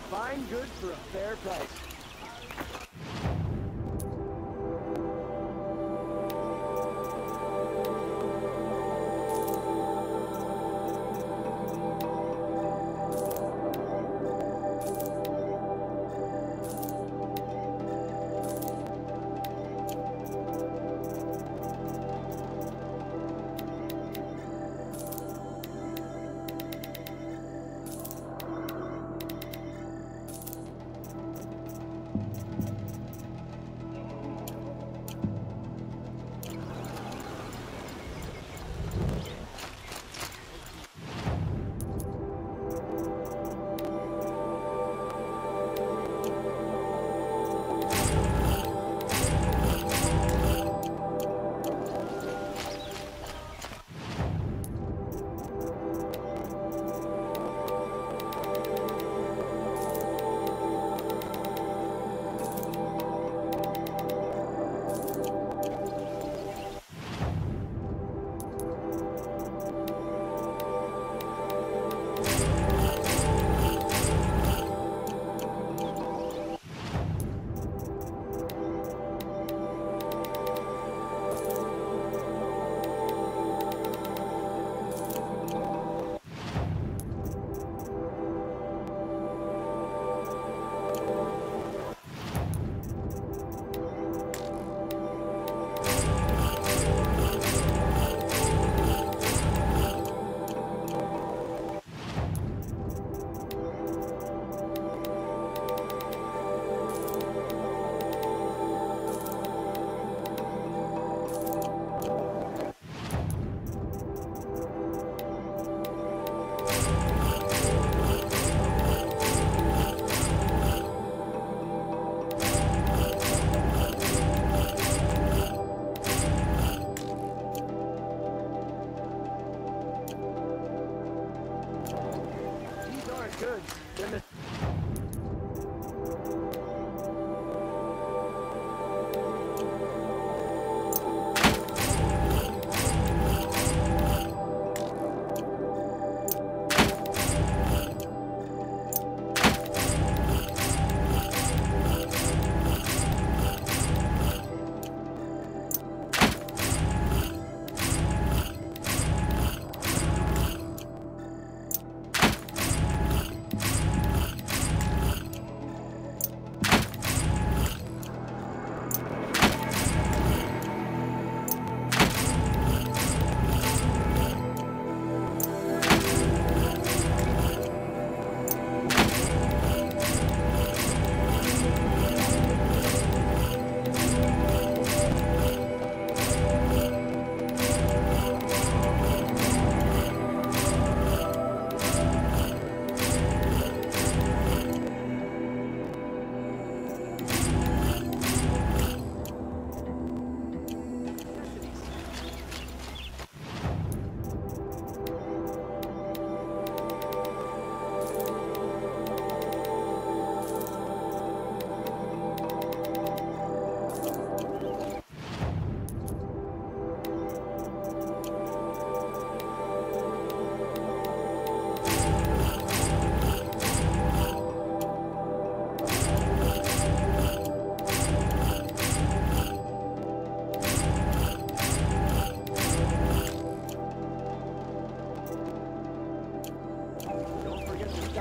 Fine goods for a fair price. Good.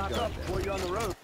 Before you're on the road.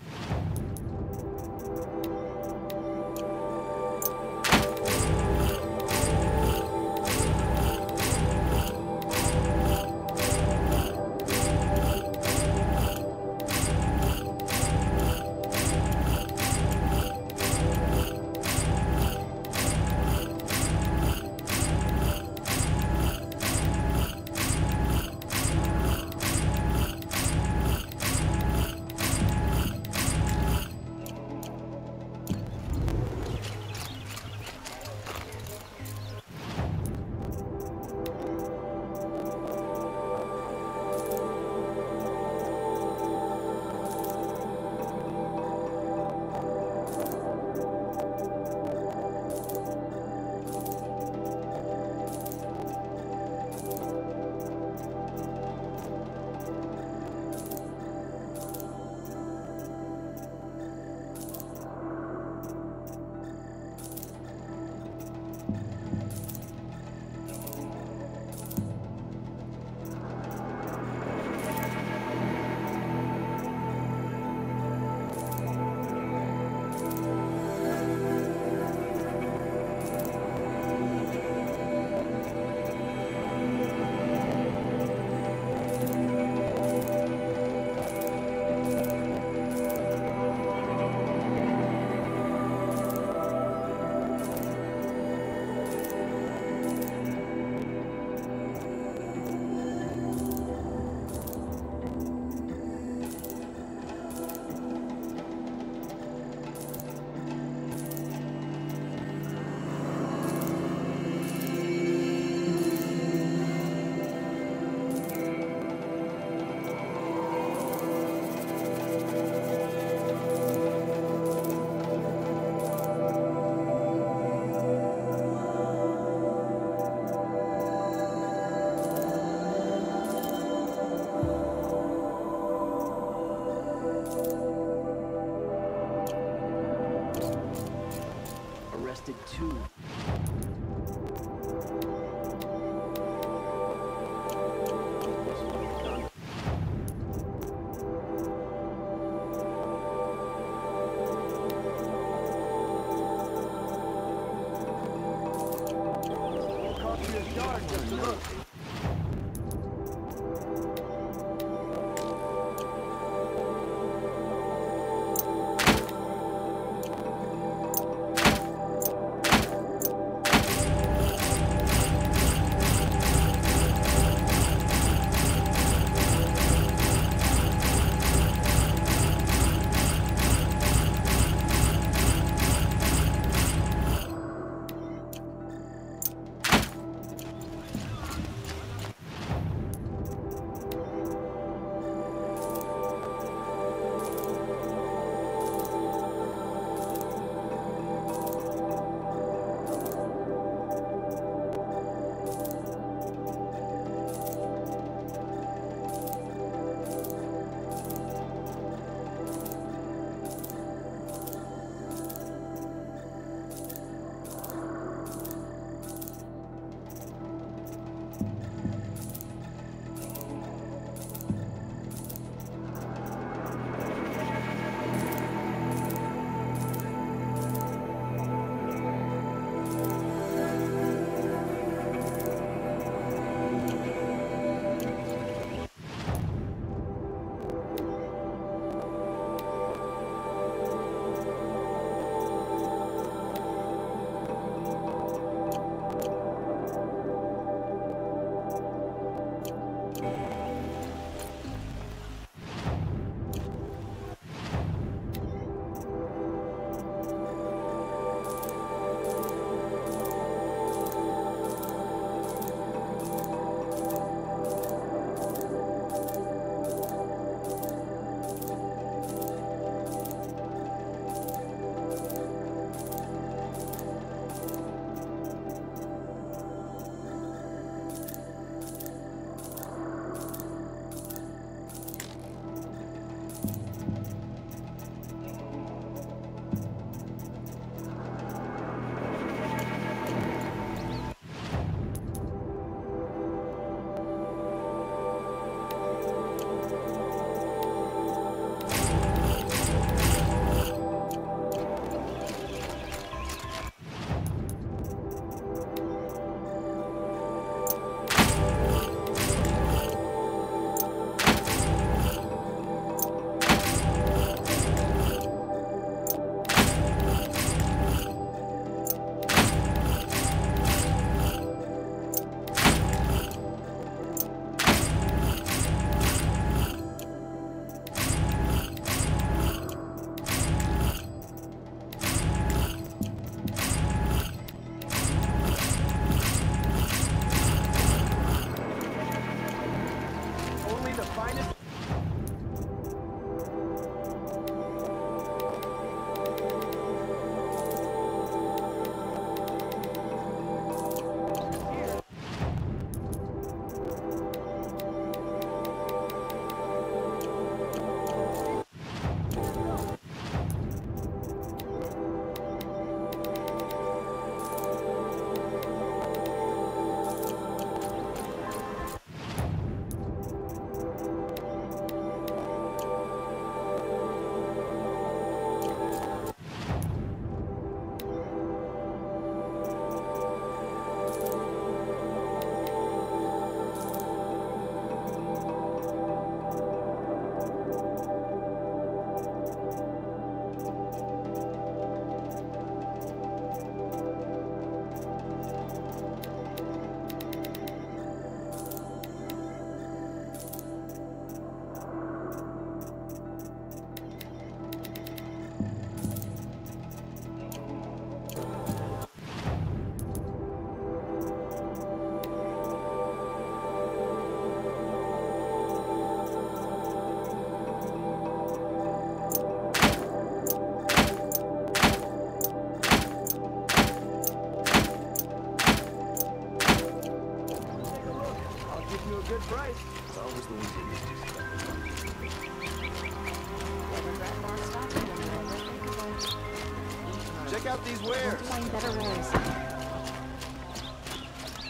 check out these wares. We'll find better wares.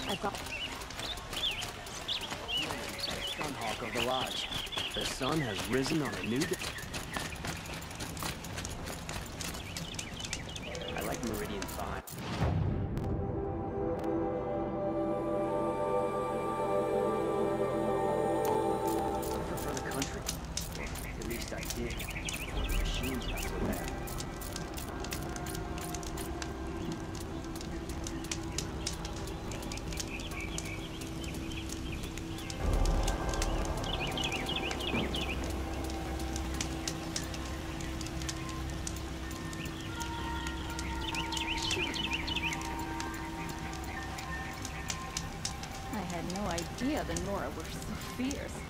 I've got... Sunhawk of the Lodge. The sun has risen on a new day. I like Meridian 5. For the country. At least I did. The machine's not so bad. I had no idea the Nora were so fierce.